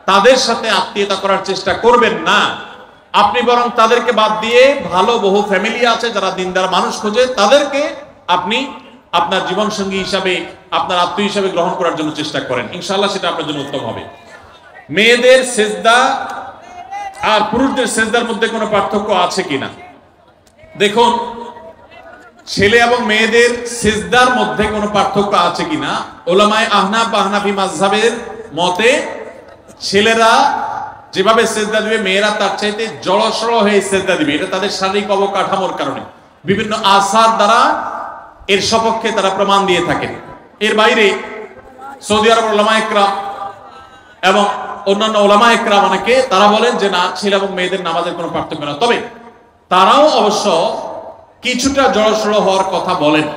তাদের সাথে আত্মীয়তা করার চেষ্টা করবেন না। আপনি বরং তাদেরকে বাদ দিয়ে ভালো বহু ফ্যামিলি আছে যারা দিনদার মানুষ খোঁজে, তাদেরকে আপনি আপনার জীবন সঙ্গী হিসাবে, আপনার আত্মীয় হিসাবে গ্রহণ করার জন্য চেষ্টা করেন, ইনশাআল্লাহ সেটা আপনার জন্য উত্তম হবে। মেয়েদের সেজদা আর পুরুষদের সেজদার মধ্যে কোনো পার্থক্য আছে কিনা? দেখুন, ছেলে এবং মেয়েদের সিজদার মধ্যে কোনো পার্থক্য আছে কিনা, উলামায়ে আহনাফ বা হানাফি মাযহাবের মতে ছেলেরা যেভাবে সিজদা দিবে, মেয়েরা তার চাইতে জড়সড় হয়ে সিজদা দিবে। এটা তাদের শারীরিক অবকাঠামোর কারণে, বিভিন্ন আসার দ্বারা এর সপক্ষে তারা প্রমাণ দিয়ে থাকেন। এর বাইরে সৌদি আরব উলামায়ে কেরাম এবং অন্যান্য উলামায়ে কেরাম অনেকে তারা বলেন যে না, ছেলে এবং মেয়েদের নামাজের কোনো পার্থক্য না। তবে তারাও অবশ্য কিছুটা জড়সড় হওয়ার কথা বলেন,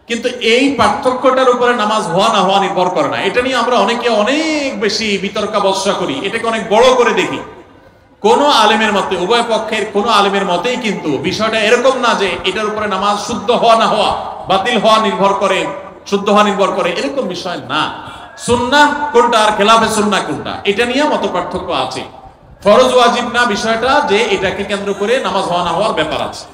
কিন্তু এই পার্থক্যটার উপরে নামাজ হওয়া না হওয়া নির্ভর করে না। এটা নিয়ে আমরা অনেকে অনেক বেশি বিতর্কাবস্থা করি, এটাকে অনেক বড় করে দেখি। কোন আলেমের মতে, উভয় পক্ষের কোন আলেমের মতেই কিন্তু বিষয়টা এরকম না যে এটার উপরে নামাজ শুদ্ধ হওয়া না হওয়া, বাতিল হওয়া নির্ভর করে, শুদ্ধ হওয়া নির্ভর করে, এরকম বিষয় না। সুন্নাহ কোনটা আর খেলাফে সুন্নাহ কোনটা, এটা নিয়ে মত পার্থক্য আছে। ফরজ ওয়াজিব না বিষয়টা, যে এটাকে কেন্দ্র করে নামাজ হওয়া না হওয়ার ব্যাপার আছে।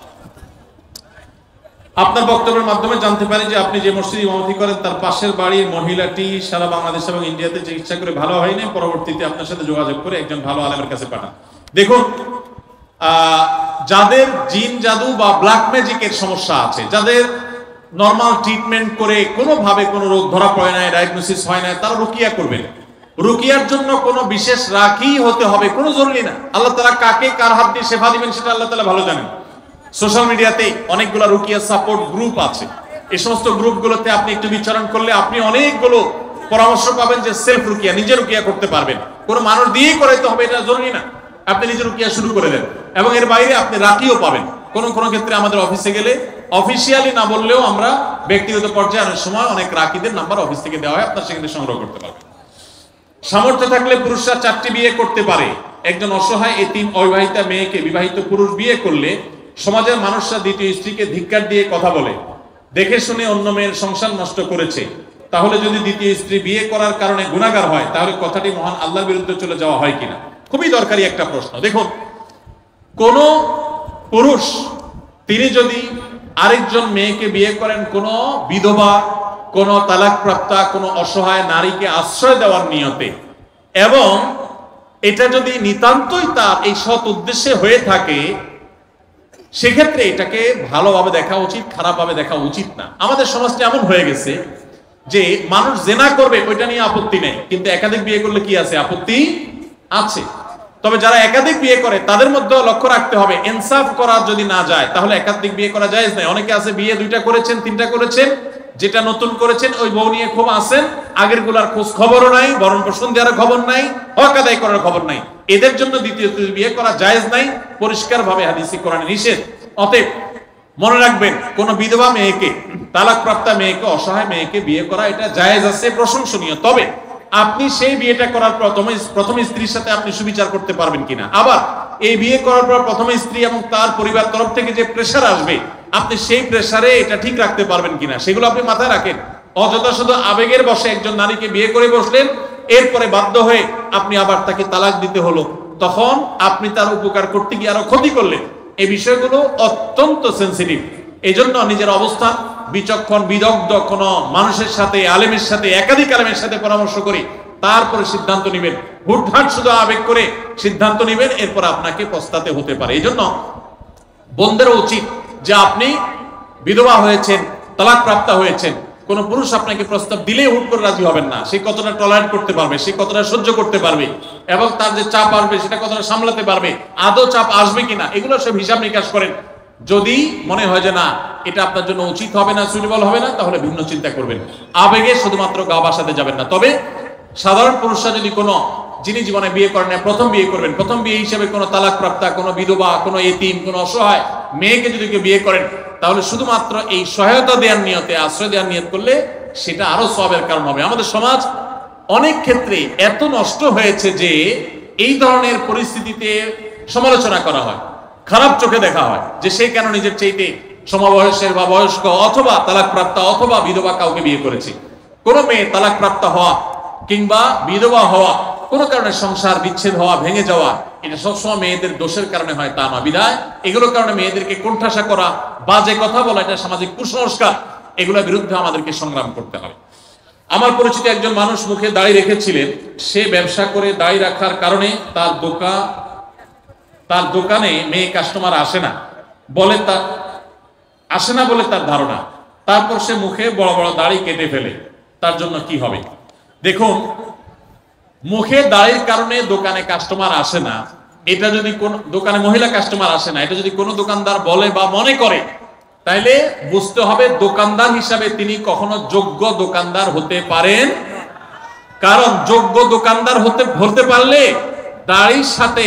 আপনার বক্তব্যের মাধ্যমে জানতে পারি যে আপনি যে মসজিদে ইমামতি করেন তার পাশের বাড়ির মহিলাটি সারা বাংলাদেশ এবং ইন্ডিয়াতে চিকিৎসা করে ভালো হয়নি, পরবর্তীতে আপনার সাথে যোগাযোগ করে একজন ভালো আলেমের কাছে পাঠান। দেখুন, যাদের জিন জাদু বা ব্ল্যাক ম্যাজিকের সমস্যা আছে, যাদের নরমাল ট্রিটমেন্ট করে কোনোভাবে কোনো রোগ ধরা পড়ে নাই, ডায়াগনোসিস হয় না, তারা রুকিয়া করবেন। রুকিয়ার জন্য কোনো বিশেষ রাখি হতে হবে কোনো জরুরি না। আল্লাহ তাআলা কাকে কার হাত দিয়ে শেফা দিবেন সেটা আল্লাহ তাআলা ভালো জানেন। সোশ্যাল মিডিয়াতে অনেকগুলো রুকিয়া সাপোর্ট গ্রুপ আছে, এই সমস্ত গ্রুপগুলোতে আপনি একটু বিচরণ করলে আপনি অনেকগুলো পরামর্শ পাবেন যে সেলফ রুকিয়া, নিজে রুকিয়া করতে পারবেন। কোনো মানুষ দিয়েই করাইতে হবে এটা জরুরি না, আপনি নিজে রুকিয়া শুরু করে দেন। এবং এর বাইরে আপনি রাখিও পাবেন। কোনো ক্ষেত্রে আমাদের অফিসে গেলে অফিসিয়ালি না বললেও আমরা ব্যক্তিগত পর্যায়ে অনেক সময় অনেক রাখিদের নাম্বার অফিস থেকে দেওয়া হয়, আপনার সেখানে সংগ্রহ করতে পারবেন। সামর্থ্য থাকলে পুরুষরা 4টি বিয়ে করতে পারে। একজন অসহায় এতিম অবিবাহিতা মেয়েকে বিবাহিত পুরুষ বিয়ে করলে সমাজের মানুষরা দ্বিতীয় স্ত্রীকে ধিক্কার দিয়ে কথা বলে, দেখে শুনে অন্য মেয়ের সংসার নষ্ট করেছে। তাহলে যদি দ্বিতীয় স্ত্রী বিয়ে করার কারণে গুনাহগার হয়, তাহলে কথাটি মহান আল্লাহর বিরুদ্ধে চলে যাওয়া হয় কিনা? খুবই দরকারি একটা প্রশ্ন। দেখুন, কোন পুরুষ তিনি যদি আরেকজন মেয়েকে বিয়ে করেন কোন বিধবা, কোন তালাকপ্রাপ্তা, কোন অসহায় নারীকে আশ্রয় দেওয়ার নিয়তে, এবং এটা যদি নিতান্তই তার এই সৎ উদ্দেশ্যে হয়ে থাকে, সেক্ষেত্রে এটাকে ভালোভাবে দেখা উচিত, খারাপভাবে দেখা উচিত না। আমাদের সমাজটা এমন হয়ে গেছে যে মানুষ জেনা করবে ওইটা নিয়ে আপত্তি নেই, কিন্তু একাধিক বিয়ে করলে কি আছে? আপত্তি আছে। তবে যারা একাধিক বিয়ে করে তাদের মধ্যে লক্ষ্য রাখতে হবে, ইনসাফ করা যদি না যায় তাহলে একাধিক বিয়ে করা জায়েজ নাই। অনেকে আছে বিয়ে 2টা করেছেন, 3টা করেছেন, যেটা নতুন করেছেন ওই বউ নিয়ে খুব আছেন, আগের গুলার খোঁজ খবরও নাই, বরণ পোষণ দেওয়ার খবর নাই, হক আদায় করার খবর নাই। এদের জন্য দ্বিতীয় বিয়ে করা জায়েজ নাই, পরিষ্কার ভাবে হাদিসে কোরআনে নিষেধ। অতএব মনে রাখবেন, কোন বিধবা মেয়েকে, তালাকপ্রাপ্তা মেয়েকে, অসহায় মেয়েকে বিয়ে করা এটা জায়েজ আছে, প্রশংসনীয়। তবে আপনি সেই বিয়েটা করার পর প্রথম স্ত্রীর সাথে আপনি সুবিচার করতে পারবেন কিনা, আবার এই বিয়ে করার পর প্রথম স্ত্রী এবং তার পরিবার তরফ থেকে যে প্রেসার আসবে আপনি সেই প্রেসারে এটা ঠিক রাখতে পারবেন কিনা, সেগুলো আপনি মাথায় রাখেন। অযথা শুধু আবেগের বশে একজন নারীকে বিয়ে করে বসলেন, এরপরে বাধ্য হয়ে আপনি আবার তাকে তালাক দিতে হলো, তখন আপনি তার উপকার করতে গিয়ে আরো ক্ষতি করলেন। এই বিষয়গুলো অত্যন্ত সেন্সিটিভ। এই জন্য নিজের অবস্থান বিচক্ষণ বিদগ্ধ কোন মানুষের সাথে, আলেমের সাথে, একাধিক আলেমের সাথে পরামর্শ করে তারপরে সিদ্ধান্ত নেবেন। হুটহাট শুধু আবেগ করে সিদ্ধান্ত নেবেন, এরপর আপনাকে পস্তাতে হতে পারে। এই জন্য বোনদেরও উচিত যে আপনি বিধবা হয়েছেন, তালাকপ্রাপ্তা হয়েছেন, কোন পুরুষ আপনাকে প্রস্তাব দিলেই হুট করে রাজি হবেন না। সে কতটা টলারেট করতে পারবে, সে কতটা সহ্য করতে পারবে, এবং তার যে চাপ আসবে সেটা কতটা সামলাতে পারবে, আদৌ চাপ আসবে কিনা, এগুলো সব হিসাব নিকাশ করেন। যদি মনে হয় যে না এটা আপনার জন্য উচিত হবে না, সুইটেবল হবে না, তাহলে ভিন্ন চিন্তা করবেন। আবেগে শুধুমাত্র গা ভাসাতে যাবেন না। তবে সাধারণ পুরুষরা যদি কোনো, যিনি জীবনে বিয়ে করেন না, প্রথম বিয়ে করবেন, প্রথম বিয়ে হিসেবে কোনো তালাকপ্রাপ্তা, কোনো বিধবা, কোনো এতিম, কোনো অসহায় মেয়েকে যদি কেউ বিয়ে করেন, তাহলে শুধুমাত্র এই সহায়তা দেওয়ার নিয়তে, আশ্রয় দেওয়ার নিয়ত করলে সেটা আরো সওয়াবের কারণ হবে। আমাদের সমাজ অনেক ক্ষেত্রে এত নষ্ট হয়েছে যে এই ধরনের পরিস্থিতিতে সমালোচনা করা হয়, খারাপ চোখে দেখা হয় যে সে কেন নিজের চাইতে সমবয়সের বা বয়স্ক অথবা তালাকপ্রাপ্তা অথবা বিধবা কাউকে বিয়ে করেছে। কোন মেয়ে তালাকপ্রাপ্তা হওয়া কিংবা বিধবা হওয়া, কোন কারণে সংসার বিচ্ছেদ হওয়া, ভেঙে যাওয়া, এটা সবসময় মেয়েদের দোষের কারণে হয় তা না। বিধায় এগুলোর কারণে মেয়েদেরকে কোণঠাসা করা, বাজে কথা বলা, এটা সামাজিক কুসংস্কার, এগুলোর বিরুদ্ধে আমাদেরকে সংগ্রাম করতে হবে। আমার পরিচিত একজন মানুষ মুখে দাড়ি রেখেছিলেন। সে ব্যবসা করে দাড়ি রাখার কারণে তার দোকানে মেয়ে কাস্টমার আসে না বলে তার ধারণা। তারপর সে মুখে বড় বড় দাড়ি কেটে ফেলে। তার জন্য কি হবে? দেখুন, মুখে দাড়ির কারণে দোকানে কাস্টমার আসে না, এটা যদি কোন দোকানে মহিলা কাস্টমার আসে না, এটা যদি কোনো দোকানদার বলে বা মনে করে, তাইলে বুঝতে হবে দোকানদার হিসাবে তিনি কখনো যোগ্য দোকানদার হতে পারেন। কারণ যোগ্য দোকানদার হতে পারলে দাড়ির সাথে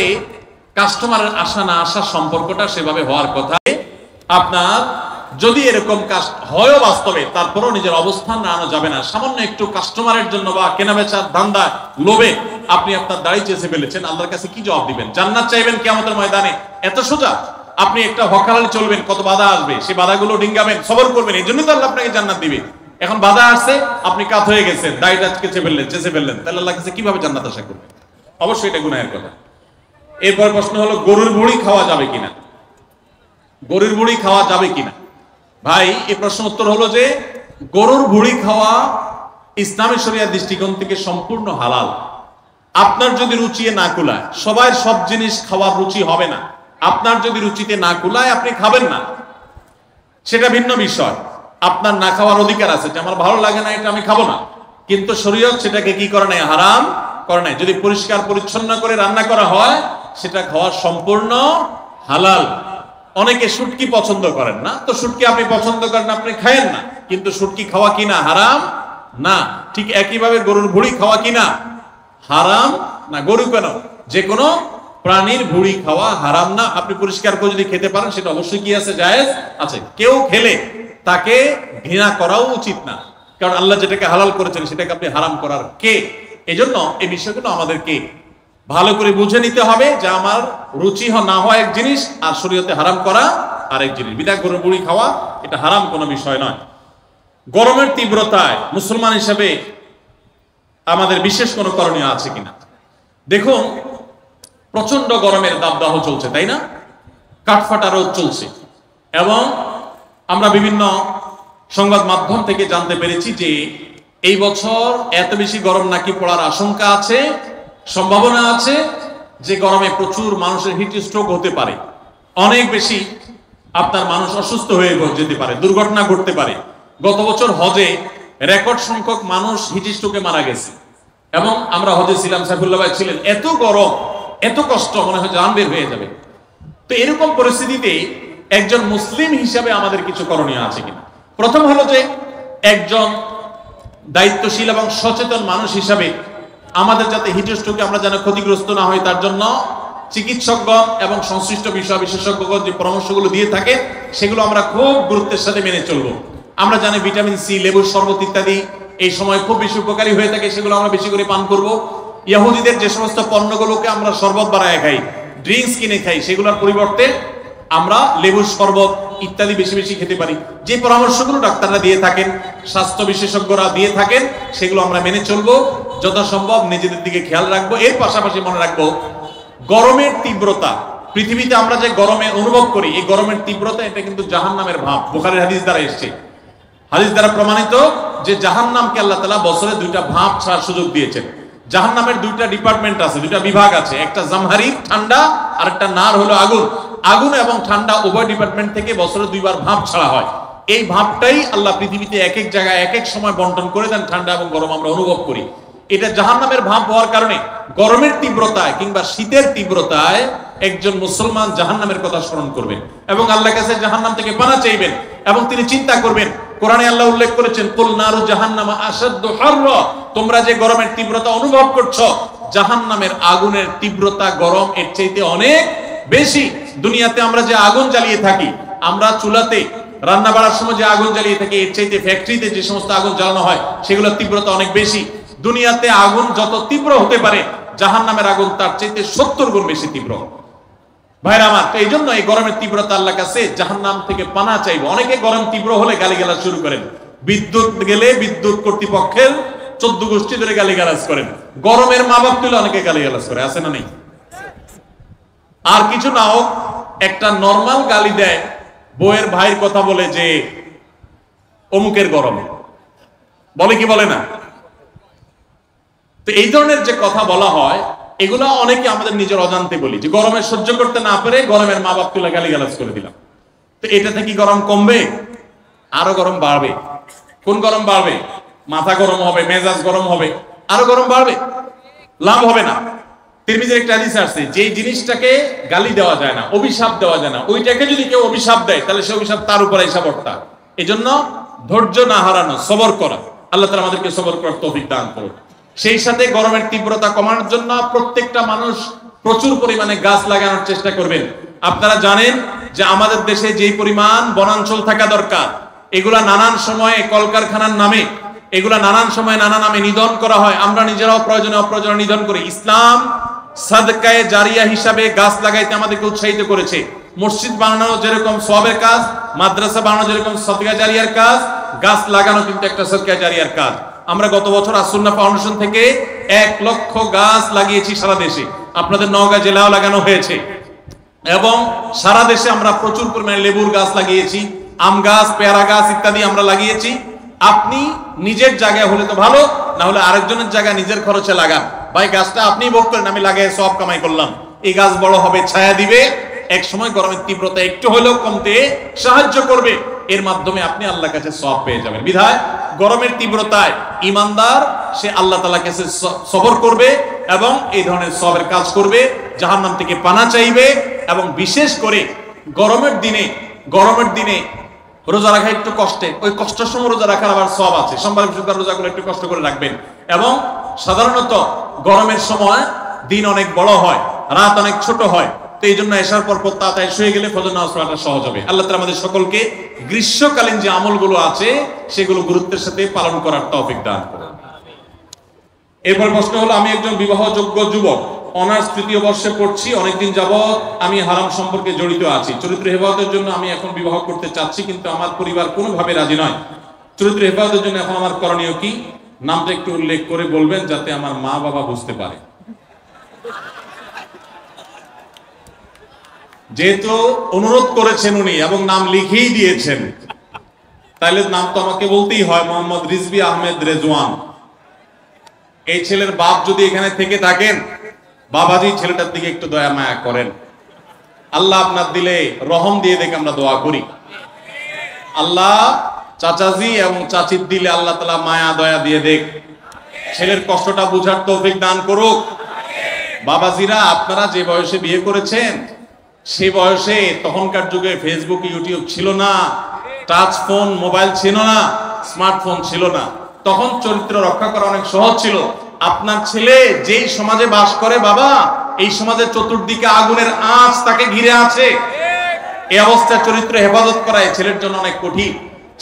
কাস্টমারের আসা না আসার সম্পর্কটা সেভাবে হওয়ার কথা। আপনার যদি এরকম কাজ হয় বাস্তবে, তারপরেও নিজের অবস্থান রাখা যাবে না। সামান্য একটু কাস্টমারের জন্য বা কেনাবেচার ধান্দা লোভে আপনি আপনার দাড়ি চেঁচে ফেলেছেন, আল্লাহর কাছে কি জবাব দিবেন? জান্নাত চাইবেন কিয়ামতের ময়দানে? এত সোজা? আপনি একটা হকালালি চলবেন, কত বাধা আসবে, সেই বাধাগুলো ডিঙ্গাবেন, সবর করবেন, এই জন্যই তো আল্লাহ আপনাকে জান্নাত দিবে। এখন বাধা আসছে, আপনি কাত হয়ে গেছেন, দাড়িটা চেঁচে ফেললেন, তাহলে আল্লাহর কাছে কিভাবে জান্নাত আশা করবেন? অবশ্যই এটা গুনাহের কথা। এরপর প্রশ্ন হলো, গরুর ভুঁড়ি খাওয়া যাবে কিনা? গরুর ভুঁড়ি খাওয়া যাবে কিনা? ভাই, এই প্রশ্ন উত্তর হলো যে গরুর ভুঁড়ি খাওয়া ইসলামী শরিয়ার দৃষ্টিকোণ থেকে সম্পূর্ণ হালাল। আপনার যদি রুচি না কুলায়, সবার সব জিনিস খাওয়ার রুচি হবে না। আপনার যদি রুচিতে না কুলায় আপনি খাবেন না, সেটা ভিন্ন বিষয়। আপনার না খাওয়ার অধিকার আছে, যে আমার ভালো লাগে না, এটা আমি খাবো না, কিন্তু শরীয়ত সেটাকে কি করে নাই? হারাম করে নাই। যদি পরিষ্কার পরিচ্ছন্ন করে রান্না করা হয়, সেটা খাওয়া সম্পূর্ণ হালাল। অনেকে শুটকি পছন্দ করেন না, তো শুটকি আপনি পছন্দ করেন, আপনি খায়েন না, কিন্তু শুটকি খাওয়া কিনা হারাম না। ঠিক একইভাবে গরুর ভুঁড়ি খাওয়া কিনা হারাম না। গরু কেন, যে কোনো প্রাণীর ভুঁড়ি খাওয়া হারাম না। আপনি পরিষ্কার করে যদি খেতে পারেন, সেটা অবশ্যই কি আছে? জায়েজ আছে। কেউ খেলে তাকে ঘৃণা করাও উচিত না, কারণ আল্লাহ যেটাকে হালাল করেছেন সেটাকে আপনি হারাম করার কে? এজন্য এই বিষয়গুলো আমাদেরকে ভালো করে বুঝে নিতে হবে যে আমার রুচি না হওয়া এক জিনিস, আর শরীয়তে হারাম করা আরেক জিনিস। বিদায় গরুর ভুঁড়ি খাওয়া এটা হারাম কোনো বিষয় নয়। গরমের তীব্রতায় মুসলমান হিসেবে আমাদের বিশেষ কোনো করণীয় আছে কিনা? দেখুন, প্রচন্ড গরমের দাবদাহ চলছে, তাই না? কাঠফাটা রোদ চলছে এবং আমরা বিভিন্ন সংবাদ মাধ্যম থেকে জানতে পেরেছি যে এই বছর এত বেশি গরম নাকি পড়ার আশঙ্কা আছে, সম্ভাবনা আছে যে গরমে প্রচুর মানুষের হিট স্ট্রোক হতে পারে, অনেক বেশি আপনার মানুষ অসুস্থ হয়ে যেতে পারে, দুর্ঘটনা ঘটতে পারে। গত বছর হজে রেকর্ড সংখ্যক মানুষ হিট স্ট্রোকে মারা গেছে এবং আমরা হজে ছিলাম, সাইফুল্লাহ ভাই ছিলেন, এত গরম এত কষ্ট মনে হয় জান বের হয়ে যাবে। তো এরকম পরিস্থিতিতে একজন মুসলিম হিসাবে আমাদের কিছু করণীয় আছে কিনা? প্রথম হলো যে একজন দায়িত্বশীল এবং সচেতন মানুষ হিসাবে আমাদের যাতে হিট স্ট্রোকে আমরা যেন ক্ষতিগ্রস্ত না হই তার জন্য চিকিৎসকগণ এবং সংশ্লিষ্ট বিষয় বিশেষজ্ঞগণ যে পরামর্শগুলো দিয়ে থাকে সেগুলো আমরা খুব গুরুত্বের সাথে মেনে চলবো। আমরা জানি ভিটামিন সি, লেবুর শরবত ইত্যাদি এই সময় খুব বেশি উপকারী হয়ে থাকে, সেগুলো আমরা বেশি করে পান করব। ইহুদিদের যে সমস্ত পণ্যগুলোকে আমরা শরবত বানায় খাই, ড্রিঙ্কস কিনে খাই, সেগুলোর পরিবর্তে আমরা লেবুর শরবত ইত্যাদি বেশি বেশি খেতে পারি। যে পরামর্শগুলো ডাক্তাররা দিয়ে থাকেন, স্বাস্থ্য বিশেষজ্ঞরা দিয়ে থাকেন, সেগুলো আমরা মেনে চলবো, যথাসম্ভব নিজেদের দিকে খেয়াল রাখবো। এর পাশাপাশি মনে রাখবো গরমের তীব্রতা, পৃথিবীতে আমরা যে গরমে অনুভব করি এই গরমের তীব্রতা এটা কিন্তু জাহান্নামের ভাব। বুখারীর হাদিস দ্বারা এসেছে, হাদিস দ্বারা প্রমাণিত যে জাহান্নামকে আল্লাহ তাআলা বছরে দুইটা ভাব ছাড়ার সুযোগ দিয়েছেন। জাহান্নামের দুইটা ডিপার্টমেন্ট আছে, দুইটা বিভাগ আছে, একটা জামহারির ঠান্ডা আর একটা নার হলো আগুন। আগুন এবং ঠান্ডা উভয় ডিপার্টমেন্ট থেকে বছরে দুইবার ভাব ছাড়া হয়। এই ভাবটাই আল্লাহ পৃথিবীতে এক এক জায়গায় এক এক সময় বন্টন করে দেন, ঠান্ডা এবং গরম আমরা অনুভব করি। এটা জাহান্নামের ভাব হওয়ার কারণে গরমের তীব্রতায় কিংবা শীতের তীব্রতায় একজন মুসলমান জাহান্নামের কথা স্মরণ করবেন এবং আল্লাহর কাছে জাহান্নাম থেকে পানা চাইবেন এবং তিনি চিন্তা করবেন। কোরআনে আল্লাহ উল্লেখ করেছেন, কুল নারু জাহান্নামা আশাদ্দু হাররা, তোমরা যে গরমের তীব্রতা অনুভব করছো জাহান্নামের আগুনের তীব্রতা গরম এর চাইতে অনেক বেশি। দুনিয়াতে আমরা যে আগুন জ্বালিয়ে থাকি, আমরা চুলাতে রান্না বাড়ার সময় যে আগুন জ্বালিয়ে থাকি এর চাইতে ফ্যাক্টরিতে যে সমস্ত আগুন জ্বালানো হয় সেগুলোর তীব্রতা অনেক বেশি। দুনিয়াতে আগুন যত তীব্র হতে পারে জাহান্নামের আগুন তার চাইতে 70 গুণ বেশি তীব্র। ভাইরা আমার, তো এই জন্য এই গরমের তীব্রতা আল্লাহর কাছে জাহান্নাম থেকে পানা চাইবো। অনেকে গরম তীব্র হলে গালিগালাজ শুরু করেন, বিদ্যুৎ গেলে বিদ্যুৎ কর্তৃপক্ষের 14 গোষ্ঠী ধরে গালিগালাজ করেন, গরমের মা বাপ তুলে অনেকে গালিগালাজ করে, আছে না নেই? আর কিছু না হোক একটা নরমাল গালি দেয়, বউয়ের ভাইয়ের কথা বলে যে অমুকের গরম, বলে কি বলে না? তো এই ধরনের যে কথা বলা হয় এগুলা অনেকে আমাদের নিজের অজান্তে বলি, যে গরমে সহ্য করতে না পেরে গরমের মা বাপ তুলে গালিগালাজ করে দিলাম। তো এটাতে কি গরম কমবে? আরো গরম বাড়বে। কোন গরম বাড়বে? মাথা গরম হবে, মেজাজ গরম হবে, আরো গরম বাড়বে, লাভ হবে না। তিরমিজির একটা হাদিস আছে, যে জিনিসটাকে গালি দেওয়া যায় না, অভিশাপ দেওয়া যায় না, ওইটাকে যদি কেউ অভিশাপ দেয় তাহলে সে অভিশাপ তার উপরে এসে বর্তা। এই জন্য ধৈর্য না হারানো, সবর করা। আল্লাহ তাআলা আমাদেরকে সবর করার তৌফিক দান করুন। সেই সাথে গরমের তীব্রতা কমানোর জন্য প্রত্যেকটা মানুষ প্রচুর পরিমাণে গাছ লাগানোর চেষ্টা করবেন। আপনারা জানেন যে আমাদের দেশে যেই পরিমাণ বনাঞ্চল থাকা দরকার, এগুলা নানান সময়ে কলকারখানার নামে, এগুলা নানান সময় নানা নামে নিধন করা হয়। আমরা নিজেরাও প্রয়োজনে অপ্রয়োজনে নিধন করি। ইসলাম সাদকায়ে জারিয়া হিসাবে গাছ লাগাইতে আমাদেরকে উৎসাহিত করেছে। মসজিদ বানানো যেরকম সওয়াবের কাজ, মাদ্রাসা বানানো যেরকম সদকা জারিয়ার কাজ, গাছ লাগানো কিন্তু একটা সদকা জারিয়ার কাজ। আমরা গত বছর আসুন্নাহ ফাউন্ডেশন থেকে 1 লক্ষ গাছ লাগিয়েছি সারা দেশে। আপনাদের নওগাঁ জেলাও লাগানো হয়েছে এবং সারা দেশে আমরা প্রচুর পরিমাণে লেবুর গাছ লাগিয়েছি, আম গাছ, পেয়ারা গাছ ইত্যাদি আমরা লাগিয়েছি। আপনি নিজের জায়গায় হলে তো ভালো, না হলে আরেকজনের জায়গায় নিজের খরচে লাগান। ভাই গাছটা আপনি ভোগ করেন, আমি লাগাই সব কামাই করলাম। এই গাছ বড় হবে, ছায়া দিবে, এক সময় গরমের তীব্রতা একটু হলেও কমতে সাহায্য করবে। এর মাধ্যমে আপনি আল্লাহর কাছে সওয়াব পেয়ে যাবেন। বিধায় গরমের তীব্রতায় ইমানদার সে আল্লাহ তাআলার কাছে সবর করবে এবং এই ধরনের সওয়াবের কাজ করবে, জাহান্নাম থেকে পানা চাইবে। এবং বিশেষ করে গরমের দিনে রোজা রাখা একটু কষ্টে, ওই কষ্টের সময় রোজা রাখার আবার সওয়াব আছে। সোমবার বৃহস্পতিবার রোজাগুলো একটু কষ্ট করে রাখবেন। এবং সাধারণত গরমের সময় দিন অনেক বড় হয়, রাত অনেক ছোট হয়। তো এই জন্য এশার পর তাড়াতাড়ি শুয়ে গেলে ফজর নামাজ পড়াটা সহজ হবে। আল্লাহ তাআলা আমাদের সকলকে গ্রীষ্মকালীন যে আমলগুলো আছে সেগুলো গুরুত্বের সাথে পালন করার তৌফিক দান করুন। এরপর প্রশ্ন হলো, আমি একজন বিবাহযোগ্য যুবক, অনার্স 3য় বর্ষে পড়ছি। অনেকদিন যাবৎ আমি হারাম সম্পর্কে জড়িত আছি। চরিত্র হেফাজতের জন্য আমি এখন বিবাহ করতে চাচ্ছি, কিন্তু আমার পরিবার কোনোভাবে রাজি নয়। চরিত্র হেফাজতের জন্য এখন আমার করণীয় কি? নামটা একটু উল্লেখ করে বলবেন যাতে আমার মা বাবা বুঝতে পারে। যেহেতু অনুরোধ করেছেন উনি এবং নাম লিখেই দিয়েছেন, তাইলে নাম তো আমাকে বলতেই হয়, মোহাম্মদ রিজভী আহমেদ রেজওয়ান। এই ছেলের বাপ যদি এখানে থেকে থাকেন, বাবাজি ছেলেটার দিকে একটু দয়া মায়া করেন। আল্লাহ আপনার দিলে রহম দিয়ে দেখে আমরা দোয়া করি। আল্লাহ চাচাজি এবং চাচির দিলে আল্লাহ তাআলা মায়া দয়া দিয়ে দেখ, ছেলের কষ্টটা বুঝার তৌফিক দান করুক। বাবাজিরা, আপনারা যে বয়সে বিয়ে করেছেন, সেই বয়সে তখনকার যুগে ফেসবুক ইউটিউব ছিল না, টাচ ফোন মোবাইল ছিল না, স্মার্টফোন ছিল না। তখন চরিত্র রক্ষা করা অনেক সহজ ছিল। আপনার ছেলে যেই সমাজে বাস করে বাবা, এই সমাজের চতুর্দিকে আগুনের আঁচ তাকে ঘিরে আছে। এই অবস্থায় চরিত্র হেফাজত করা এই ছেলের জন্য অনেক কঠিন।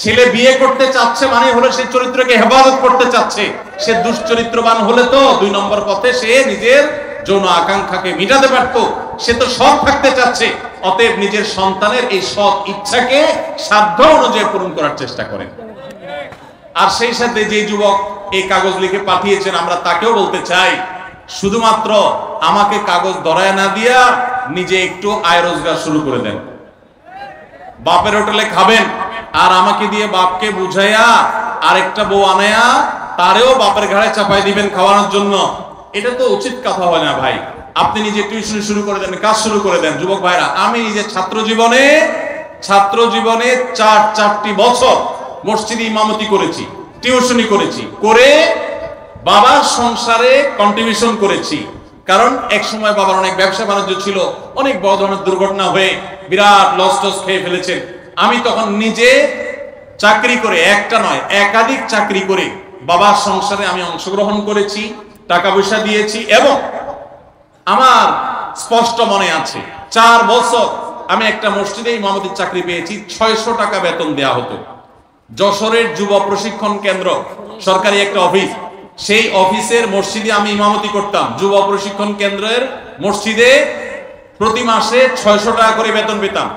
ছেলে বিয়ে করতে চাচ্ছে মানে হলো সে চরিত্রকে হেফাজত করতে চাচ্ছে। সে দুশ্চরিত্রবান হলে তো 2 নম্বর পথে সে নিজের যৌন আকাঙ্ক্ষাকে মিটাতে পারতো। সে তো সৎ থাকতে চাচ্ছে, অতএব নিজের সন্তানের এই সৎ ইচ্ছাকে সাধ্য অনুযায়ী পূরণ করার চেষ্টা করেন। আর সেই সাথে যে যুবক এই কাগজ লিখে পাঠিয়েছেন, আমরা তাকেও বলতে চাই, শুধুমাত্র আমাকে কাগজ ধরায় না দিয়া নিজে একটু আয় রোজগার শুরু করে দেন। বাপের হোটেলে খাবেন আর আমাকে দিয়ে বাপকে বুঝাইয়া আরেকটা বউ আনায়া তারেও বাপের ঘাড়ে চাপাই দিবেন খাওয়ানোর জন্য। এটা তো উচিত কথা হয় না ভাই। আপনি নিজে টিউশন শুরু করে দেন, কাজ শুরু করে দেন। যুবক ভাইরা, আমি নিজে ছাত্র জীবনে 4টি বছর মসজিদে ইমামতি করেছি, টিউশনি করেছি, করে বাবার সংসারে কন্ট্রিবিউশন করেছি। কারণ এক সময় বাবার অনেক ব্যবসা বাণিজ্য ছিল, অনেক বড় ধরনের দুর্ঘটনা হয়ে বিরাট লস টস খেয়ে ফেলেছেন। আমি তখন নিজে চাকরি করে, একটা নয় একাধিক চাকরি করে বাবার সংসারে আমি অংশগ্রহণ করেছি, টাকা পয়সা দিয়েছি। এবং আমার স্পষ্ট মনে আছে 4 বছর আমি একটা মসজিদে ইমামতির চাকরি পেয়েছি। 600 টাকা বেতন দেয়া হতো। যশোরের যুব প্রশিক্ষণ কেন্দ্র সরকারি একটা অফিস, সেই অফিসের মসজিদে আমি ইমামতি করতাম। যুব প্রশিক্ষণ কেন্দ্রের মসজিদে প্রতি মাসে 600 টাকা করে বেতন পেতাম।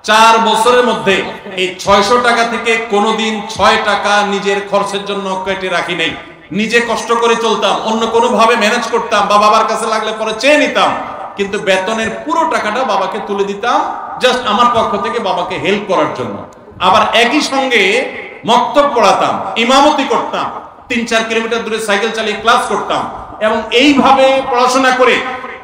4 বছরের মধ্যে এই 600 টাকা থেকে কোনোদিন 6 টাকা নিজের খরচের জন্য কেটে রাখি নাই। নিজে কষ্ট করে চলতাম, অন্য কোনো ভাবে ম্যানেজ করতাম বা বাবার কাছে লাগলে পরে চেয়ে নিতাম, কিন্তু বেতনের পুরো টাকাটা বাবাকে তুলে দিতাম, জাস্ট আমার পক্ষ থেকে বাবাকে হেল্প করার জন্য। আবার একই সঙ্গে মক্তব পড়াতাম, ইমামতি করতাম, 3-4 কিলোমিটার দূরে সাইকেল চালিয়ে ক্লাস করতাম। এবং এইভাবে পড়াশোনা করে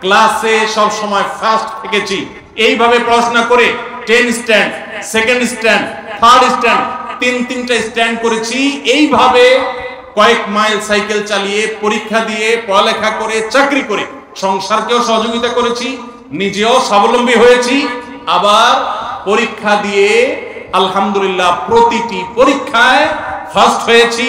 ক্লাসে সব সময় ফার্স্ট থেকেছি। এইভাবে পড়াশোনা করে 10 stand, 2nd stand, 3rd stand, 3টা স্ট্যান্ড করেছি। এইভাবে কয়েক মাইল সাইকেল চালিয়ে, পরীক্ষা দিয়ে, পড়ালেখা করে, চাকরি করে সংসারকেও সহযোগিতা করেছি, নিজেও স্বাবলম্বী হয়েছি। আবার পরীক্ষা দিয়ে আলহামদুলিল্লাহ প্রতিটি পরীক্ষায় ফার্স্ট হয়েছি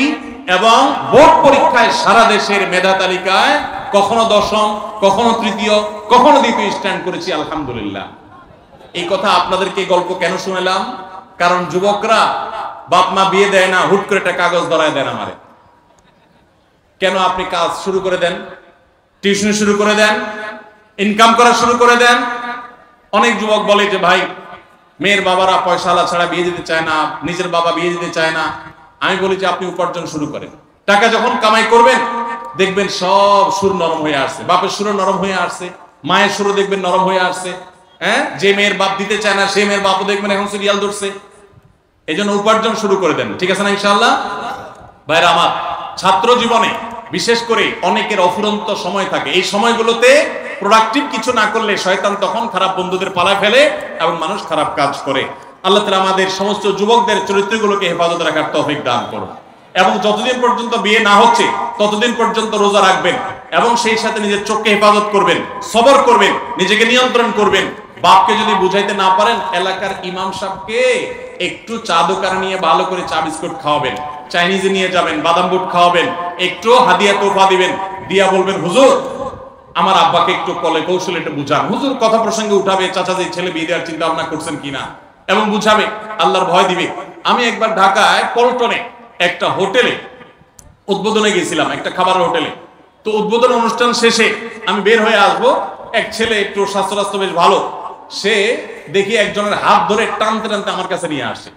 এবং বোর্ড পরীক্ষায় সারা দেশের মেধা তালিকায় কখনো 10ম, কখনো 3য়, কখনো 2য় স্ট্যান্ড করেছি আলহামদুলিল্লাহ। এই কথা আপনাদেরকে গল্প কেন শুনালাম? কারণ যুবকরা বাপ মা বিয়ে দেয় না, হুট করে একটা কাগজ ধরায় দেন আমারে। কেন আপনি কাজ শুরু করে দেন, টিউশন শুরু করে দেন, ইনকাম করা শুরু করে দেন। অনেক যুবক বলে যে ভাই, মেয়ের বাবারা পয়সাওয়ালা ছাড়া বিয়ে দিতে চায় না, নিজের বাবা বিয়ে দিতে চায় না। আমি বলি যে আপনি উপার্জন শুরু করেন। টাকা যখন কামাই করবেন দেখবেন সব সুর নরম হয়ে আসছে। বাপের সুরও নরম হয়ে আসছে, মায়ের সুরও দেখবেন নরম হয়ে আসছে। হ্যাঁ, যে মেয়ের বাপ দিতে চায় না সেই মেয়ের বাপও দেখবেন এখন সিরিয়াল ধরছে। এই জন্য উপার্জন শুরু করে দেন, ঠিক আছে না ইনশাআল্লাহ? ভাইরা আমার, ছাত্র জীবনে বিশেষ করে অনেকের অফুরন্ত সময় থাকে। এই সময়গুলোতে প্রোডাক্টিভ কিছু না করলে শয়তান তখন খারাপ বন্ধুদের পালায় ফেলে এবং মানুষ খারাপ কাজ করে। আল্লাহ তাআলা আমাদের সমস্ত যুবকদের চরিত্রগুলোকে হেফাজত রাখার তৌফিক দান করুন। এবং যতদিন পর্যন্ত বিয়ে না হচ্ছে ততদিন পর্যন্ত রোজা রাখবেন এবং সেই সাথে নিজের চোখকে হেফাজত করবেন, সবর করবেন, নিজেকে নিয়ন্ত্রণ করবেন। বাপকে যদি বুঝাইতে না পারেন, এলাকার ইমাম সাহেবকে একটু চা দোকানে নিয়ে ভালো করে চা বিস্কুট খাওয়াবেন, চাইনিজে নিয়ে যাবেন, বাদাম বুট খাওয়াবেন, একটু হাদিয়া তোফা দিবেন, দিয়া বলবেন হুজুর আমার আব্বাকে একটু কলে কৌশলে একটু বুঝান। হুজুর কথা প্রসঙ্গে উঠাবে, চাচা যে ছেলে বিয়ে দেওয়ার চিন্তা ভাবনা করছেন কিনা এবং বুঝাবে, আল্লাহর ভয় দিবে। আমি একবার ঢাকায় পল্টনে একটা হোটেলে উদ্বোধনে গেছিলাম, একটা খাবারের হোটেলে। তো উদ্বোধন অনুষ্ঠান শেষে আমি বের হয়ে আসবো, এক ছেলে একটু স্বাস্থ্য বেশ ভালো, সে দেখি একজনের হাত ধরে টানতে টানতে আমার কাছে নিয়ে আসে।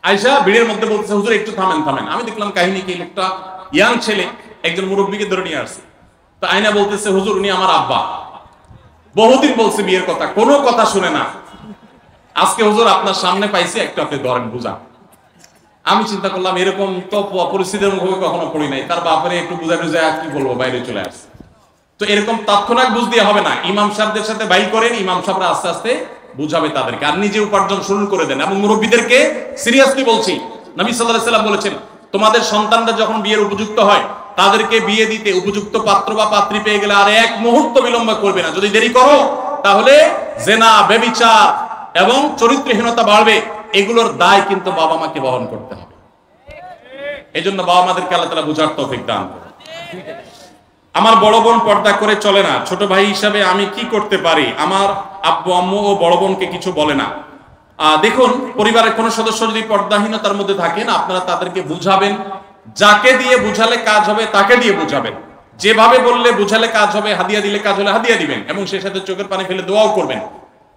আয়সা ভিড়ের মধ্যে বলতেছে হুজুর একটু থামেন থামেন। আমি দেখলাম কাহিনী কি, লোকটা ইয়াং ছেলে একজন মুরব্বীকে ধরে নিয়ে আসছে। তো আয়না বলতেছে হুজুর উনি আমার আব্বা, বহুদিন বলছে বিয়ের কথা, কোনো কথা শুনে না। আজকে হুজুর আপনার সামনে পাইছি, একটু আপনি ধরেন বুঝা। আমি চিন্তা করলাম এরকম তো পরিস্থিতির মুখে কখনো পড়ি নাই, তার বাপরে একটু বুঝা টুঝা কি বলবো, বাইরে চলে আসছে। তো এরকম তাৎক্ষণিক বুঝ দিয়ে হবে না, ইমাম সাহেবদের সাথে বাইর করেন, ইমাম সাহেবরা আস্তে আস্তে বুঝাবে তাদেরকে, আর নিজে উপার্জন শুরু করে দেন। এবং মুরব্বীদেরকে সিরিয়াসলি বলছি, নবী সাল্লাল্লাহু আলাইহি ওয়াসাল্লাম বলেছেন, তোমাদের সন্তানরা যখন বিয়ের উপযুক্ত হয়, তাদেরকে বিয়ে দিতে উপযুক্ত পাত্র বা পাত্রী পেয়ে গেলে আর এক মুহূর্ত বিলম্ব করবে না। যদি দেরি করো তাহলে জেনা, ব্যভিচার এবং চরিত্রহীনতা বাড়বে। এগুলোর দায় কিন্তু বাবা মাকে বহন করতে হবে। এজন্য বাবা মাদেরকে আল্লাহ তাআলা বুঝার তৌফিক দান করুন। আমার বড় বোন পর্দা করে চলে না, ছোট ভাই হিসাবে আমি কি করতে পারি? আমার আব্বু আম্মু ও বড় বোনকে কিছু বলে না। দেখুন, পরিবারের কোনো সদস্য যদি পর্দাহীনতার মধ্যে থাকেন, আপনারা তাদেরকে বুঝাবেন। যাকে দিয়ে বুঝালে কাজ হবে তাকে দিয়ে বুঝাবেন। যেভাবে বললে বুঝালে কাজ হবে, হাদিয়া দিলে কাজ হলে হাদিয়া দিবেন, এবং সেই সাথে চোখের পানি ফেলে দোয়াও করবেন।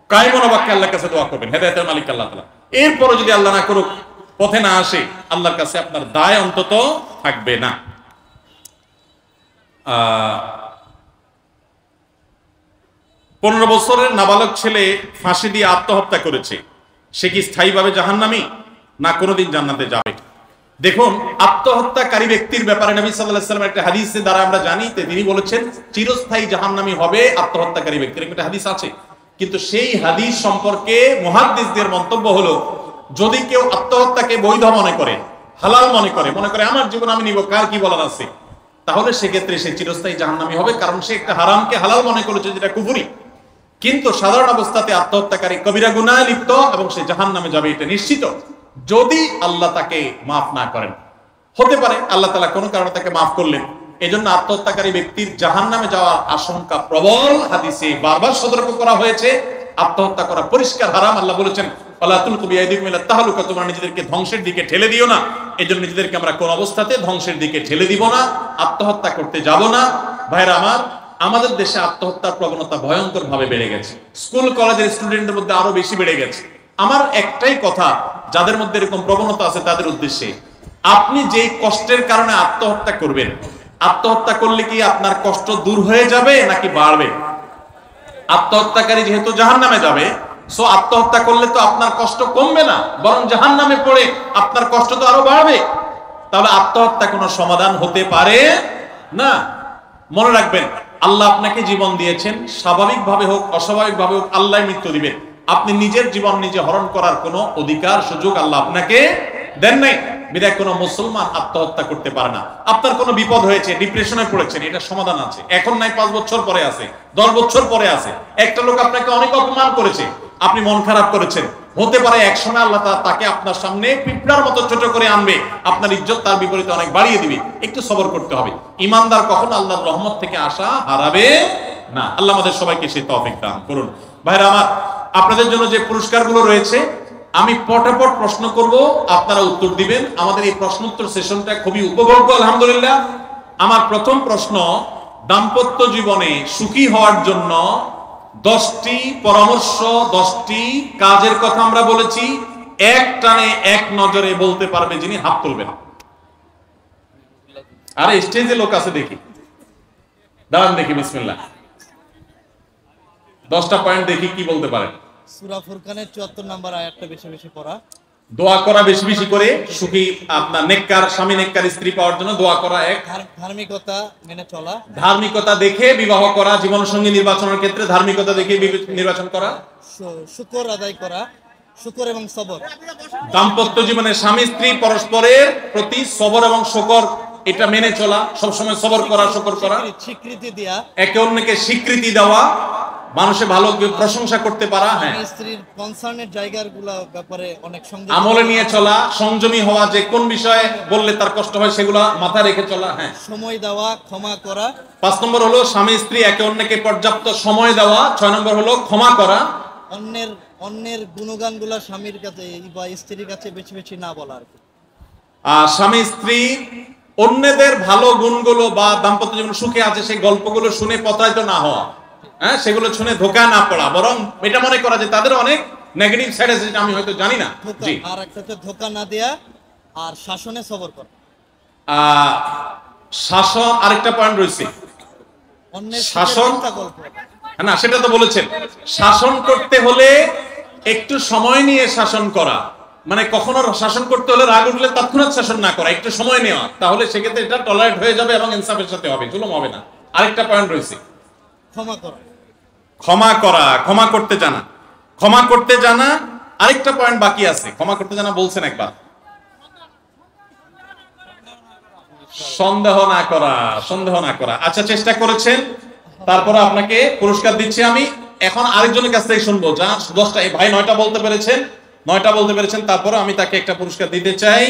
কায়মন বাক্যে আল্লাহর কাছে দোয়া করবেন, হেদায়েতের মালিক আল্লাহ তাআলা। এরপরও যদি আল্লাহ না করুক, পথে না আসে, আল্লাহর কাছে আপনার দায় অন্তত থাকবে না। 15 বছরের নাবালক ছেলে ফাঁসি দিয়ে আত্মহত্যা করেছে, সে কি স্থায়ীভাবে জাহান্নামী না কোনোদিন জান্নাতে যাবে? দেখুন, আত্মহত্যাকারী ব্যক্তির ব্যাপারে নবী সাল্লাল্লাহু আলাইহি ওয়াসাল্লাম একটা হাদিসের দ্বারা আমরা জানি, তিনি বলেছেন চিরস্থায়ী জাহান্নামী হবে আত্মহত্যাকারী ব্যক্তির, একটা হাদিস আছে। কিন্তু সেই হাদিস সম্পর্কে মুহাদ্দিসদের মন্তব্য হলো, যদি কেউ আত্মহত্যাকে বৈধ মনে করে, হালাল মনে করে আমার জীবন আমি নিব, কার কি বলার আছে, তাহলে সেক্ষেত্রে সে চিরস্থায়ী জাহান্নামী হবে, কারণ সে একটা হারামকে হালাল মনে করেছে, যেটা কুফরি। কিন্তু সাধারণ অবস্থাতে আত্মহত্যাকারী কবিরা গুনাহে লিপ্ত এবং সে জাহান্নামে যাবে, এটা নিশ্চিত, যদি আল্লাহ তাকে মাফ না করেন। হতে পারে আল্লাহ তাআলা কোনো কারণে তাকে মাফ করলেন, এজন্য আত্মহত্যাকারী ব্যক্তির জাহান্নামে যাওয়ার আশঙ্কা প্রবল। হাদিসে বারবার সতর্ক করা হয়েছে, আত্মহত্যা করা পরিষ্কার হারাম। আল্লাহ বলেছেন, ওয়ালা তুলকু বিআইদিকুম ইলা তাহলুকা, তোমরা নিজেদেরকে ধ্বংসের দিকে ঠেলে দিও না। এজন্য নিজেদেরকে আমরা কোন অবস্থাতে ধ্বংসের দিকে ঠেলে দিব না, আত্মহত্যা করতে যাব না। ভাইরা আমার, আমাদের দেশে আত্মহত্যার প্রবণতা ভয়ঙ্কর ভাবে বেড়ে গেছে, স্কুল কলেজের স্টুডেন্টদের মধ্যে আরো বেশি বেড়ে গেছে। আমার একটাই কথা, যাদের মধ্যে এরকম প্রবণতা আছে তাদের উদ্দেশ্যে, আপনি যেই কষ্টের কারণে আত্মহত্যা করবেন, আত্মহত্যা করলে কি আপনার কষ্ট দূর হয়ে যাবে নাকি বাড়বে? আত্মহত্যাকারী যেহেতু জাহান্নামে যাবে, সো আত্মহত্যা করলে তো আপনার কষ্ট কমবে না, বরং জাহান্নামে পড়ে আপনার কষ্ট তো আরো বাড়বে। তাহলে আত্মহত্যা কোনো সমাধান হতে পারে না। মনে রাখবেন, আল্লাহ আপনাকে জীবন দিয়েছেন, স্বাভাবিকভাবে হোক অস্বাভাবিকভাবে হোক আল্লাহ মৃত্যু দিবেন। আপনি নিজের জীবন নিজে হরণ করার কোনো অধিকার সুযোগ আল্লাহ আপনাকে দেন নাই। বিধায় কোনো মুসলমান আত্মহত্যা করতে পারে না। আপনার কোনো বিপদ হয়েছে, ডিপ্রেশনে পড়েছেন, এটা সমাধান আছে, এখন নাই 5 বছর পরে আছে, 10 বছর পরে আছে। একটা লোক আপনাকে অনেক অপমান করেছে, আপনি মন খারাপ করেছেন, হতে পারে একসময় আল্লাহ তাকে আপনার সামনে পিঁপড়ার মতো ছোট করে আনবে, আপনার ইজ্জত তার বিপরীতে অনেক বাড়িয়ে দিবে। একটু সবর করতে হবে। ইমানদার কখনো আল্লাহর রহমত থেকে আশা হারাবে না। আল্লাহ আমাদের সবাইকে সেই তৌফিক দান করুন। ভাইরা আমার, আপনাদের জন্য যে পুরস্কারগুলো রয়েছে, আমি পটাপট প্রশ্ন করব, আপনারা উত্তর দিবেন। আমাদের এই প্রশ্নোত্তর সেশনটা খুবই উপভোগ্য, আলহামদুলিল্লাহ। আমার প্রথম প্রশ্ন, দাম্পত্য জীবনে সুখী হওয়ার জন্য 10টি পরামর্শ, 10টি কাজের কথা আমরা বলেছি। এক টানে এক নজরে বলতে পারবে যিনি, হাত তুলবেন। আরে স্টেজে লোক আছে দেখি, দাঁড়ান দেখি, বিসমিল্লাহ। 10টা পয়েন্ট দেখি কি বলতে পারেন। সূরা ফুরকানের 74 নম্বর আয়াতটা বেশি বেশি পড়া, দোয়া করা বেশি বেশি করে, সুখী আপনার নেককার স্বামী, নেককার স্ত্রী পাওয়ার জন্য দোয়া করা এক, ধার্মিকতা মেনে চলা, ধার্মিকতা দেখে বিবাহ করা, জীবন সঙ্গী নির্বাচনের ক্ষেত্রে ধার্মিকতা দেখে নির্বাচন করা, শুকর আদায় করা, শুকর এবং সবর। দাম্পত্য জীবনে স্বামী স্ত্রী পরস্পরের প্রতি সবর এবং শুকর, এটা মেনে চলা, সবসময় সবর করা, শুকর করা, স্বীকৃতি দেয়া, একে অন্যকে স্বীকৃতি দেওয়া, মানুষে ভালো প্রশংসা করতে পারা, হ্যাঁ, স্ত্রীর কনসার্নের জায়গাগুলো ব্যাপারে অনেক সংযম আমলে নিয়ে চলা, সংযমী হওয়া, যে কোন বিষয়ে বললে তার কষ্ট হয় সেগুলো মাথায় রেখে চলা, হ্যাঁ, সময় দেওয়া, ক্ষমা করা। 5 নম্বর হলো স্বামী স্ত্রী একে অন্যকে পর্যাপ্ত সময় দেওয়া। 6 নম্বর হলো ক্ষমা করা। অন্যের গুণগানগুলো স্বামীর কাছে বা স্ত্রীর কাছে বেশি বেশি না বলা আর কি। স্বামী স্ত্রী অন্যদের ভালো গুণগুলো বা দাম্পত্য জীবন সুখে আছে সেই গল্পগুলো শুনে প্রতারিত না হওয়া, হ্যাঁ, সেগুলো শুনে ধোঁকা না পড়া, বরং এটা মনে করা যে তাদের অনেক নেগেটিভ সাইড আছে যেটা আমি হয়তো জানি না। জি, আর একটা হচ্ছে ধোঁকা না দেয়া আর শাসনে সবর করা। শাসন আরেকটা পয়েন্ট রয়েছে, অন্যের শাসন গল্প না, সেটা তো বলেছেন। শাসন করতে হলে একটু সময় নিয়ে শাসন করা, মানে কখনো শাসন করতে হলে রাগ উঠলে তৎক্ষণাৎ শাসন না করা, একটু সময় নেওয়া, তাহলে সেক্ষেত্রে এটা টলারেট হয়ে যাবে এবং ইনসাফের সাথে হবে, জুলুম হবে না। আরেকটা পয়েন্ট রয়েছে, ক্ষমা করা। ক্ষমা করা, ক্ষমা করতে জানা, ক্ষমা করতে জানা। আরেকটা পয়েন্ট বাকি আছে, ক্ষমা করতে জানা বলছেন একবার, সন্দেহ না করা, সন্দেহ না করা। আচ্ছা, চেষ্টা করেছেন, তারপরে আপনাকে পুরস্কার দিচ্ছি আমি। এখন আরেকজনের কাছ থেকে শুনবো, যা 10টা, এই ভাই 9টা বলতে পেরেছেন, 9টা বলতে পেরেছেন, তারপরে আমি তাকে একটা পুরস্কার দিতে চাই।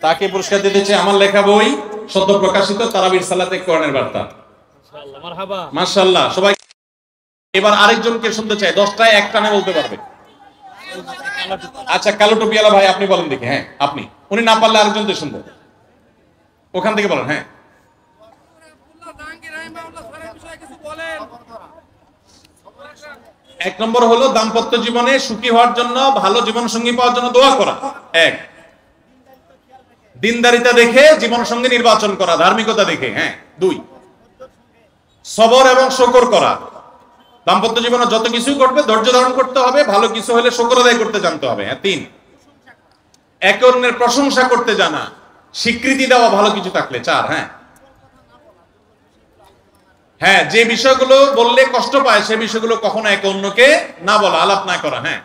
তাকে পুরস্কার দিতে চাই আমার লেখা বই, সদ্য প্রকাশিত তারাবির সালাতে কোরআনের বার্তা। মারহাবা, মাশাআল্লাহ। সবাই এবার আরেকজনকে শুনতে চাই, 10টায় এক টানে বলতে পারবে। আচ্ছা, কালো টুপিওয়ালা ভাই আপনি বলেন দেখি। হ্যাঁ আপনি, উনি না পারলে আরেকজনকে শুনবো, ওখান থেকে বলেন। হ্যাঁ, এক নম্বর হলো দাম্পত্য জীবনে সুখী হওয়ার জন্য, ভালো জীবন সঙ্গী পাওয়ার জন্য দোয়া করা। এক, দিনদারিতা দেখে জীবন সঙ্গী নির্বাচন করা, ধার্মিকতা দেখে। হ্যাঁ। 2, সবর এবং শুকর করা। দাম্পত্য জীবনে যত কিছু ঘটবে ধৈর্য ধারণ করতে হবে, ভালো কিছু হলে শুকর আদায় করতে জানতে হবে। হ্যাঁ। 3, একে অন্যের প্রশংসা করতে জানা, স্বীকৃতি দেওয়া ভালো কিছু থাকলে। 4, হ্যাঁ, যে বিষয়গুলো বললে কষ্ট পায় সে বিষয়গুলো কখনো একে অন্যকে না বলা, আলাপ না করা। হ্যাঁ,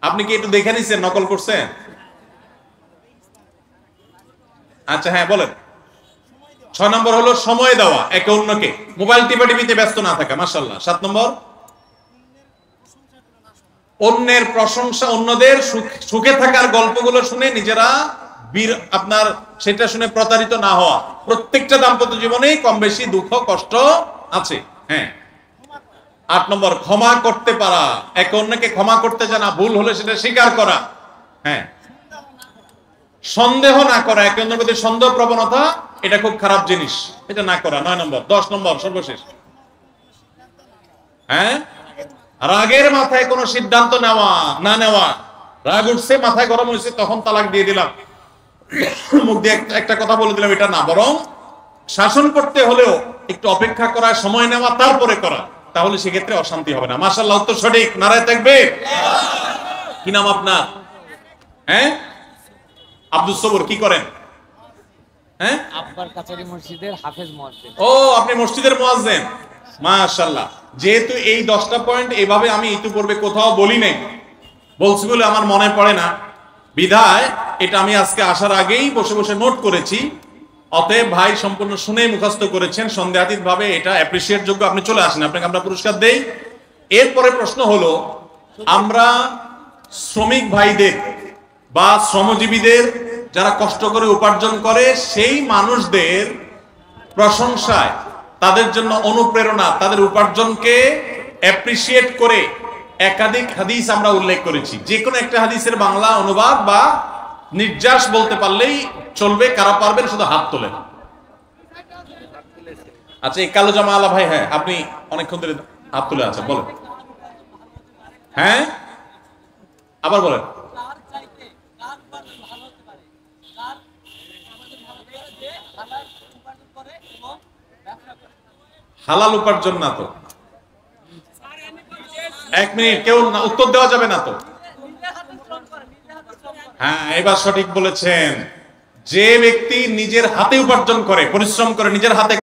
আপনি কি একটু দেখে নিছেন, নকল করছেন? আচ্ছা, হ্যাঁ বলেন। 6 নম্বর হলো সময় দেওয়া একে অন্যকে, মোবাইল টিপাটিপিতে ব্যস্ত না থাকা। মাশাআল্লাহ। 7 নম্বর, অন্যের প্রশংসা, অন্যদের সুখে থাকার গল্পগুলো শুনে নিজেরা আপনার সেটা শুনে প্রতারিত না হওয়া। প্রত্যেকটা দাম্পত্য জীবনেই কম বেশি দুঃখ কষ্ট আছে। হ্যাঁ। 8 নম্বর, ক্ষমা করতে পারা, একে অন্যকে ক্ষমা করতে জানা, ভুল হলে সেটা স্বীকার করা। হ্যাঁ। সন্দেহ না করা, একে অন্যের প্রতি সন্দেহ প্রবণতা, এটা খুব খারাপ জিনিস, এটা না করা। 9 নম্বর। 10 নম্বর সর্বশেষ, হ্যাঁ, রাগের মাথায় কোনো সিদ্ধান্ত নেওয়া না নেওয়া। রাগ উঠছে, মাথায় গরম হয়েছে, তখন তালাক দিয়ে দিলাম, মুখ দিয়ে একটা কথা বলে দিলাম, এটা না। বরং শাসন করতে হলেও একটু অপেক্ষা করা, সময় নেওয়া, তারপরে করা, তাহলে সেক্ষেত্রে অশান্তি হবে না। মাশাআল্লাহ, উত্তর সঠিক, নারায়ে তাকবীর। কি নাম আপনার? হ্যাঁ, আব্দুল সবুর। কি করেন? হ্যাঁ, আব্বার কাছারি মসজিদের হাফেজ মুয়াজ্জিন। ও, আপনি মসজিদের মুয়াজ্জিন। মাশাআল্লাহ। যেহেতু এই 10টা পয়েন্ট এভাবে আমি ইতিপূর্বে কোথাও বলি নাই, বলছি বলে আমার মনে পড়ে না, বিধায় এটা আমি আজকে আসার আগেই বসে বসে নোট করেছি। অতএব ভাই সম্পূর্ণ শুনে মুখস্থ করেছেন, সন্দেহাতীত ভাবে এটা অ্যাপ্রিসিয়েট যোগ্য। আপনি চলে আসেন, আপনাকে আমরা পুরস্কার দেই। এরপরে প্রশ্ন হলো, আমরা শ্রমিক ভাইদের বা শ্রমজীবীদের, যারা কষ্ট করে উপার্জন করে, সেই মানুষদের প্রশংসায়, তাদের জন্য অনুপ্রেরণা, তাদের উপার্জনকে অ্যাপ্রিসিয়েট করে একাধিক হাদিস আমরা উল্লেখ করেছি। যে কোনো একটা হাদিসের বাংলা অনুবাদ বা নির্যাস বলতে পারলেই চলবে। কারা পারবেন শুধু হাত তোলেন। আচ্ছা, এই কালো জামা আলা ভাই, হ্যাঁ আপনি অনেকক্ষণ ধরে হাত তুলে আছেন, বলেন। হ্যাঁ, আবার বলেন। হালাল উপার্জন না তো? 1 মিনিট, কেউ উত্তর দেওয়া যাবে না তো? হ্যাঁ, এবার সঠিক বলেছেন। যে ব্যক্তি নিজের হাতে উপার্জন করে, পরিশ্রম করে, নিজের হাতে